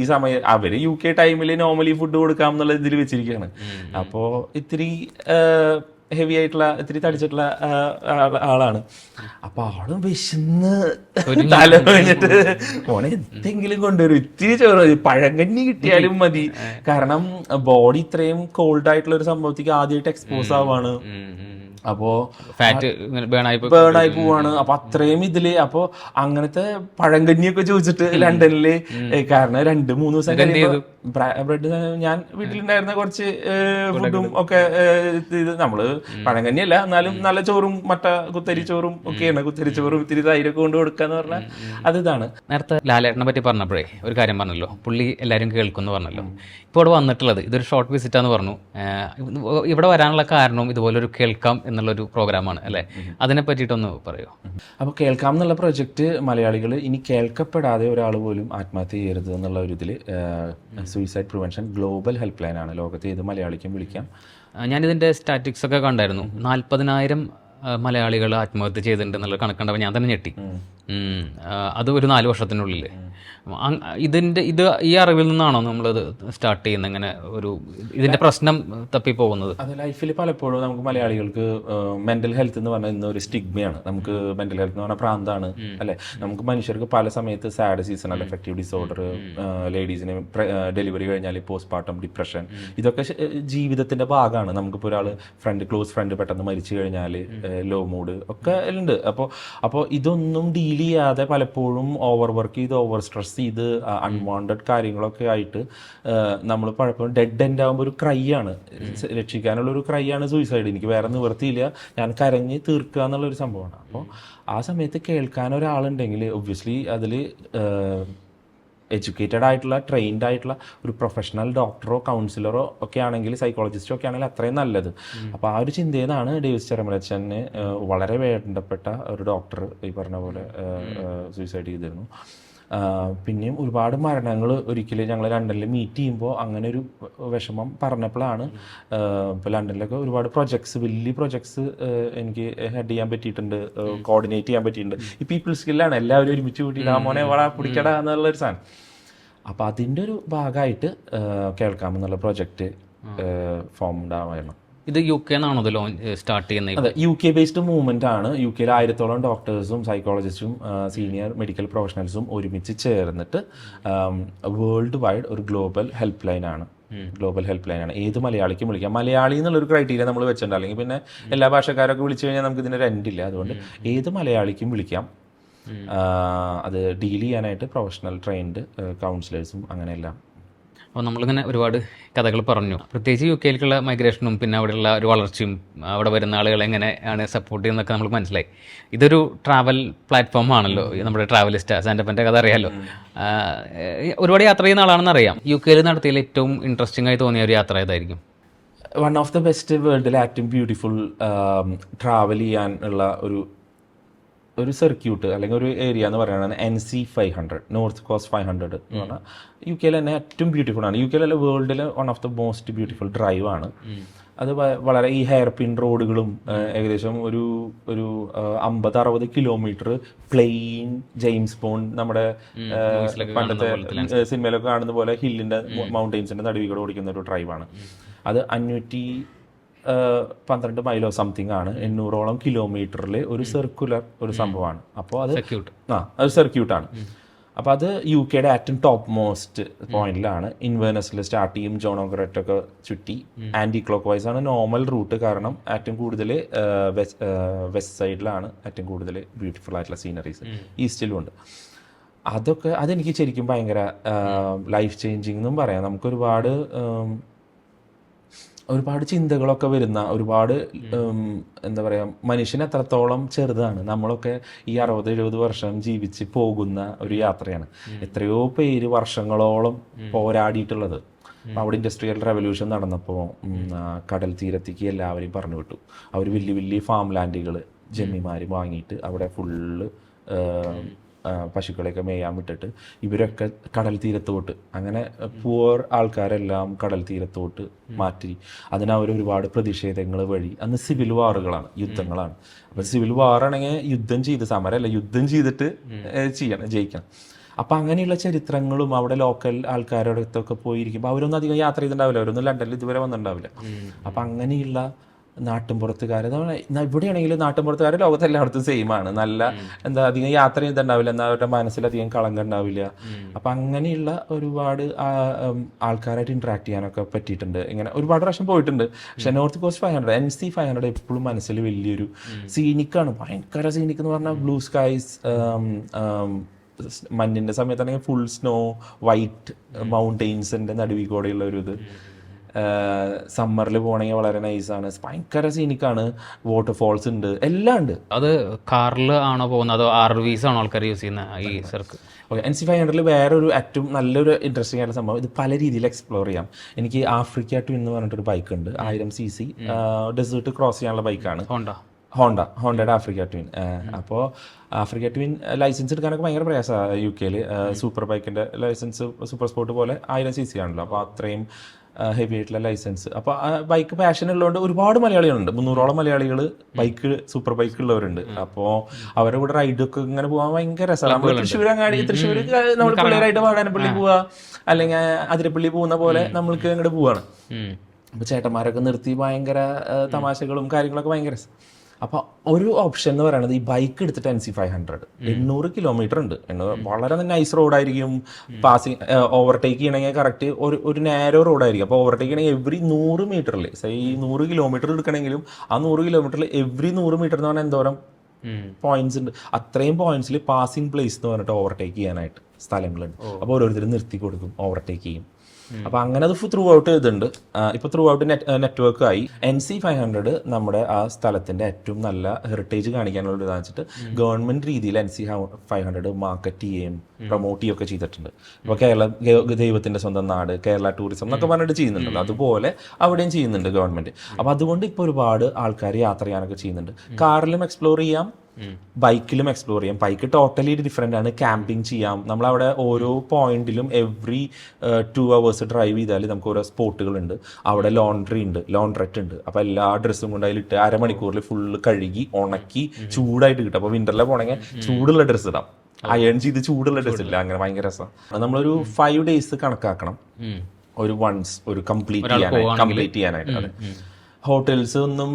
ഈ സമയം അവര് UK ടൈമിൽ നോർമലി ഫുഡ് കൊടുക്കാം എന്നുള്ള ഇതിൽ വെച്ചിരിക്കുകയാണ്. അപ്പോ ഇത്തിരി ഹെവി ആയിട്ടുള്ള ഇത്തിരി തടിച്ചിട്ടുള്ള ആളാണ്. അപ്പൊ ആളും വിശന്ന് തല കഴിഞ്ഞിട്ട് മോനെ എന്തെങ്കിലും കൊണ്ടുവരും, ഇത്തിരി ചോറ്, പഴങ്കഞ്ഞി കിട്ടിയാലും മതി. കാരണം ബോഡി ഇത്രയും കോൾഡ് ആയിട്ടുള്ള ഒരു സംഭവത്തേക്ക് ആദ്യമായിട്ട് എക്സ്പോസ് ആവാണ്. അപ്പോ ഫാറ്റ് ബേൺ ആയി പോവാണ്. അപ്പൊ അത്രയും ഇതില് അപ്പൊ അങ്ങനത്തെ പഴങ്കഞ്ഞിയൊക്കെ ചോദിച്ചിട്ട് ലണ്ടനില്, കാരണം 2-3 ദിവസം കഴിയുമ്പോ ബ്രെഡ് ഞാൻ വീട്ടിലുണ്ടായിരുന്ന കുറച്ച് ഫുഡും ഒക്കെ നമ്മള് പഴങ്കഞ്ഞിയല്ല എന്നാലും നല്ല ചോറും കുത്തരി ചോറും ഒക്കെയാണ്. കുത്തരി ചോറും ഇത്തിരി തൈരൊക്കെ കൊണ്ട് കൊടുക്കാന്ന് പറഞ്ഞാൽ അത് ഇതാണ്. നേരത്തെ ലാലേട്ടനെ പറ്റി പറഞ്ഞപ്പോഴേ ഒരു കാര്യം പറഞ്ഞല്ലോ, പുള്ളി എല്ലാവരും കേൾക്കുമെന്ന് പറഞ്ഞല്ലോ. ഇപ്പോൾ ഇവിടെ വന്നിട്ടുള്ളത് ഇതൊരു ഷോർട്ട് വിസിറ്റാന്ന് പറഞ്ഞു. ഇവിടെ വരാനുള്ള കാരണവും ഇതുപോലൊരു കേൾക്കാം എന്നുള്ളൊരു പ്രോഗ്രാമാണ് അല്ലേ? അതിനെ പറ്റിയിട്ടൊന്ന് പറയുമോ? അപ്പോൾ കേൾക്കാം എന്നുള്ള പ്രൊജക്റ്റ് മലയാളികൾ ഇനി കേൾക്കപ്പെടാതെ ഒരാൾ പോലും ആത്മഹത്യ ചെയ്യരുത് എന്നുള്ള ഒരു ഇതിൽ suicide prevention global help line ആണ്. ലോകത്തെ ഏത് മലയാളിക്കും വിളിക്കാം. ഞാനിതിൻ്റെ സ്റ്റാറ്റിക്സ് ഒക്കെ കണ്ടായിരുന്നു. 40,000 മലയാളികൾ ആത്മഹത്യ ചെയ്തിട്ടുണ്ട് എന്നുള്ള കണക്കുണ്ടപ്പോൾ ഞാൻ തന്നെ ഞെട്ടി. അത് ഒരു 4 വർഷത്തിനുള്ളിൽ. ഈ അറിവിൽ നിന്നാണോ നമ്മളത് സ്റ്റാർട്ട് ചെയ്യുന്നത്, ഇങ്ങനെ ഒരു ഇതിന്റെ പ്രശ്നം തപ്പിപ്പോകുന്നത്? അത് ലൈഫിൽ പലപ്പോഴും നമുക്ക് മലയാളികൾക്ക് മെന്റൽ ഹെൽത്ത് എന്ന് പറഞ്ഞാൽ ഇന്നൊരു സ്റ്റിഗ്മയാണ്. നമുക്ക് മെന്റൽ ഹെൽത്ത് എന്ന് പറഞ്ഞാൽ പ്രാന്താണ് അല്ലെ. നമുക്ക് മനുഷ്യർക്ക് പല സമയത്ത് സാഡ് സീസണൽ എഫക്റ്റീവ് ഡിസോർഡർ, ലേഡീസിന് ഡെലിവറി കഴിഞ്ഞാൽ പോസ്റ്റ്മോർട്ടം ഡിപ്രഷൻ, ഇതൊക്കെ ജീവിതത്തിന്റെ ഭാഗമാണ്. നമുക്കിപ്പോൾ ഒരാൾ ക്ലോസ് ഫ്രണ്ട് പെട്ടെന്ന് മരിച്ചു കഴിഞ്ഞാൽ ലോ മൂഡ് ഒക്കെ ഉണ്ട്. അപ്പോൾ ഇതൊന്നും ഡീൽ ചെയ്യാതെ പലപ്പോഴും ഓവർ വർക്ക് ചെയ്ത് ഓവർ സ്ട്രെസ് ചെയ്ത് അൺവാണ്ടഡ് കാര്യങ്ങളൊക്കെ ആയിട്ട് നമ്മൾ പലപ്പോഴും ഡെഡ് എൻഡ് ആകുമ്പോൾ ഒരു ക്രൈ ആണ്, രക്ഷിക്കാനുള്ള ഒരു ക്രൈ ആണ് സൂയിസൈഡ്. എനിക്ക് വേറെ നിവൃത്തിയില്ല, ഞാൻ കരഞ്ഞ് തീർക്കുക എന്നുള്ളൊരു സംഭവമാണ്. അപ്പോൾ ആ സമയത്ത് കേൾക്കാൻ ഒരാളുണ്ടെങ്കിൽ ഒബ്വിയസ്ലി അതിൽ എഡ്യൂക്കേറ്റഡ് ആയിട്ടുള്ള ട്രെയിൻഡ് ആയിട്ടുള്ള ഒരു പ്രൊഫഷണൽ ഡോക്ടറോ കൗൺസിലറോ ഒക്കെ ആണെങ്കിൽ, സൈക്കോളജിസ്റ്റോ ഒക്കെ ആണെങ്കിൽ അത്രയും നല്ലത്. അപ്പോൾ ആ ഒരു ചിന്തയിൽ നിന്നാണ് ഡേവിസ് ചെറുമലച്ചന് വളരെ വേണ്ടപ്പെട്ട ഒരു ഡോക്ടർ ഈ പറഞ്ഞ പോലെ സൂയിസൈഡ് ചെയ്തിരുന്നു. പിന്നെയും ഒരുപാട് മരണങ്ങൾ ഒരിക്കലും ഞങ്ങൾ ലണ്ടനിൽ മീറ്റ് ചെയ്യുമ്പോൾ അങ്ങനെ ഒരു വിഷമം പറഞ്ഞപ്പോഴാണ്. ഇപ്പോൾ ലണ്ടനിലൊക്കെ ഒരുപാട് പ്രൊജക്ട്സ്, വലിയ പ്രൊജക്ട്സ് എനിക്ക് ഹെഡ് ചെയ്യാൻ പറ്റിയിട്ടുണ്ട്, കോർഡിനേറ്റ് ചെയ്യാൻ പറ്റിയിട്ടുണ്ട്. ഈ പീപ്പിൾ സ്കില്ലാണ്. എല്ലാവരും ഒരുമിച്ച് കൂട്ടി മോനെ വള പിടിക്കട എന്നുള്ളൊരു സാധനം. അപ്പോൾ അതിൻ്റെ ഒരു ഭാഗമായിട്ട് കേൾക്കാമെന്നുള്ള പ്രൊജക്റ്റ് ഫോം ഉണ്ടാവായിരുന്നു. ഇത് UK എന്നാണോ ഇത് സ്റ്റാർട്ട് ചെയ്യുന്നത്? അതെ, UK ബേസ്ഡ് മൂവ്മെന്റ് ആണ്. UK 1000-ഓളം ഡോക്ടേഴ്സും സൈക്കോളജിസ്റ്റും സീനിയർ മെഡിക്കൽ പ്രൊഫഷണൽസും ഒരുമിച്ച് ചേർന്നിട്ട് വേൾഡ് വൈഡ് ഒരു ഗ്ലോബൽ ഹെൽപ്പ് ലൈൻ ആണ്. ഏത് മലയാളിക്കും വിളിക്കാം. മലയാളി എന്നുള്ളൊരു ക്രൈറ്റീരിയ നമ്മൾ വെച്ചിട്ടുണ്ട്. അല്ലെങ്കിൽ പിന്നെ എല്ലാ ഭാഷക്കാരൊക്കെ വിളിച്ചു കഴിഞ്ഞാൽ നമുക്ക് ഇതിന് രണ്ടില്ല. അതുകൊണ്ട് ഏത് മലയാളിക്കും വിളിക്കാം. അത് ഡീൽ ചെയ്യാനായിട്ട് പ്രൊഫഷണൽ ട്രെയിൻഡ് കൗൺസിലേഴ്സും അങ്ങനെയെല്ലാം. അപ്പോൾ നമ്മളിങ്ങനെ ഒരുപാട് കഥകൾ പറഞ്ഞു. പ്രത്യേകിച്ച് UK-ലേക്കുള്ള മൈഗ്രേഷനും പിന്നെ അവിടെയുള്ള ഒരു വളർച്ചയും അവിടെ വരുന്ന ആളുകളെ എങ്ങനെയാണ് സപ്പോർട്ട് ചെയ്യുന്നതൊക്കെ നമ്മൾ മനസ്സിലായി. ഇതൊരു ട്രാവൽ പ്ലാറ്റ്ഫോം ആണല്ലോ, നമ്മുടെ ട്രാവലിസ്റ്റ് സാൻഡപ്പൻ്റെ കഥ അറിയാമല്ലോ. ഒരുപാട് യാത്ര ചെയ്യുന്ന ആളാണെന്ന് അറിയാം. UK-ൽ നടത്തിയതിൽ ഏറ്റവും ഇൻട്രസ്റ്റിംഗ് ആയി തോന്നിയ ഒരു യാത്ര ഏതായിരിക്കും? വൺ ഓഫ് ദ ബെസ്റ്റ് വേൾഡിലെ ഏറ്റവും ബ്യൂട്ടിഫുൾ ട്രാവൽ ചെയ്യാനുള്ള ഒരു സർക്യൂട്ട് അല്ലെങ്കിൽ ഒരു ഏരിയ എന്ന് പറയുന്നത് NC500, നോർത്ത് കോസ്റ്റ് 500 എന്ന് പറഞ്ഞാൽ UK തന്നെ ഏറ്റവും ബ്യൂട്ടിഫുൾ ആണ്. UK വേൾഡിലെ one of the most beautiful drive ആണ് അത്. വളരെ ഈ ഹെയർ പിൻ റോഡുകളും ഏകദേശം ഒരു 50-60 കിലോമീറ്റർ പ്ലെയിൻ ജെയിംസ് ബോണ്ട് നമ്മുടെ പണ്ടത്തെ സിനിമയിലൊക്കെ കാണുന്ന പോലെ ഹില്ലിന്റെ മൗണ്ടെയിൻസിന്റെ നടുവിൽ കൂടെ ഓടിക്കുന്ന ഒരു ഡ്രൈവാണ് അത്. 512 മൈലോ സംതിങ് ആണ്, 800ഓളം കിലോമീറ്ററിൽ ഒരു സർക്കുലർ ഒരു സംഭവമാണ്. അപ്പോൾ അത് ഒരു സർക്യൂട്ടാണ്. അപ്പോൾ അത് UK ഏറ്റവും ടോപ്പ് മോസ്റ്റ് പോയിന്റിലാണ്. ഇൻവേർനസിൽ സ്റ്റാർട്ട് ചെയ്യും, ജോണോഗ്രറ്റ് ഒക്കെ ചുറ്റി ആന്റി ക്ലോക്ക് വൈസ് ആണ് നോർമൽ റൂട്ട്. കാരണം ഏറ്റവും കൂടുതൽ വെസ്റ്റ് സൈഡിലാണ് ഏറ്റവും കൂടുതൽ ബ്യൂട്ടിഫുൾ ആയിട്ടുള്ള സീനറീസ്. ഈസ്റ്റിലും ഉണ്ട്. അതെനിക്ക് ശരിക്കും ഭയങ്കര ലൈഫ് ചേഞ്ചിങ് എന്നും പറയാം. നമുക്ക് ഒരുപാട് ചിന്തകളൊക്കെ വരുന്ന, ഒരുപാട് എന്താ പറയുക, മനുഷ്യൻ എത്രത്തോളം ചെറുതാണ്. നമ്മളൊക്കെ ഈ 60-70 വർഷം ജീവിച്ച് പോകുന്ന ഒരു യാത്രയാണ്. എത്രയോ പേര് വർഷങ്ങളോളം പോരാടിയിട്ടുള്ളത്. അവിടെ ഇൻഡസ്ട്രിയൽ റെവല്യൂഷൻ നടന്നപ്പോൾ കടൽ തീരത്തേക്ക് എല്ലാവരെയും പറഞ്ഞു വിട്ടു. അവർ വലിയ വലിയ ഫാം ലാൻഡുകൾ ജമ്മിമാർ വാങ്ങിയിട്ട് അവിടെ ഫുള്ള് പശുക്കളെയൊക്കെ മേയാൻ വിട്ടിട്ട് ഇവരൊക്കെ കടൽ തീരത്തോട്ട്, അങ്ങനെ പുവർ ആൾക്കാരെല്ലാം കടൽ തീരത്തോട്ട് മാറ്റി. അതിനവർ ഒരുപാട് പ്രതിഷേധങ്ങൾ വഴി, അന്ന് സിവിൽ വാറുകളാണ്, യുദ്ധങ്ങളാണ്. അപ്പം സിവിൽ വാറാണെങ്കിൽ യുദ്ധം ചെയ്ത്, സമരമല്ല, യുദ്ധം ചെയ്തിട്ട് ജയിക്കണം. അപ്പം അങ്ങനെയുള്ള ചരിത്രങ്ങളും അവിടെ ലോക്കൽ ആൾക്കാരുടെ അടുത്തൊക്കെ പോയിരിക്കുമ്പോൾ അവരൊന്നും അധികം യാത്ര ചെയ്തിട്ടുണ്ടാവില്ല, അവരൊന്നും ലണ്ടനിൽ ഇതുവരെ വന്നിട്ടുണ്ടാവില്ല. അപ്പം അങ്ങനെയുള്ള നാട്ടിൻപുറത്തുകാർ, ഇവിടെയാണെങ്കിൽ നാട്ടിൻപുറത്തുകാർ ലോകത്തെല്ലായിടത്തും സെയിം ആണ്. നല്ല അധികം യാത്ര ചെയ്തിട്ടുണ്ടാവില്ല, എന്നാൽ അവരുടെ മനസ്സിലധികം കളങ്കം ഉണ്ടാവില്ല. അപ്പം അങ്ങനെയുള്ള ഒരുപാട് ആൾക്കാരായിട്ട് ഇൻട്രാക്ട് ചെയ്യാനൊക്കെ പറ്റിയിട്ടുണ്ട്. ഇങ്ങനെ ഒരുപാട് പ്രാവശ്യം പോയിട്ടുണ്ട്. പക്ഷെ നോർത്ത് കോസ്റ്റ് 500 NC500 എപ്പോഴും മനസ്സിൽ വലിയൊരു സീനിക്കാണ്. ഭയങ്കര സീനിക് എന്ന് പറഞ്ഞാൽ ബ്ലൂ സ്കൈസ്, മഞ്ഞിൻ്റെ സമയത്താണെങ്കിൽ ഫുൾ സ്നോ, വൈറ്റ് മൗണ്ടെയിൻസിൻ്റെ നടുവിൽ കൂടെയുള്ള ഒരു ഇത്. സമ്മറിൽ പോകണമെങ്കിൽ വളരെ നൈസാണ്, ഭയങ്കര സീനിക്കാണ്, വാട്ടർഫോൾസ് ഉണ്ട്, എല്ലാം ഉണ്ട്. അത് കാറിൽ ആണോ പോകുന്നത് അതോ RVs ആണോ ആൾക്കാർ യൂസ് ചെയ്യുന്ന ഈ സർക്കിൾ? ഓക്കെ, NC500 വേറൊരു ഏറ്റവും നല്ലൊരു ഇൻട്രസ്റ്റിംഗ് ആയിട്ടുള്ള സംഭവം, ഇത് പല രീതിയിൽ എക്സ്പ്ലോർ ചെയ്യാം. എനിക്ക് ആഫ്രിക്ക ട്വിൻ എന്ന് പറഞ്ഞിട്ടൊരു ബൈക്ക് ഉണ്ട്, 1000cc ഡെസേർട്ട് ക്രോസ് ചെയ്യാനുള്ള ബൈക്കാണ്. ഹോണ്ടയുടെ ആഫ്രിക്ക ട്വിൻ. അപ്പോൾ ആഫ്രിക്ക ട്വിൻ ലൈസൻസ് എടുക്കാനൊക്കെ ഭയങ്കര പ്രയാസമാണ് UK. സൂപ്പർ ബൈക്കിൻ്റെ ലൈസൻസ് സൂപ്പർ സ്പോർട്ട് പോലെ 1000cc ആണല്ലോ, അപ്പോൾ അത്രയും ഹെവി ആയിട്ടുള്ള ലൈസൻസ്. അപ്പോൾ ബൈക്ക് പാഷൻ ഉള്ളതുകൊണ്ട് ഒരുപാട് മലയാളികളുണ്ട്, 300ഓളം മലയാളികൾ സൂപ്പർ ബൈക്ക് ഉള്ളവരുണ്ട്. അപ്പോൾ അവരുടെ കൂടെ റൈഡൊക്കെ ഇങ്ങനെ പോകാൻ ഭയങ്കര രസമാണ്. നമ്മൾ തൃശ്ശൂർ നമ്മൾ പിള്ളേരായിട്ട് വാടാനപ്പള്ളി പോവുക, അല്ലെങ്കിൽ അതിരപ്പള്ളി പോകുന്ന പോലെ നമ്മൾക്ക് അങ്ങോട്ട് പോവാണ്. അപ്പോൾ ചേട്ടന്മാരൊക്കെ നിർത്തി ഭയങ്കര തമാശകളും കാര്യങ്ങളൊക്കെ ഭയങ്കര രസം. അപ്പോൾ ഒരു ഓപ്ഷൻ എന്ന് പറയുന്നത് ഈ ബൈക്ക് എടുത്തിട്ട് NC500 800 കിലോമീറ്റർ ഉണ്ട്. വളരെ നൈസ് റോഡായിരിക്കും. പാസിങ് ഓവർടേക്ക് ചെയ്യണമെങ്കിൽ കറക്റ്റ് ഒരു നാരോ റോഡായിരിക്കും. അപ്പോൾ ഓവർടേക്ക് ചെയ്യണമെങ്കിൽ എവറി 100 മീറ്ററിൽ, ഈ 100 കിലോമീറ്റർ എടുക്കണമെങ്കിലും ആ 100 കിലോമീറ്ററിൽ എവറി 100 മീറ്റർ എന്ന് പറഞ്ഞാൽ എന്തോരം പോയിന്റ്സ് ഉണ്ട്. അത്രയും പോയിന്റ്സിൽ പാസിംഗ് പ്ലേസ് എന്ന് പറഞ്ഞിട്ട് ഓവർടേക്ക് ചെയ്യാനായിട്ട് സ്ഥലങ്ങളുണ്ട്. അപ്പോൾ ഓരോരുത്തരും നിർത്തി കൊടുക്കും, ഓവർടേക്ക് ചെയ്യും. അപ്പോൾ അങ്ങനെ അത് ത്രൂ ഔട്ട് ഇതുണ്ട്. ഇപ്പോൾ ത്രൂ ഔട്ട് നെറ്റ്വർക്ക് ആയി. NC500 നമ്മുടെ ആ സ്ഥലത്തിൻ്റെ ഏറ്റവും നല്ല ഹെറിറ്റേജ് കാണിക്കാനുള്ള ഇതാണെന്ന് വെച്ചിട്ട് ഗവൺമെൻറ് രീതിയിൽ NC500 മാർക്കറ്റ് ചെയ്യുകയും പ്രൊമോട്ട് ചെയ്യുകയൊക്കെ ചെയ്തിട്ടുണ്ട്. ഇപ്പോൾ ദൈവത്തിൻ്റെ സ്വന്തം നാട്, കേരള ടൂറിസം എന്നൊക്കെ പറഞ്ഞിട്ട് ചെയ്യുന്നുണ്ടല്ലോ, അതുപോലെ അവിടെയും ചെയ്യുന്നുണ്ട് ഗവൺമെൻറ്. അപ്പോൾ അതുകൊണ്ട് ഇപ്പോൾ ഒരുപാട് ആൾക്കാർ യാത്ര ചെയ്യാനൊക്കെ ചെയ്യുന്നുണ്ട്. കാറിലും എക്സ്പ്ലോർ ചെയ്യാം, ബൈക്കിലും എക്സ്പ്ലോർ ചെയ്യാം. ബൈക്ക് ടോട്ടലി ഡിഫറെൻ്റ് ആണ്. ക്യാമ്പിങ് ചെയ്യാം. നമ്മളവിടെ ഓരോ പോയിന്റിലും എവറി 2 hours ഡ്രൈവ് ചെയ്താൽ നമുക്ക് ഓരോ സ്പോട്ടുകളുണ്ട്. അവിടെ ലോണ്ട്രി ഉണ്ട്, ലോണ്ട്രറ്റ് ഉണ്ട്. അപ്പോൾ എല്ലാ ഡ്രസ്സും കൊണ്ട് അതിലിട്ട് അരമണിക്കൂറിൽ ഫുള്ള് കഴുകി ഉണക്കി ചൂടായിട്ട് കിട്ടും. അപ്പോൾ വിൻ്ററിലെ പോകണമെങ്കിൽ ചൂടുള്ള ഡ്രസ്സ് ഇടാം, അയൺ ചെയ്ത് ചൂടുള്ള ഡ്രസ്സ് ഇല്ല. അങ്ങനെ ഭയങ്കര രസമാണ്. നമ്മളൊരു 5 days കണക്കാക്കണം ഒരു കംപ്ലീറ്റ് ചെയ്യാനായിട്ട്. അതെ, ഹോട്ടൽസ് ഒന്നും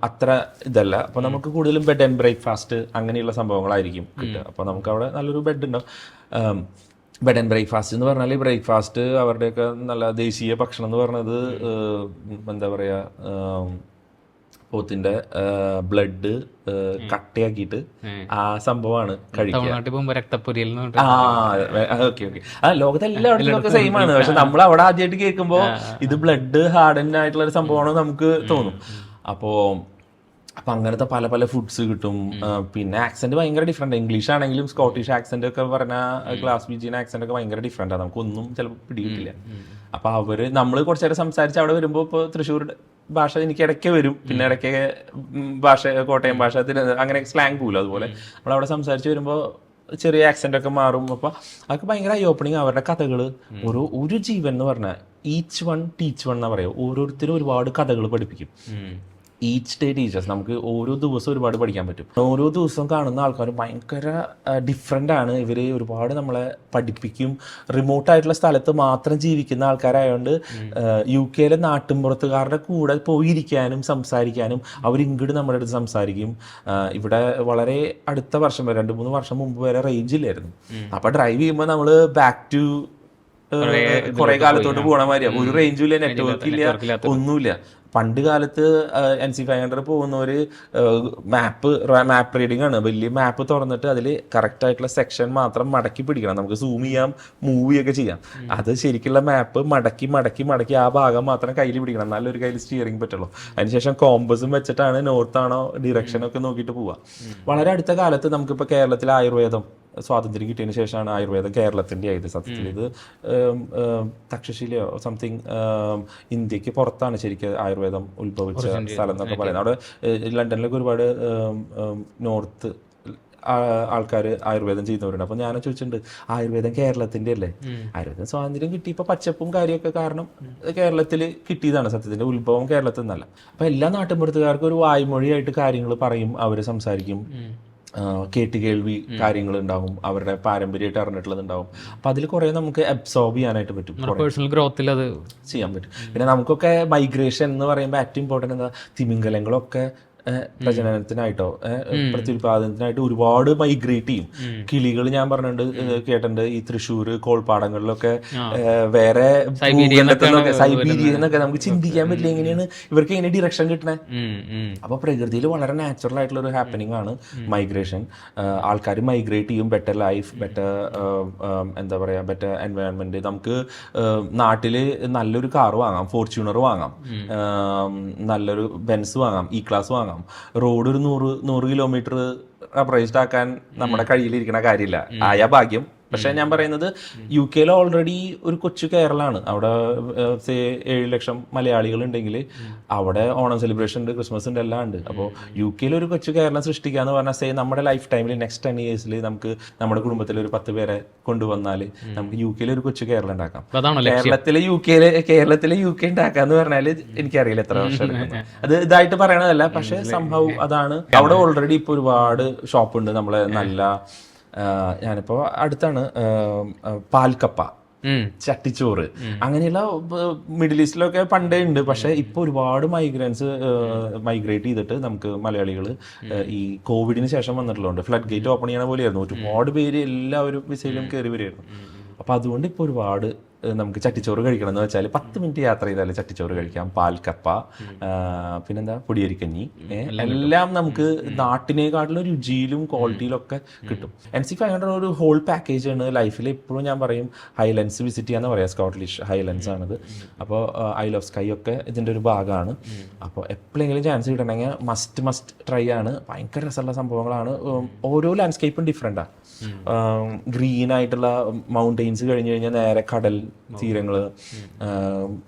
അത്ര ഇതല്ല. അപ്പോൾ നമുക്ക് കൂടുതലും ബെഡ് ആൻഡ് ബ്രേക്ക്ഫാസ്റ്റ് അങ്ങനെയുള്ള സംഭവങ്ങളായിരിക്കും കിട്ടുക. അപ്പോൾ നമുക്ക് അവിടെ നല്ലൊരു ബെഡ് ഉണ്ടാവും. ബെഡ് ആൻഡ് ബ്രേക്ക്ഫാസ്റ്റ് എന്ന് പറഞ്ഞാൽ ബ്രേക്ക്ഫാസ്റ്റ് അവരുടെയൊക്കെ നല്ല ദേശീയ ഭക്ഷണം എന്ന് പറഞ്ഞത് എന്താ പറയുക, പോത്തിന്റെ ബ്ലഡ് കട്ടയാക്കിയിട്ട് ആ സംഭവമാണ് കഴിക്കുക. ലോകത്തെല്ലായിടത്തും സെയിം ആണ്. പക്ഷെ നമ്മൾ അവിടെ ആദ്യമായിട്ട് കേൾക്കുമ്പോ ഇത് ബ്ലഡ് ഹാർഡൻ ആയിട്ടുള്ള ഒരു സംഭവമാണ് നമുക്ക് തോന്നും. അപ്പൊ അങ്ങനത്തെ പല പല ഫുഡ്സ് കിട്ടും. പിന്നെ ആക്സെന്റ് ഭയങ്കര ഡിഫറെന്റ്. ഇംഗ്ലീഷ് ആണെങ്കിലും സ്കോട്ടിഷ് ആക്സെന്റ് ഒക്കെ പറഞ്ഞ ഗ്ലാസ് ബീജിയൻ ആക്സെന്റ് ഒക്കെ ഭയങ്കര ഡിഫറെന്റ് ആണ്. നമുക്കൊന്നും ചിലപ്പോൾ പിടികിട്ടില്ല. അപ്പൊ നമ്മൾ കുറച്ചു നേരം സംസാരിച്ച് അവിടെ വരുമ്പോൾ ഇപ്പോൾ തൃശ്ശൂർ ഭാഷ എനിക്ക് ഇടയ്ക്ക് വരും, പിന്നെ ഇടയ്ക്ക് ഭാഷ കോട്ടയം ഭാഷ അങ്ങനെ സ്ലാങ് പോലും. അതുപോലെ നമ്മളവിടെ സംസാരിച്ച് വരുമ്പോൾ ചെറിയ ആക്സെന്റ് ഒക്കെ മാറും. അപ്പൊ അതൊക്കെ ഭയങ്കര ഐ ഓപ്പണിങ്. അവരുടെ കഥകൾ ഒരു ജീവൻ എന്ന് പറഞ്ഞാൽ ഈച്ച് വൺ ടീച്ച് വൺ എന്നാ പറയുക. ഓരോരുത്തരും ഒരുപാട് കഥകൾ പഠിപ്പിക്കും. Each day teachers. നമുക്ക് ഓരോ ദിവസവും ഒരുപാട് പഠിക്കാൻ പറ്റും. ഓരോ ദിവസവും കാണുന്ന ആൾക്കാർ ഭയങ്കര ഡിഫറെൻ്റ് ആണ്. ഇവർ ഒരുപാട് നമ്മളെ പഠിപ്പിക്കും. റിമോട്ടായിട്ടുള്ള സ്ഥലത്ത് മാത്രം ജീവിക്കുന്ന ആൾക്കാരായതുകൊണ്ട് UK നാട്ടിൻപുറത്തുകാരുടെ കൂടെ പോയിരിക്കാനും സംസാരിക്കാനും അവർ ഇങ്ങോട്ട് നമ്മുടെ അടുത്ത് സംസാരിക്കും. ഇവിടെ വളരെ അടുത്ത വർഷം വരെ 2-3 വർഷം മുമ്പ് വരെ റേഞ്ച് ഇല്ലായിരുന്നു. അപ്പോൾ ഡ്രൈവ് ചെയ്യുമ്പോൾ നമ്മൾ ബാക്ക് ടു കുറെ കാലത്തോട്ട് പോകണ മാതിരിയാണ്. ഒരു റേഞ്ചും ഇല്ല, നെറ്റ്വർക്ക് ഇല്ല, ഒന്നുമില്ല. പണ്ട് കാലത്ത് NC500 പോകുന്നവര് മാപ്പ് റീഡിംഗ് ആണ്. വലിയ മാപ്പ് തുറന്നിട്ട് അതിൽ കറക്റ്റ് ആയിട്ടുള്ള സെക്ഷൻ മാത്രം മടക്കി പിടിക്കണം. നമുക്ക് സൂം ചെയ്യാം, മൂവ് ഒക്കെ ചെയ്യാം. അത് ശരിക്കുള്ള മാപ്പ് മടക്കി മടക്കി മടക്കി ആ ഭാഗം മാത്രം കയ്യിൽ പിടിക്കണം, നല്ലൊരു കയ്യിൽ സ്റ്റിയറിംഗ് പറ്റുള്ളൂ. അതിനുശേഷം കോമ്പസും വെച്ചിട്ടാണ് നോർത്താണോ ഡിറക്ഷനൊക്കെ നോക്കിയിട്ട് പോവുക. വളരെ അടുത്ത കാലത്ത് നമുക്കിപ്പോൾ കേരളത്തിൽ ആയുർവേദം സ്വാതന്ത്ര്യം കിട്ടിയതിന് ശേഷമാണ് ആയുർവേദം കേരളത്തിൻ്റെ ആയത്. സത്യത്തിൽ ഇത് തക്ഷശിലയോ സംതിങ് ഇന്ത്യക്ക് പുറത്താണ് ശരിക്കും ആയുർവേദം ഉത്ഭവിച്ച സ്ഥലം എന്നൊക്കെ പറയുന്നത്. അവിടെ ലണ്ടനിലൊക്കെ ഒരുപാട് നോർത്ത് ആൾക്കാർ ആയുർവേദം ചെയ്യുന്നവരുണ്ട്. അപ്പോൾ ഞാൻ ചോദിച്ചിട്ടുണ്ട്, ആയുർവേദം കേരളത്തിൻ്റെ അല്ലേ? ആയുർവേദം സ്വാതന്ത്ര്യം കിട്ടിയപ്പോൾ പച്ചപ്പും കാര്യമൊക്കെ കാരണം കേരളത്തിൽ കിട്ടിയതാണ്. സത്യത്തിൻ്റെ ഉത്ഭവം കേരളത്തിൽ നിന്നല്ല. അപ്പോൾ എല്ലാ നാട്ടിൻപുറത്തുകാർക്കും ഒരു വായ്മൊഴിയായിട്ട് കാര്യങ്ങൾ പറയും, അവർ സംസാരിക്കും, കേട്ടുകേൾവി കാര്യങ്ങൾ ഉണ്ടാവും, അവരുടെ പാരമ്പര്യമായിട്ട് അറിഞ്ഞിട്ടുള്ളത് ഉണ്ടാവും. അപ്പം അതിൽ കുറേ നമുക്ക് അബ്സോർബ് ചെയ്യാനായിട്ട് പറ്റും, പേഴ്സണൽ ഗ്രോത്തിൽ അത് ചെയ്യാൻ പറ്റും. പിന്നെ നമുക്കൊക്കെ മൈഗ്രേഷൻ എന്ന് പറയുമ്പോൾ ഏറ്റവും ഇമ്പോർട്ടൻ്റ് എന്താ, തിമിംഗലങ്ങളൊക്കെ പ്രജനനത്തിനായിട്ടോ പ്രത്യുൽപാദനത്തിനായിട്ട് ഒരുപാട് മൈഗ്രേറ്റ് ചെയ്യും. കിളികൾ ഞാൻ പറഞ്ഞിട്ടുണ്ട്, കേട്ടിട്ടുണ്ട്, ഈ തൃശ്ശൂർ കോൾപ്പാടങ്ങളിലൊക്കെ വേറെ സൈബീരിയെന്നൊക്കെ നമുക്ക് ചിന്തിക്കാൻ പറ്റില്ല. എങ്ങനെയാണ് ഇവർക്ക് എങ്ങനെ ഡിറക്ഷൻ കിട്ടണേ? അപ്പൊ പ്രകൃതിയിൽ വളരെ നാച്ചുറൽ ആയിട്ടുള്ള ഒരു ഹാപ്പനിങ് ആണ് മൈഗ്രേഷൻ. ആൾക്കാർ മൈഗ്രേറ്റ് ചെയ്യും. ബെറ്റർ ലൈഫ്, ബെറ്റർ എന്താ പറയാ, ബെറ്റർ എൻവയോൺമെന്റ്. നമുക്ക് നാട്ടില് നല്ലൊരു കാർ വാങ്ങാം, ഫോർച്യൂണർ വാങ്ങാം, നല്ലൊരു ബെൻസ് വാങ്ങാം, ഇ ക്ലാസ് വാങ്ങാം. റോഡ് ഒരു 100 കിലോമീറ്റർ റബ്ബറൈസ്ഡ് ആക്കാൻ നമ്മുടെ കയ്യിലിരിക്കുന്ന കാര്യമില്ല, ആയ ഭാഗ്യം. പക്ഷെ ഞാൻ പറയുന്നത് UK ഓൾറെഡി ഒരു കൊച്ചു കേരളമാണ്. അവിടെ 7 ലക്ഷം മലയാളികൾ ഉണ്ടെങ്കിൽ അവിടെ ഓണം സെലിബ്രേഷൻ ഉണ്ട്, ക്രിസ്മസ് ഉണ്ട്, എല്ലാം ഉണ്ട്. അപ്പോൾ UK ഒരു കൊച്ചു കേരളം സൃഷ്ടിക്കുക എന്ന് പറഞ്ഞാൽ നമ്മുടെ ലൈഫ് ടൈമിൽ നെക്സ്റ്റ് 10 ഇയേഴ്സിൽ നമുക്ക് നമ്മുടെ കുടുംബത്തിൽ ഒരു 10 പേരെ കൊണ്ടുവന്നാൽ നമുക്ക് UK ഒരു കൊച്ചു കേരളം ഉണ്ടാക്കാം. കേരളത്തിലെ UK ഉണ്ടാക്കാന്ന് പറഞ്ഞാൽ എനിക്കറിയില്ല എത്ര വർഷം എടുക്കും. അത് ഇതായിട്ട് പറയണതല്ല, പക്ഷെ സംഭവം അതാണ്. അവിടെ ഓൾറെഡി ഇപ്പോൾ ഒരുപാട് ഷോപ്പുണ്ട്. നമ്മളെ നല്ല ഞാനിപ്പോൾ അടുത്താണ് പാൽക്കപ്പ, ചട്ടിച്ചോറ്, അങ്ങനെയുള്ള മിഡിൽ ഈസ്റ്റിലൊക്കെ പണ്ടേ ഉണ്ട്. പക്ഷെ ഇപ്പൊ ഒരുപാട് മൈഗ്രേറ്റ് ചെയ്തിട്ട് നമുക്ക് മലയാളികൾ ഈ കോവിഡിന് ശേഷം വന്നിട്ടുള്ളതുണ്ട്. ഫ്ലഡ് ഗേറ്റ് ഓപ്പൺ ചെയ്യണ പോലെയായിരുന്നു. ഒരുപാട് പേര് എല്ലാവരും വിസയിലും കയറി വരുമായിരുന്നു. അപ്പൊ അതുകൊണ്ട് ഇപ്പൊ ഒരുപാട് നമുക്ക് ചട്ടിച്ചോറ് കഴിക്കണം എന്ന് വെച്ചാൽ 10 മിനിറ്റ് യാത്ര ചെയ്താൽ ചട്ടിച്ചോറ് കഴിക്കാം, പാൽക്കപ്പ, പിന്നെന്താ പൊടിയരിക്കഞ്ഞി, എല്ലാം നമുക്ക് നാട്ടിനേക്കാട്ടിലും രുചിയിലും ക്വാളിറ്റിയിലും ഒക്കെ കിട്ടും. NC500 ഒരു ഹോൾ പാക്കേജ് ആണ്. ലൈഫിൽ എപ്പോഴും ഞാൻ പറയും ഹൈലൻഡ്സ് വിസിറ്റ് ചെയ്യാന്ന് പറയാം. സ്കോട്ട്ലിഷ് ഹൈലൻഡ്സ് ആണിത്. അപ്പോൾ ഐൽ ഓഫ് സ്കൈ ഒക്കെ ഇതിൻ്റെ ഒരു ഭാഗമാണ്. അപ്പോൾ എപ്പോഴെങ്കിലും ചാൻസ് കിട്ടണമെങ്കിൽ മസ്റ്റ് ട്രൈ ആണ്. ഭയങ്കര രസമുള്ള സംഭവങ്ങളാണ്. ഓരോ ലാൻഡ്സ്കേപ്പും ഡിഫറെൻ്റാണ്. ഗ്രീൻ ആയിട്ടുള്ള മൗണ്ടെയിൻസ് കഴിഞ്ഞ് കഴിഞ്ഞാൽ നേരെ കടൽ തീരങ്ങള്,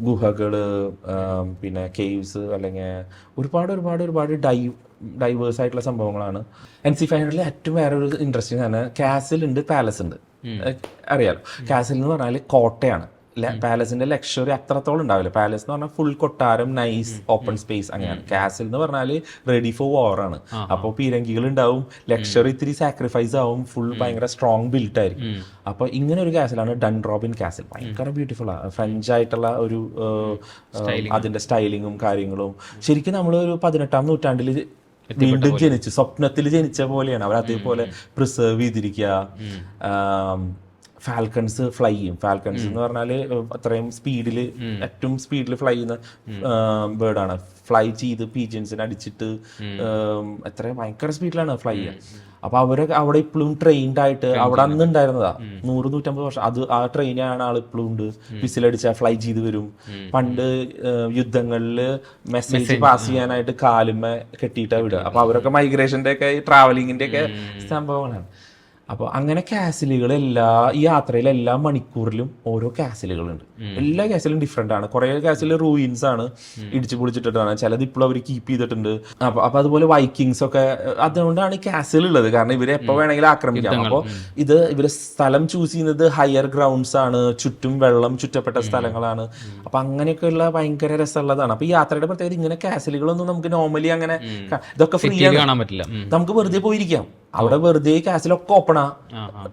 ഗുഹകള്, പിന്നെ കേവ്സ്, അല്ലെങ്കിൽ ഒരുപാട് ഡൈവേഴ്സ് ആയിട്ടുള്ള സംഭവങ്ങളാണ്. NC500 ഏറ്റവും വേറൊരു ഇൻട്രസ്റ്റിംഗ് ആണ്, കാസിൽ ഉണ്ട്, പാലസ് ഉണ്ട്. അറിയാലോ, കാസിൽ എന്ന് പറഞ്ഞാൽ കോട്ടയാണ്. പാലസിന്റെ ലക്ഷറി അത്രത്തോളം ഉണ്ടാവില്ല. പാലസ് എന്ന് പറഞ്ഞാൽ ഫുൾ കൊട്ടാരം, നൈസ് ഓപ്പൺ സ്പേസ്, അങ്ങനെയാണ്. കാസിൽ എന്ന് പറഞ്ഞാൽ റെഡി ഫോർ വാർ ആണ്. അപ്പോൾ പീരങ്കികൾ ഉണ്ടാവും, ലക്ഷറി ഇത്തിരി സാക്രിഫൈസ് ആവും, ഫുൾ ഭയങ്കര സ്ട്രോങ് ബിൽറ്റ് ആയിരിക്കും. അപ്പൊ ഇങ്ങനെ ഒരു കാസിലാണ് ഡൺറോബിൻ കാസിൽ. ഭയങ്കര ബ്യൂട്ടിഫുൾ ആണ്. ഫ്രഞ്ച് ആയിട്ടുള്ള ഒരു അതിന്റെ സ്റ്റൈലിങ്ങും കാര്യങ്ങളും. ശരിക്കും നമ്മൾ ഒരു 18-ാം നൂറ്റാണ്ടിൽ വീണ്ടും സ്വപ്നത്തിൽ ജനിച്ച പോലെയാണ് അവർ അതേപോലെ പ്രിസർവ് ചെയ്തിരിക്കുക. ഫാൽക്കൺസ് ഫ്ലൈ ചെയ്യും. ഫാൽക്കൺസ് എന്ന് പറഞ്ഞാൽ അത്രയും സ്പീഡിൽ, ഏറ്റവും സ്പീഡിൽ ഫ്ലൈ ചെയ്യുന്ന ബേർഡാണ്. ഫ്ലൈ ചെയ്ത് പീജൻസിനെ അടിച്ചിട്ട് ഭയങ്കര സ്പീഡിലാണ് ഫ്ലൈ ചെയ്യുക. അപ്പൊ അവിടെ ഇപ്പോഴും ട്രെയിൻഡ് ആയിട്ട് അവിടെ അന്ന് ഉണ്ടായിരുന്നതാ 100-150 വർഷം. ആ ട്രെയിനാണ് ആൾ ഇപ്പോഴും ഉണ്ട്. വിസിലടിച്ചാൽ ഫ്ലൈ ചെയ്ത് വരും. പണ്ട് യുദ്ധങ്ങളിൽ മെസ്സേജ് പാസ് ചെയ്യാനായിട്ട് കാലുമ്മ കെട്ടിയിട്ടാ വിടുക. അപ്പൊ അവരൊക്കെ മൈഗ്രേഷന്റെ ഒക്കെ ട്രാവലിങ്ങിന്റെ ഒക്കെ സംഭവങ്ങളാണ്. അപ്പോൾ അങ്ങനെ കാസിലുകൾ ഈ യാത്രയിൽ എല്ലാ മണിക്കൂറിലും ഓരോ കാസിലുകളുണ്ട്. എല്ലാ കാസിലും ഡിഫറെൻ്റ് ആണ്. കുറേ കാസിൽ റൂയിൻസ് ആണ്, ഇടിച്ചു പൊളിച്ചിട്ടിട്ടാണ്. ചിലത് ഇപ്പോഴും അവർ കീപ്പ് ചെയ്തിട്ടുണ്ട്. അപ്പോൾ അതുപോലെ വൈക്കിങ്സ് ഒക്കെ, അതുകൊണ്ടാണ് ഈ കാസിൽ ഉള്ളത്. കാരണം ഇവരെ എപ്പോൾ വേണമെങ്കിലും ആക്രമിക്കാം. അപ്പോൾ ഇവര് സ്ഥലം ചൂസ് ചെയ്യുന്നത് ഹയർ ഗ്രൗണ്ട്സ് ആണ്, ചുറ്റും വെള്ളം ചുറ്റപ്പെട്ട സ്ഥലങ്ങളാണ്. അപ്പൊ അങ്ങനെയൊക്കെയുള്ള ഭയങ്കര രസമുള്ളതാണ്. അപ്പൊ ഈ യാത്രയുടെ പ്രത്യേകത ഇങ്ങനെ കാസിലുകളൊന്നും നമുക്ക് നോർമലി അങ്ങനെ ഇതൊക്കെ ഫ്രീ കാണാൻ പറ്റില്ല. നമുക്ക് വെറുതെ പോയിരിക്കാം. അവിടെ വെറുതെ കാസിലൊക്കെ ഓപ്പണാ,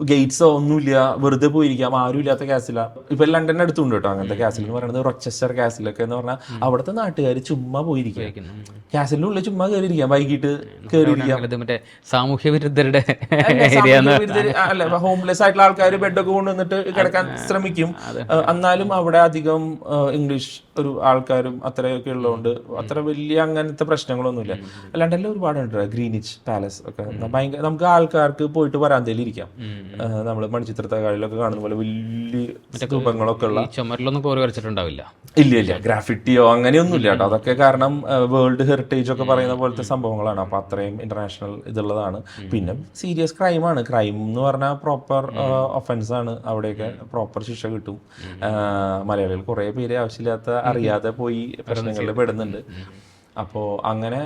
ഗേറ്റ്സോ ഒന്നുമില്ല, വെറുതെ പോയിരിക്കാം. ആരും ഇല്ലാത്ത കാസില. ഇപ്പൊ ലണ്ടന്റെ അടുത്തുണ്ട് കേട്ടോ അങ്ങനത്തെ കാസിൽ എന്ന് പറയുന്നത്. റോച്ചസ്റ്റർ കാസിലൊക്കെ എന്ന് പറഞ്ഞാൽ അവിടുത്തെ നാട്ടുകാർ ചുമ്മാ പോയിരിക്കാം, കാസിലിന്റെ ഉള്ളിൽ ചുമ്മാ കയറിയിരിക്കാം, വൈകിട്ട് കയറിയിരിക്കാം. മറ്റേ സാമൂഹ്യ വിരുദ്ധരുടെ അല്ല, ഹോംലെസ് ആയിട്ടുള്ള ആൾക്കാർ ബെഡൊക്കെ കൊണ്ടുവന്നിട്ട് കിടക്കാൻ ശ്രമിക്കും. എന്നാലും അവിടെ അധികം ഇംഗ്ലീഷ് ഒരു ആൾക്കാരും അത്രയൊക്കെ ഉള്ളതുകൊണ്ട് അത്ര വലിയ അങ്ങനത്തെ പ്രശ്നങ്ങളൊന്നുമില്ല. ലണ്ടനിൽ ഒരുപാടുണ്ട്. ഗ്രീനിച്ച് പാലസ് ഒക്കെ ഭയങ്കര, നമുക്ക് ആൾക്കാർക്ക് പോയിട്ട് വരാന്തയിൽ ഇരിക്കാം. നമ്മൾ മണിച്ചിത്രത്താഴിലൊക്കെ കാണുന്ന പോലെ വലിയ രൂപങ്ങളൊക്കെ ഉള്ള. ചുമരിലൊന്നും കോറി വരച്ചിട്ടുണ്ടാവില്ല. ഇല്ല, ഗ്രാഫിറ്റിയോ അങ്ങനെയൊന്നും ഇല്ല കേട്ടോ. അതൊക്കെ കാരണം വേൾഡ് ഹെറിറ്റേജ് ഒക്കെ പറയുന്ന പോലത്തെ സംഭവങ്ങളാണ്. അപ്പൊ അത്രയും ഇന്റർനാഷണൽ ഇതുള്ളതാണ്. പിന്നെ സീരിയസ് ക്രൈമാണ്. ക്രൈം എന്ന് പറഞ്ഞാൽ പ്രോപ്പർ ഒഫൻസ് ആണ്. അവിടെയൊക്കെ പ്രോപ്പർ ശിക്ഷ കിട്ടും. മലയാളികൾ കുറെ പേര് ആവശ്യമില്ലാത്ത അറിയാതെ പോയി പ്രശ്നങ്ങളിൽ പെടുന്നുണ്ട്. അപ്പോൾ അങ്ങനെ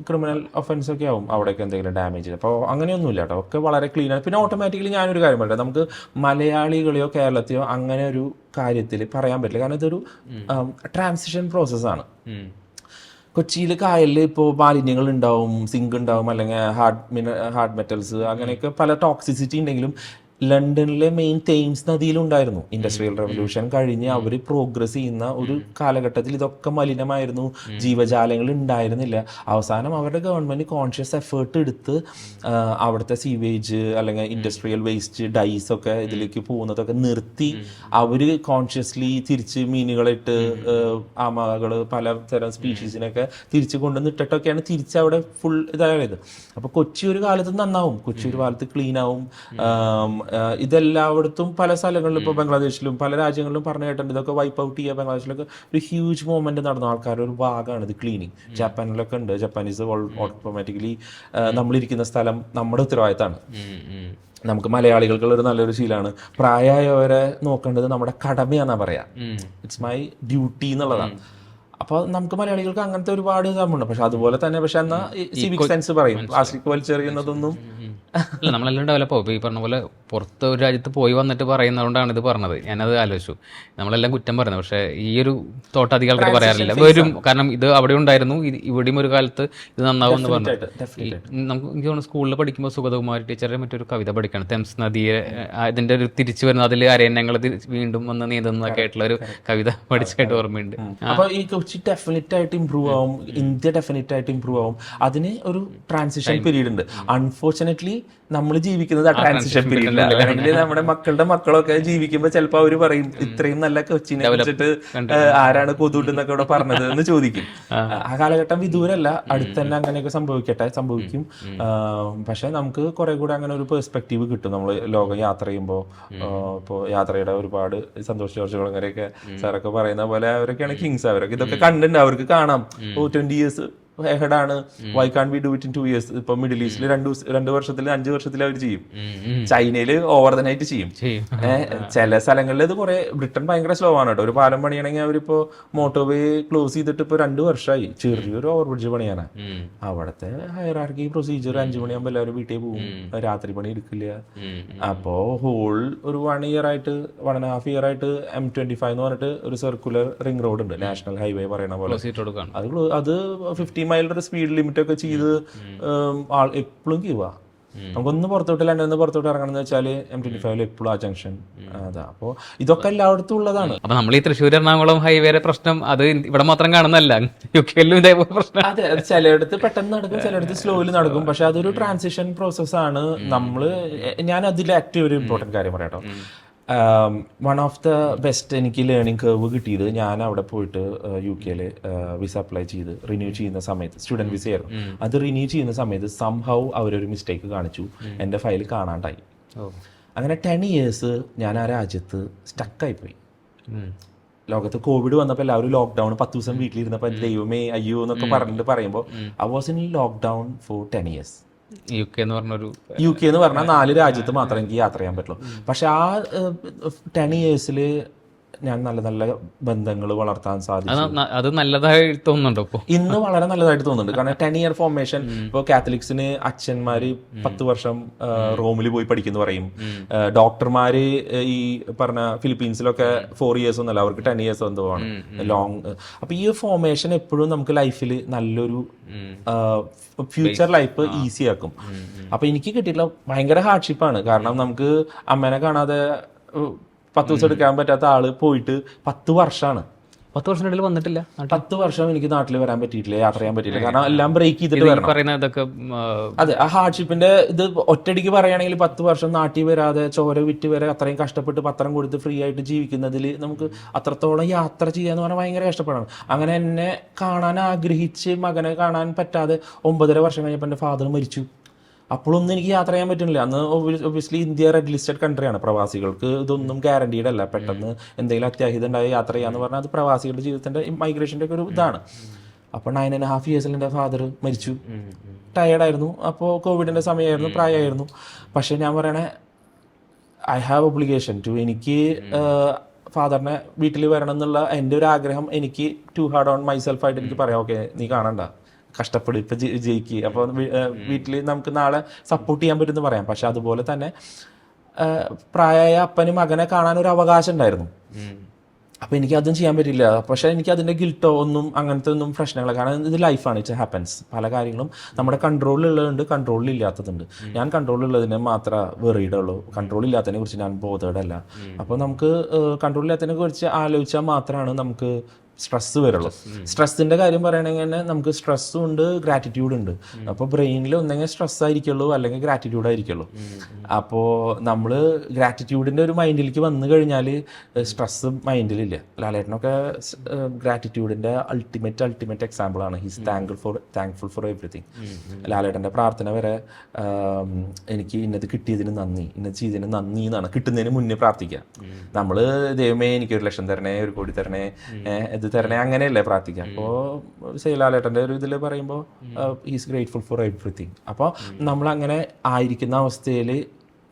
ക്രിമിനൽ ഒഫൻസ് ഒക്കെ ആവും അവിടെയൊക്കെ എന്തെങ്കിലും ഡാമേജ്. അപ്പോൾ അങ്ങനെയൊന്നുമില്ല കേട്ടോ, ഒക്കെ വളരെ ക്ലീൻ ആണ്. പിന്നെ ഓട്ടോമാറ്റിക്കലി ഞാനൊരു കാര്യം പറയട്ടെ, നമുക്ക് മലയാളികളെയോ കേരളത്തെയോ അങ്ങനെ ഒരു കാര്യത്തിൽ പറയാൻ പറ്റില്ല. കാരണം ഇതൊരു ട്രാൻസിഷൻ പ്രോസസ്സാണ്. കൊച്ചിയിൽ കായലിൽ ഇപ്പോൾ മാലിന്യങ്ങൾ ഉണ്ടാവും, സിങ്ക് ഉണ്ടാവും, അല്ലെങ്കിൽ ഹാർഡ് മെറ്റൽസ്, അങ്ങനെയൊക്കെ പല ടോക്സിസിറ്റി ഉണ്ടെങ്കിലും ലണ്ടനിലെ മെയിൻ തേംസ് നദിയിലുണ്ടായിരുന്നു. ഇൻഡസ്ട്രിയൽ റെവല്യൂഷൻ കഴിഞ്ഞ് അവർ പ്രോഗ്രസ് ചെയ്യുന്ന ഒരു കാലഘട്ടത്തിൽ ഇതൊക്കെ മലിനമായിരുന്നു, ജീവജാലങ്ങൾ ഉണ്ടായിരുന്നില്ല. അവസാനം അവരുടെ ഗവൺമെൻറ് കോൺഷ്യസ് എഫേർട്ട് എടുത്ത് അവിടുത്തെ സീവേജ് അല്ലെങ്കിൽ ഇൻഡസ്ട്രിയൽ വേസ്റ്റ് ഡൈസ് ഒക്കെ ഇതിലേക്ക് പോകുന്നതൊക്കെ നിർത്തി അവർ കോൺഷ്യസ്ലി തിരിച്ച് മീനുകളിട്ട് ആമകൾ പലതരം സ്പീഷീസിനൊക്കെ തിരിച്ച് കൊണ്ടുവന്നിട്ടൊക്കെയാണ് തിരിച്ച് അവിടെ ഫുൾ ഇതായത്. അപ്പോൾ കൊച്ചി ഒരു കാലത്ത് നന്നാവും, കൊച്ചി ഒരു കാലത്ത് ക്ലീൻ ആവും. ഇതെല്ലായിടത്തും പല സ്ഥലങ്ങളിലും ഇപ്പോൾ ബംഗ്ലാദേശിലും പല രാജ്യങ്ങളിലും പറഞ്ഞു കേട്ടിട്ടുണ്ട്. ഇതൊക്കെ വൈപ്പ് ഔട്ട് ചെയ്യുക. ബംഗ്ലാദേശിലൊക്കെ ഒരു ഹ്യൂജ് മൂവ്മെന്റ് നടന്നു. ആൾക്കാരുടെ ഒരു ഭാഗമാണ് ഇത് ക്ലീനിങ്. ജപ്പാനിലൊക്കെ ഉണ്ട്. ജപ്പാനീസ് ഓട്ടോമാറ്റിക്കലി നമ്മളിരിക്കുന്ന സ്ഥലം നമ്മുടെ ഉത്തരവാദിത്തമാണ്. നമുക്ക് മലയാളികൾക്കുള്ള ഒരു നല്ലൊരു ശീലമാണ് പ്രായമായവരെ നോക്കേണ്ടത് നമ്മുടെ കടമയാണെന്നാ പറയാ. ഇറ്റ്സ് മൈ ഡ്യൂട്ടി എന്നുള്ളതാണ്. അപ്പോൾ നമുക്ക് മലയാളികൾക്ക് അങ്ങനത്തെ ഒരുപാട് സംഭവമുണ്ട്. പക്ഷെ അതുപോലെ തന്നെ പക്ഷെ എന്നാൽ സിവിക് സെൻസ് പറയും. പ്ലാസ്റ്റിക് വലിച്ചെറിയുന്നതൊന്നും അല്ല, നമ്മളെല്ലാം ഡെവലപ്പ് ആവും. ഇപ്പോൾ ഈ പറഞ്ഞ പോലെ പുറത്ത് ഒരു രാജ്യത്ത് പോയി വന്നിട്ട് പറയുന്നതുകൊണ്ടാണ് ഇത് പറഞ്ഞത്. ഞാനത് ആലോചിച്ചു. നമ്മളെല്ലാം കുറ്റം പറയുന്നത്, പക്ഷേ ഈ ഒരു തോട്ട് അധികം ആൾക്കാർ പറയാറില്ല. വരും, കാരണം ഇത് അവിടെ ഉണ്ടായിരുന്നു, ഇവിടെയും ഒരു കാലത്ത് ഇത് നന്നാവും എന്ന് പറഞ്ഞു. നമുക്ക് എനിക്ക് തോന്നുന്നു സ്കൂളിൽ പഠിക്കുമ്പോൾ സുഗതകുമാരി ടീച്ചറുടെ മറ്റൊരു കവിത പഠിക്കണം, തെംസ് നദിയെ ഇതിൻ്റെ ഒരു തിരിച്ചു വരുന്നത്, അതിൽ അരയന്നങ്ങൾ വീണ്ടും വന്ന് നീന്തുന്നതൊക്കെ ആയിട്ടുള്ള ഒരു കവിത പഠിച്ചായിട്ട് ഓർമ്മയുണ്ട്. അപ്പോൾ ഈ കൊച്ചി ഡെഫിനറ്റ് ആയിട്ട് ഇമ്പ്രൂവ് ആവും, ഇന്ത്യ ഡെഫിനറ്റ് ആയിട്ട് ഇമ്പ്രൂവ് ആവും. അതിന് ഒരു ട്രാൻസിഷൻ പീരീഡ് ഉണ്ട്. അൺഫോർച്ചുനേറ്റ്ലി നമ്മൾ ജീവിക്കുന്നത് ആ ട്രാൻസിഷൻ പീരീഡിലാണ്. അല്ലെങ്കിൽ നമ്മുടെ മക്കളുടെ മക്കളൊക്കെ ജീവിക്കുമ്പോൾ ചിലപ്പോൾ അവർ പറയും ഇത്രയും നല്ല കൊച്ചിനെ വെച്ചിട്ട് ആരാണ് കൊതുട്ടെന്നൊക്കെ ഇവിടെ പറഞ്ഞത് എന്ന് ചോദിക്കും. ആ കാലഘട്ടം വിദൂരല്ല, അടുത്ത് തന്നെ അങ്ങനെയൊക്കെ സംഭവിക്കും. പക്ഷെ നമുക്ക് കുറെ കൂടെ അങ്ങനെ ഒരു പെർസ്പെക്റ്റീവ് കിട്ടും. നമ്മൾ ലോകം യാത്ര ചെയ്യുമ്പോൾ ഇപ്പോൾ യാത്രയുടെ ഒരുപാട് സന്തോഷ് ജോർജ് കുളങ്ങരയൊക്കെ സാറൊക്കെ പറയുന്ന പോലെ അവരൊക്കെയാണ് കിങ്സ്. അവരൊക്കെ ഇതൊക്കെ കണ്ടിട്ടുണ്ട്, അവർക്ക് കാണാം. 20 years ഹെഡാണ്, why can we do it in 2 years. ഇപ്പൊ മിഡിൽ ഈസ്റ്റിൽ 2 വർഷത്തിൽ 5 വർഷത്തിൽ അവർ ചെയ്യും. ചൈനയില് ഓവർ ദ നൈറ്റ് ചെയ്യും. ചില സ്ഥലങ്ങളിൽ ഇത് കുറെ, ബ്രിട്ടൻ ഭയങ്കര സ്ലോ ആണ് കേട്ടോ. ഒരു പാലം പണിയണമെങ്കിൽ അവരിപ്പോ മോട്ടോവേ ക്ലോസ് ചെയ്തിട്ട് ഇപ്പൊ 2 വർഷമായി. ചെറിയൊരു ഓവർ ബ്രിഡ്ജ് പണിയാണ്. അവിടുത്തെ ഹയറാർക്കി പ്രൊസീജിയർ 5 മണിയാകുമ്പോൾ എല്ലാവരും വീട്ടിൽ പോകും, രാത്രി പണി എടുക്കില്ല. അപ്പോ ഹോൾ ഒരു 1.5 year ആയിട്ട് 1.5 year ആയിട്ട് M25 എന്ന് പറഞ്ഞിട്ട് ഒരു സർക്കുലർ റിംഗ് റോഡ് ഉണ്ട്, നാഷണൽ ഹൈവേ പറയണ പോലെ. അത് 50 മൈലിന്റെ സ്പീഡ് ലിമിറ്റ് ഒക്കെ ചെയ്ത് എപ്പോഴും കീവാ. നമുക്കൊന്ന് പുറത്തോട്ട് ലണ്ടനിൽ പുറത്തോട്ട് ഇറങ്ങണമെന്ന് വെച്ചാൽ M25 എപ്പോഴും ആ ജംഗ്ഷൻ അതാ. അപ്പോൾ ഇതൊക്കെ എല്ലായിടത്തും ഉള്ളതാണ്. അപ്പൊ നമ്മൾ ഈ തൃശ്ശൂർ എറണാകുളം ഹൈവേയുടെ പ്രശ്നം അത് ഇവിടെ മാത്രം കാണുന്നതല്ല, UK-ലും ഇതേപോലെ പ്രശ്നം. അതെ, അത് ചിലയിടത്ത് പെട്ടെന്ന് നടക്കും, ചിലയിടത്ത് സ്ലോയിൽ നടക്കും. പക്ഷെ അതൊരു ട്രാൻസിഷൻ പ്രോസസ്സാണ്. ഞാൻ അതിൽ ആക്റ്റീവ് ഒരു ഇമ്പോർട്ടൻറ്റ് കാര്യം പറയാട്ടോ. വൺ ഓഫ് ദ ബെസ്റ്റ് എനിക്ക് ലേണിംഗ് കർവ് കിട്ടിയത്, ഞാൻ അവിടെ പോയിട്ട് UK-ൽ വിസ അപ്ലൈ ചെയ്ത് റിന്യൂ ചെയ്യുന്ന സമയത്ത്, സ്റ്റുഡൻറ് വിസ ആയിരുന്നു, അത് റിന്യൂ ചെയ്യുന്ന സമയത്ത് സംഹൗ അവരൊരു മിസ്റ്റേക്ക് കാണിച്ചു, എൻ്റെ ഫയൽ കാണാണ്ടായി. അങ്ങനെ 10 years ഞാൻ ആ രാജ്യത്ത് സ്റ്റക്കായിപ്പോയി. ലോകത്ത് കോവിഡ് വന്നപ്പോൾ എല്ലാവരും ലോക്ക്ഡൗൺ 10 ദിവസം വീട്ടിലിരുന്നപ്പോൾ ദൈവമേ അയ്യോ എന്നൊക്കെ പറഞ്ഞിട്ട് പറയുമ്പോൾ I was in lockdown for 10 years. UK എന്ന് പറഞ്ഞൊരു UK എന്ന് പറഞ്ഞാൽ 4 രാജ്യത്ത് മാത്രമേ എനിക്ക് യാത്ര ചെയ്യാൻ പറ്റുള്ളൂ. പക്ഷെ ആ 10 yearsൽ ഞാൻ നല്ല നല്ല ബന്ധങ്ങൾ വളർത്താൻ സാധിച്ചു. അത് നല്ലതായി തോന്നുന്നുണ്ടോ ഇപ്പോൾ? ഇന്ന് വളരെ നല്ലതായിട്ട് തോന്നുന്നുണ്ട്. കാരണം 10 year ഫോർമേഷൻ, ഇപ്പോൾ കാത്തലിക്സിന് അച്ഛന്മാര് 10 വർഷം റോമിൽ പോയി പഠിക്കുന്നു പറയും. ഡോക്ടർമാര് ഈ പറഞ്ഞ ഫിലിപ്പീൻസിലൊക്കെ 4 years ഒന്നല്ല, അവർക്ക് 10 years എന്തോ ആണ് ലോങ്. അപ്പൊ ഈ ഫോർമേഷൻ എപ്പോഴും നമുക്ക് ലൈഫിൽ നല്ലൊരു ഫ്യൂച്ചർ ലൈഫ് ഈസി ആക്കും. അപ്പൊ എനിക്ക് കിട്ടിയിട്ടുള്ള ഭയങ്കര ഹാർഡ്ഷിപ്പാണ്. കാരണം നമുക്ക് അമ്മേനെ കാണാതെ 10 ദിവസം എടുക്കാൻ പറ്റാത്ത ആള് പോയിട്ട് 10 വർഷമാണ്. 10 വർഷത്തിനിടയിൽ വന്നിട്ടില്ല. 10 വർഷം എനിക്ക് നാട്ടിൽ വരാൻ പറ്റിയിട്ടില്ല, യാത്ര ചെയ്യാൻ പറ്റിയില്ല. കാരണം എല്ലാം ബ്രേക്ക് ചെയ്തിട്ട് വരണം. പറയുന്നതൊക്കെ അതെ, ആ ഹാർഡ്ഷിപ്പിന്റെ ഇത് ഒറ്റയടിക്ക് പറയുകയാണെങ്കിൽ 10 വർഷം നാട്ടിൽ വരാതെ ചോര വിറ്റ് വരെ അത്രയും കഷ്ടപ്പെട്ട് പത്രം കൊടുത്ത് ഫ്രീ ആയിട്ട് ജീവിക്കുന്നതിൽ നമുക്ക് അത്രത്തോളം യാത്ര ചെയ്യാന്ന് പറഞ്ഞാൽ ഭയങ്കര കഷ്ടപ്പാടാണ്. അങ്ങനെ എന്നെ കാണാൻ ആഗ്രഹിച്ച് മകനെ കാണാൻ പറ്റാതെ 9.5 വർഷം കഴിഞ്ഞപ്പോൾ എൻ്റെ ഫാദർ മരിച്ചു. അപ്പോഴൊന്നും എനിക്ക് യാത്ര ചെയ്യാൻ പറ്റുന്നില്ല. അന്ന് ഒബ്വിയസ്ലി ഇന്ത്യ റെഡ് ലിസ്റ്റഡ് കൺട്രിയാണ്. പ്രവാസികൾക്ക് ഇതൊന്നും ഗ്യാരണ്ടീഡ് അല്ല. പെട്ടെന്ന് എന്തെങ്കിലും അത്യാഹിതം ഉണ്ടായി യാത്ര ചെയ്യാന്ന് പറഞ്ഞാൽ അത് പ്രവാസികളുടെ ജീവിതത്തിന്റെ മൈഗ്രേഷൻ്റെ ഒക്കെ ഒരു ഇതാണ്. അപ്പോൾ 9.5 years എൻ്റെ ഫാദർ മരിച്ചു. ടയേർഡായിരുന്നു. അപ്പോൾ കോവിഡിൻ്റെ സമയമായിരുന്നു, പ്രായമായിരുന്നു. പക്ഷേ ഞാൻ പറയണേ, ഐ ഹാവ് ഒബ്ലിഗേഷൻ ടു, എനിക്ക് ഫാദറിനെ വീട്ടിൽ വരണം എന്നുള്ള എൻ്റെ ഒരു ആഗ്രഹം എനിക്ക് ടു ഹാർഡ് ഓൺ മൈസെൽഫായിട്ട് എനിക്ക് പറയാം, ഓക്കെ നീ കാണണ്ട, കഷ്ടപ്പെടും, ഇപ്പം ജയിക്കുക, അപ്പോൾ വീട്ടിൽ നമുക്ക് നാളെ സപ്പോർട്ട് ചെയ്യാൻ പറ്റുമെന്ന് പറയാം. പക്ഷെ അതുപോലെ തന്നെ പ്രായമായ അപ്പന് മകനെ കാണാൻ ഒരു അവകാശം ഉണ്ടായിരുന്നു. അപ്പോൾ എനിക്ക് അതും ചെയ്യാൻ പറ്റില്ല. പക്ഷേ എനിക്ക് അതിൻ്റെ ഗിൽട്ടോ ഒന്നും അങ്ങനത്തെ ഒന്നും പ്രശ്നങ്ങൾ, കാരണം ഇത് ലൈഫാണ്, ഇറ്റ് ഹാപ്പൻസ്. പല കാര്യങ്ങളും നമ്മുടെ കൺട്രോളിലുള്ളതുണ്ട്, കൺട്രോളിലില്ലാത്തതുണ്ട്. ഞാൻ കൺട്രോളിലുള്ളതിനെ മാത്രമേ വെറിയിടുള്ളൂ, കൺട്രോളില്ലാത്തതിനെ കുറിച്ച് ഞാൻ ബോധേഡല്ല. അപ്പോൾ നമുക്ക് കൺട്രോളില്ലാത്തതിനെ കുറിച്ച് ആലോചിച്ചാൽ മാത്രമാണ് നമുക്ക് സ്ട്രെസ് വരുള്ളൂ. സ്ട്രെസ്സിന്റെ കാര്യം പറയണമെങ്കിൽ തന്നെ നമുക്ക് സ്ട്രെസ്സും ഉണ്ട്, ഗ്രാറ്റിറ്റ്യൂഡ് ഉണ്ട്. അപ്പോൾ ബ്രെയിനിൽ ഒന്നെങ്കിൽ സ്ട്രെസ് ആയിരിക്കുള്ളൂ, അല്ലെങ്കിൽ ഗ്രാറ്റിറ്റ്യൂഡ് ആയിരിക്കുള്ളൂ. അപ്പോൾ നമ്മൾ ഗ്രാറ്റിറ്റ്യൂഡിന്റെ ഒരു മൈൻഡിലേക്ക് വന്നു കഴിഞ്ഞാൽ സ്ട്രെസ് മൈൻഡിലില്ല. ലാലേട്ടനൊക്കെ ഗ്രാറ്റിറ്റ്യൂഡിന്റെ അൾട്ടിമേറ്റ് എക്സാമ്പിൾ ആണ്. His thankful for everything. ലാലേട്ടന്റെ പ്രാർത്ഥന വരെ എനിക്ക് ഇന്നത് കിട്ടിയതിന് നന്ദി, ഇന്നത് ചെയ്തതിന് നന്ദി എന്നാണ്. കിട്ടുന്നതിന് മുന്നേ പ്രാർത്ഥിക്കുക. നമ്മൾ ദൈവമേ എനിക്ക് 1 ലക്ഷം തരണേ, 1 കോടി തരണേ, ഇത് തരണേ, അങ്ങനെയല്ലേ പ്രാർത്ഥിക്കാം. അപ്പോൾ ലാലേട്ടൻ്റെ ഒരു ഇതിൽ പറയുമ്പോൾ ഈസ് ഗ്രേറ്റ്ഫുൾ ഫോർ എവറിത്തിങ്. അപ്പോൾ നമ്മൾ അങ്ങനെ ആയിരിക്കുന്ന അവസ്ഥയിൽ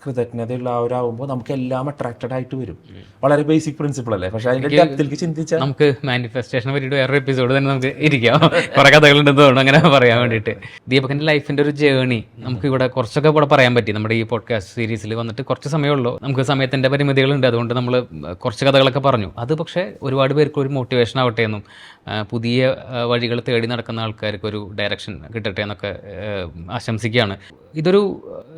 കൃതജ്ഞതയുള്ള അവരാകുമ്പോൾ നമുക്ക് എല്ലാം അട്രാക്റ്റഡ് ആയിട്ട് വരും. വളരെ ബേസിക് പ്രിൻസിപ്പിൾ അല്ലേ? പക്ഷെ അതിന്റെ ഡെപ്തിലേക്ക് ചിന്തിച്ചാൽ നമുക്ക് മാനിഫെസ്റ്റേഷനെ പറ്റിയിട്ട് വേറൊരു എപ്പിസോഡ് തന്നെ നമുക്ക് ഇരിക്കാം. കുറെ കഥകളുണ്ടെന്ന് തോന്നുന്നു അങ്ങനെ പറയാൻ വേണ്ടിയിട്ട്. ദീപകിന്റെ ലൈഫിന്റെ ഒരു ജേണി നമുക്ക് ഇവിടെ കുറച്ചൊക്കെ ഇവിടെ പറയാൻ പറ്റി. നമ്മുടെ ഈ പോഡ്കാസ്റ്റ് സീരീസിൽ വന്നിട്ട് കുറച്ച് സമയമുള്ളൂ, നമുക്ക് സമയത്തിന്റെ പരിമിതികളുണ്ട്, അതുകൊണ്ട് നമ്മൾ കുറച്ച് കഥകളൊക്കെ പറഞ്ഞു. അത് പക്ഷേ ഒരുപാട് പേർക്ക് ഒരു മോട്ടിവേഷൻ ആവട്ടെ എന്നും പുതിയ വഴികൾ തേടി നടക്കുന്ന ആൾക്കാർക്ക് ഒരു ഡയറക്ഷൻ കിട്ടട്ടെ എന്നൊക്കെ ആശംസിക്കുകയാണ്. ഇതൊരു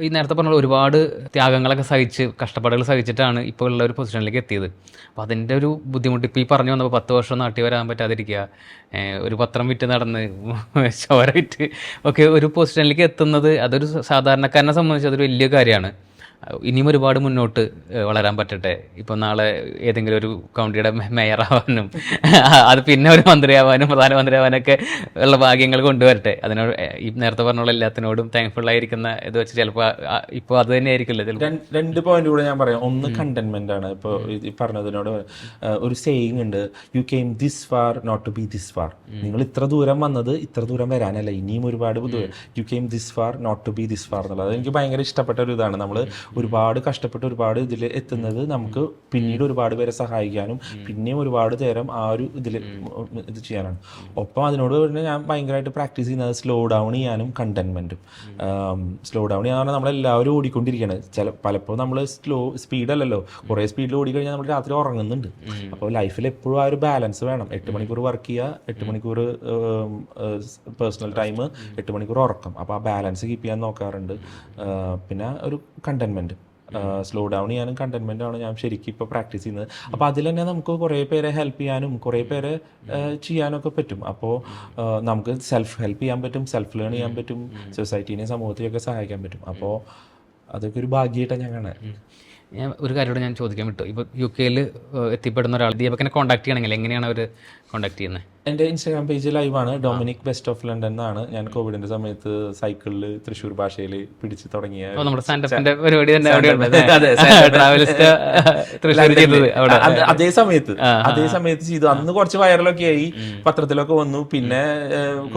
ഈ നേരത്തെ പറഞ്ഞ ഒരുപാട് ത്യാഗങ്ങളൊക്കെ സഹിച്ച് കഷ്ടപ്പാടുകൾ സഹിച്ചിട്ടാണ് ഇപ്പോൾ ഉള്ള ഒരു പൊസിഷനിലേക്ക് എത്തിയത്. അപ്പോൾ അതിൻ്റെ ഒരു ബുദ്ധിമുട്ട് ഇപ്പോൾ ഈ പറഞ്ഞു വന്നപ്പോൾ 10 വർഷം നാട്ടിൽ വരാൻ പറ്റാതിരിക്കുക, ഒരു പത്രം വിറ്റ് നടന്ന് ചോര വിറ്റ് ഒക്കെ ഒരു പൊസിഷനിലേക്ക് എത്തുന്നത് അതൊരു സാധാരണക്കാരനെ സംബന്ധിച്ച് അതൊരു വലിയ കാര്യമാണ്. ഇനിയും ഒരുപാട് മുന്നോട്ട് വളരാൻ പറ്റട്ടെ. ഇപ്പം നാളെ ഏതെങ്കിലും ഒരു കൗണ്ടിയുടെ മേയറാവാനും അത് പിന്നെ ഒരു മന്ത്രിയാവാനും പ്രധാനമന്ത്രിയാവാനൊക്കെ ഉള്ള ഭാഗ്യങ്ങൾ കൊണ്ടുവരട്ടെ. അതിനോട് ഈ നേരത്തെ പറഞ്ഞുള്ള എല്ലാത്തിനോടും താങ്ക്ഫുൾ ആയിരിക്കുന്ന ഇത് വെച്ച് ചിലപ്പോൾ ഇപ്പോൾ അത് തന്നെ ആയിരിക്കില്ല. ചിലപ്പോൾ 2 പോയിന്റ് കൂടെ ഞാൻ പറയാം. ഒന്ന് കണ്ടന്റ്മെന്റ് ആണ്. ഇപ്പോൾ ഈ പറഞ്ഞതിനോട് ഒരു സേയിങ് ഉണ്ട്, you came this far not to be this far. നിങ്ങൾ ഇത്ര ദൂരം വന്നത് ഇത്ര ദൂരം വരാനല്ല, ഇനിയും ഒരുപാട് ദൂരം. You came this far not to be this far എന്നുള്ളത് എനിക്ക് ഭയങ്കര ഇഷ്ടപ്പെട്ട ഒരു ഇതാണ്. നമ്മൾ ഒരുപാട് കഷ്ടപ്പെട്ട് ഒരുപാട് ഇതിൽ എത്തുന്നത് നമുക്ക് പിന്നീട് ഒരുപാട് പേരെ സഹായിക്കാനും പിന്നെയും ഒരുപാട് നേരം ആ ഒരു ഇതിൽ ഇത് ചെയ്യാനാണ്. ഒപ്പം അതിനോട് തന്നെ ഞാൻ ഭയങ്കരമായിട്ട് പ്രാക്ടീസ് ചെയ്യുന്നത് സ്ലോ ഡൗൺ ചെയ്യാനും കണ്ടന്റ്മെന്റും. സ്ലോ ഡൗൺ ചെയ്യാന്ന് പറഞ്ഞാൽ നമ്മളെല്ലാവരും ഓടിക്കൊണ്ടിരിക്കുകയാണ്. പലപ്പോൾ നമ്മൾ സ്പീഡല്ലല്ലോ, കുറേ സ്പീഡിൽ ഓടിക്കഴിഞ്ഞാൽ നമ്മൾ രാത്രി ഉറങ്ങുന്നുണ്ട്. അപ്പോൾ ലൈഫിൽ എപ്പോഴും ആ ഒരു ബാലൻസ് വേണം. 8 മണിക്കൂർ വർക്ക് ചെയ്യുക, 8 മണിക്കൂർ പേഴ്സണൽ ടൈം, 8 മണിക്കൂർ ഉറക്കം. അപ്പോൾ ആ ബാലൻസ് കീപ്പ് ചെയ്യാൻ നോക്കാറുണ്ട്. പിന്നെ ഒരു കണ്ടന്റ്മെന്റ്, സ്ലോ ഡൗൺ ചെയ്യാനും കണ്ടന്റ്മെന്റാണ് ഞാൻ ശരിക്കും ഇപ്പോൾ പ്രാക്ടീസ് ചെയ്യുന്നത്. അപ്പോൾ അതിൽ തന്നെ നമുക്ക് കുറേ പേരെ ഹെൽപ്പ് ചെയ്യാനും കുറേ പേരെ ചെയ്യാനൊക്കെ പറ്റും. അപ്പോൾ നമുക്ക് സെൽഫ് ഹെൽപ്പ് ചെയ്യാൻ പറ്റും, സെൽഫ് ലേൺ ചെയ്യാൻ പറ്റും, സൊസൈറ്റീനെയും സമൂഹത്തെയൊക്കെ സഹായിക്കാൻ പറ്റും. അപ്പോൾ അതൊക്കെ ഒരു ഭാഗ്യമായിട്ടാണ് ഞാൻ കാണാൻ. ഞാൻ ഒരു കാര്യത്തോടെ ഞാൻ ചോദിക്കാൻ വിട്ടു. ഇപ്പോൾ UK എത്തിപ്പെടുന്ന ഒരാൾ ദീപകിനെ കോൺടാക്ട് ചെയ്യണമെങ്കിൽ എങ്ങനെയാണ് അവർ കോൺടാക്ട് ചെയ്യുന്നത്? എൻ്റെ ഇൻസ്റ്റാഗ്രാം പേജ് ലൈവാണ്, ഡൊമിനിക് ബെസ്റ്റ് ഓഫ് ലണ്ടൻ എന്നാണ്. ഞാൻ കോവിഡിന്റെ സമയത്ത് സൈക്കിളിൽ തൃശ്ശൂർ ഭാഷയിൽ പിടിച്ച് തുടങ്ങിയ നമ്മുടെ സ്റ്റാൻഡപ്പിന്റെ പരിപാടി തന്നെ അതേ സമയത്ത് ചെയ്തു. അന്ന് കുറച്ച് വൈറലൊക്കെ ആയി, പത്രത്തിലൊക്കെ വന്നു. പിന്നെ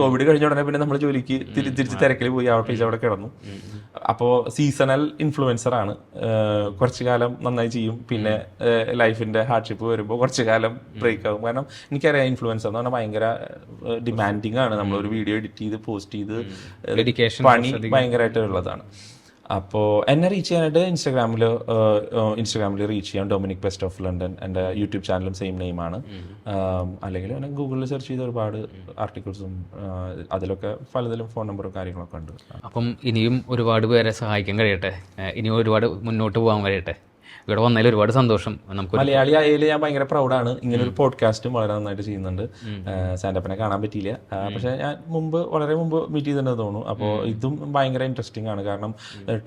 കോവിഡ് കഴിഞ്ഞ ഉടനെ പിന്നെ നമ്മൾ ജോലിക്ക് തിരിച്ച് തിരക്കിൽ പോയി, ആ പേജ് അവിടെ കിടന്നു. അപ്പോൾ സീസണൽ ഇൻഫ്ലുവൻസർ ആണ്. കുറച്ചു കാലം നന്നായി ചെയ്യും, പിന്നെ ലൈഫിന്റെ ഹാർഡ്ഷിപ്പ് വരുമ്പോൾ കുറച്ചു കാലം ബ്രേക്ക് ആകും. കാരണം എനിക്കറിയാം ഇൻഫ്ലുവൻസർ എന്ന് പറഞ്ഞാൽ ഭയങ്കര ഡിമാൻഡിങ് ആണ്. നമ്മളൊരു വീഡിയോ എഡിറ്റ് ചെയ്ത് പോസ്റ്റ് ചെയ്ത് പണി ഭയങ്കരമായിട്ട് ഉള്ളതാണ്. അപ്പോൾ എന്നെ റീച്ച് ചെയ്യാനായിട്ട് ഇൻസ്റ്റാഗ്രാമിൽ റീച്ച് ചെയ്യാം, ഡൊമിനിക് ബെസ്റ്റ് ഓഫ് ലണ്ടൻ. എൻ്റെ യൂട്യൂബ് ചാനലും സെയിം നെയിമാണ്. അല്ലെങ്കിൽ എന്നെ ഗൂഗിളിൽ സെർച്ച് ചെയ്ത ഒരുപാട് ആർട്ടിക്കിൾസും അതിലൊക്കെ പലതിലും ഫോൺ നമ്പറും കാര്യങ്ങളൊക്കെ ഉണ്ട്. അപ്പം ഇനിയും ഒരുപാട് പേരെ സഹായിക്കാൻ കഴിയട്ടെ, ഇനിയും ഒരുപാട് മുന്നോട്ട് പോകാൻ കഴിയട്ടെ. ഇവിടെ വന്നതിൽ ഒരുപാട് സന്തോഷം. നമുക്ക് മലയാളി ആയാലും ഞാൻ ഭയങ്കര പ്രൗഡാണ്. ഇങ്ങനെ ഒരു പോഡ്കാസ്റ്റും വളരെ നന്നായിട്ട് ചെയ്യുന്നുണ്ട്. സ്റ്റാൻഡപ്പിനെ കാണാൻ പറ്റിയില്ല, പക്ഷേ ഞാൻ വളരെ മുമ്പ് മീറ്റ് ചെയ്തിട്ടുണ്ടെന്ന് തോന്നുന്നു. അപ്പോൾ ഇതും ഭയങ്കര ഇൻട്രസ്റ്റിംഗ് ആണ്. കാരണം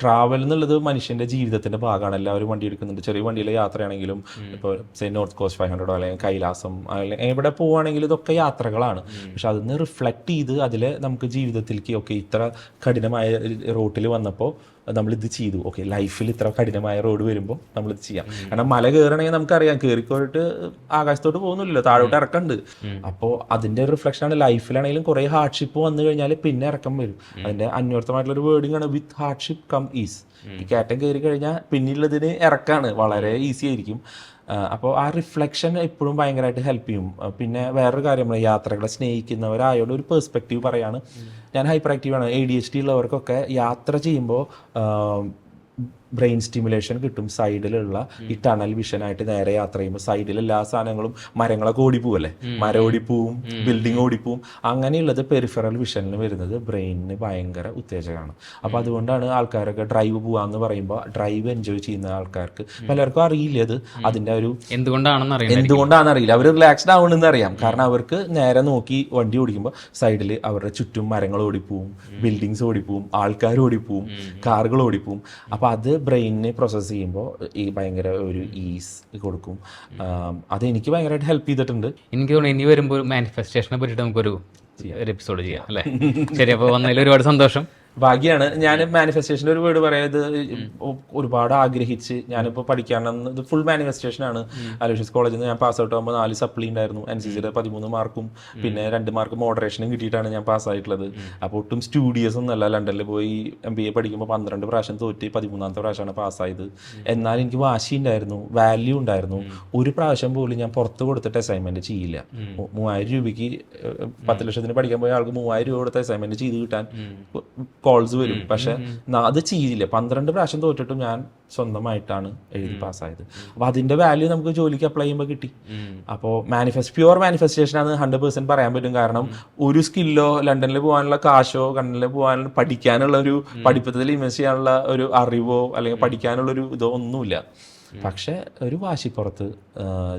ട്രാവൽ എന്നുള്ളത് മനുഷ്യന്റെ ജീവിതത്തിന്റെ ഭാഗമാണ്. എല്ലാവരും വണ്ടി എടുക്കുന്നുണ്ട്, ചെറിയ വണ്ടിയിലെ യാത്രയാണെങ്കിലും, ഇപ്പോൾ നോർത്ത് കോസ്റ്റ് 500 അല്ലെങ്കിൽ കൈലാസം അല്ലെങ്കിൽ എവിടെ പോവുകയാണെങ്കിലും ഇതൊക്കെ യാത്രകളാണ്. പക്ഷെ അതിന് റിഫ്ലക്ട് ചെയ്ത് അതിൽ നമുക്ക് ജീവിതത്തിലേക്ക് ഇത്ര കഠിനമായ റോട്ടിൽ വന്നപ്പോൾ നമ്മളിത് ചെയ്തു. ലൈഫിൽ ഇത്ര കഠിനമായ റോഡ് വരുമ്പോൾ നമ്മളിത് ചെയ്യാം. കാരണം മല കയറണമെങ്കിൽ നമുക്കറിയാം, കയറിക്കോട്ട് ആകാശത്തോട്ട് പോകുന്നില്ലല്ലോ, താഴോട്ട് ഇറക്കമുണ്ട്. അപ്പോൾ അതിൻ്റെ ഒരു റിഫ്ലക്ഷനാണ്. ലൈഫിലാണെങ്കിലും കുറേ ഹാർഡ്ഷിപ്പ് വന്നു കഴിഞ്ഞാൽ പിന്നെ ഇറക്കം വരും. അതിൻ്റെ അന്വർത്ഥമായിട്ടുള്ളൊരു വേർഡിംഗ് ആണ് വിത്ത് ഹാർഡ്ഷിപ്പ് കം ഈസ്. ഈ കയറ്റം കയറി കഴിഞ്ഞാൽ പിന്നെയുള്ളതിന് ഇറക്കാണ്, വളരെ ഈസി ആയിരിക്കും. അപ്പോൾ ആ റിഫ്ലക്ഷൻ എപ്പോഴും ഭയങ്കരമായിട്ട് ഹെൽപ്പ് ചെയ്യും. പിന്നെ വേറൊരു കാര്യം, യാത്രകളെ സ്നേഹിക്കുന്നവരായോട് ഒരു പെർസ്പെക്റ്റീവ് പറയാണ്. ഞാൻ ഹൈപ്പർ ആക്റ്റീവാണ്. ADHD ഉള്ളവർക്കൊക്കെ യാത്ര ചെയ്യുമ്പോൾ ബ്രെയിൻ സ്റ്റിമുലേഷൻ കിട്ടും. സൈഡിലുള്ള ഈ ടണൽ വിഷനായിട്ട് നേരെ യാത്ര ചെയ്യുമ്പോൾ സൈഡിൽ എല്ലാ സാധനങ്ങളും, മരങ്ങളൊക്കെ ഓടിപ്പോവല്ലേ, മരം ഓടിപ്പോവും, ബിൽഡിംഗ് ഓടിപ്പോവും. അങ്ങനെയുള്ളത് പെരിഫറൽ വിഷനിൽ വരുന്നത് ബ്രെയിനിന് ഭയങ്കര ഉത്തേജകമാണ്. അപ്പോൾ അതുകൊണ്ടാണ് ആൾക്കാരൊക്കെ ഡ്രൈവ് പോവാന്ന് പറയുമ്പോൾ ഡ്രൈവ് എൻജോയ് ചെയ്യുന്ന ആൾക്കാർക്ക് പലർക്കും അറിയില്ല അത് അതിൻ്റെ ഒരു എന്തുകൊണ്ടാണെന്ന് അറിയില്ല. അവർ റിലാക്സ്ഡ് ആവണമെന്ന് അറിയാം. കാരണം അവർക്ക് നേരെ നോക്കി വണ്ടി ഓടിക്കുമ്പോൾ സൈഡിൽ അവരുടെ ചുറ്റും മരങ്ങൾ ഓടിപ്പോവും, ബിൽഡിങ്സ് ഓടിപ്പോവും, ആൾക്കാർ ഓടിപ്പോവും, കാറുകൾ ഓടിപ്പോവും. അപ്പോൾ അത് ബ്രെയിനിനെ പ്രോസസ്സ് ചെയ്യുമ്പോൾ ഈ ഭയങ്കര ഒരു ഈസ് കൊടുക്കും. അത് എനിക്ക് ഭയങ്കരമായിട്ട് ഹെൽപ്പ് ചെയ്തിട്ടുണ്ട്. എനിക്ക് തോന്നുന്നു ഇനി വരുമ്പോൾ മാനിഫെസ്റ്റേഷനെ പറ്റിയിട്ട് നമുക്കൊരു എപ്പിസോഡ് ചെയ്യാം അല്ലേ? ശരി, അപ്പോൾ വന്നതിൽ ഒരുപാട് സന്തോഷം. ഭാഗ്യമാണ്. ഞാൻ മാനിഫെസ്റ്റേഷൻ്റെ ഒരു വേർഡ് പറയാം. ഇത് ഒരുപാട് ആഗ്രഹിച്ച് ഞാനിപ്പോൾ പഠിക്കാനെന്ന്, ഇത് ഫുൾ മാനിഫെസ്റ്റേഷൻ ആണ്. അലോഷ്യസ് കോളേജിൽ നിന്ന് ഞാൻ പാസ് ഔട്ട് ആകുമ്പോൾ 4 സപ്ലി ഉണ്ടായിരുന്നു. NCCയുടെ 13 മാർക്കും പിന്നെ 2 മാർക്ക് മോഡറേഷനും കിട്ടിയിട്ടാണ് ഞാൻ പാസ്സായിട്ടുള്ളത്. അപ്പോൾ ഒട്ടും സ്റ്റുഡിയസ് ഒന്നുമല്ല. ലണ്ടനിൽ പോയി MBA പഠിക്കുമ്പോൾ 12 പ്രാവശ്യം തോറ്റ് 13ാമത്തെ പ്രാവശ്യമാണ് പാസ്സായത്. എന്നാൽ എനിക്ക് വാശി ഉണ്ടായിരുന്നു, വാല്യൂ ഉണ്ടായിരുന്നു. ഒരു പ്രാവശ്യം പോലും ഞാൻ പുറത്ത് കൊടുത്തിട്ട് അസൈൻമെന്റ് ചെയ്യില്ല. 3000 രൂപയ്ക്ക് 10 ലക്ഷത്തിന് പഠിക്കാൻ പോയ ആൾക്ക് 3000 രൂപ കൊടുത്ത് അസൈൻമെന്റ് ചെയ്ത് കിട്ടാൻ കോൾസ് വരും. പക്ഷെ അത് ചെയ്തില്ല. 12 പ്രാവശ്യം തോറ്റിട്ടും ഞാൻ സ്വന്തമായിട്ടാണ് എഴുതി പാസ്സായത്. അപ്പോൾ അതിന്റെ വാല്യൂ നമുക്ക് ജോലിക്ക് അപ്ലൈ ചെയ്യുമ്പോൾ കിട്ടി. അപ്പോൾ പ്യുവർ മാനിഫെസ്റ്റേഷൻ ആണ് 100% പറയാൻ പറ്റും. കാരണം ഒരു സ്കില്ലോ ലണ്ടനിൽ പോകാനുള്ള കാശോ ലണ്ടനിൽ പോകാനുള്ള പഠിക്കാനുള്ള ഒരു പഠിപ്പത്തിൽ ഇൻവെസ്റ്റ് ചെയ്യാനുള്ള ഒരു അറിവോ അല്ലെങ്കിൽ പഠിക്കാനുള്ള ഒരു ഇതോ ഒന്നുമില്ല. പക്ഷെ ഒരു വാശിപ്പുറത്ത്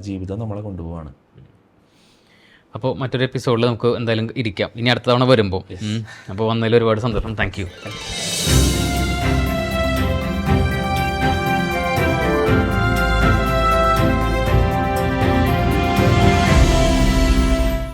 ജീവിതം നമ്മളെ കൊണ്ടുപോവാണ്. അപ്പോൾ മറ്റൊരു എപ്പിസോഡിൽ നമുക്ക് എന്തായാലും ഇരിക്കാം ഇനി അടുത്ത തവണ വരുമ്പോൾ. അപ്പോൾ വന്നതിൽ ഒരുപാട് സന്തോഷം. Thank you.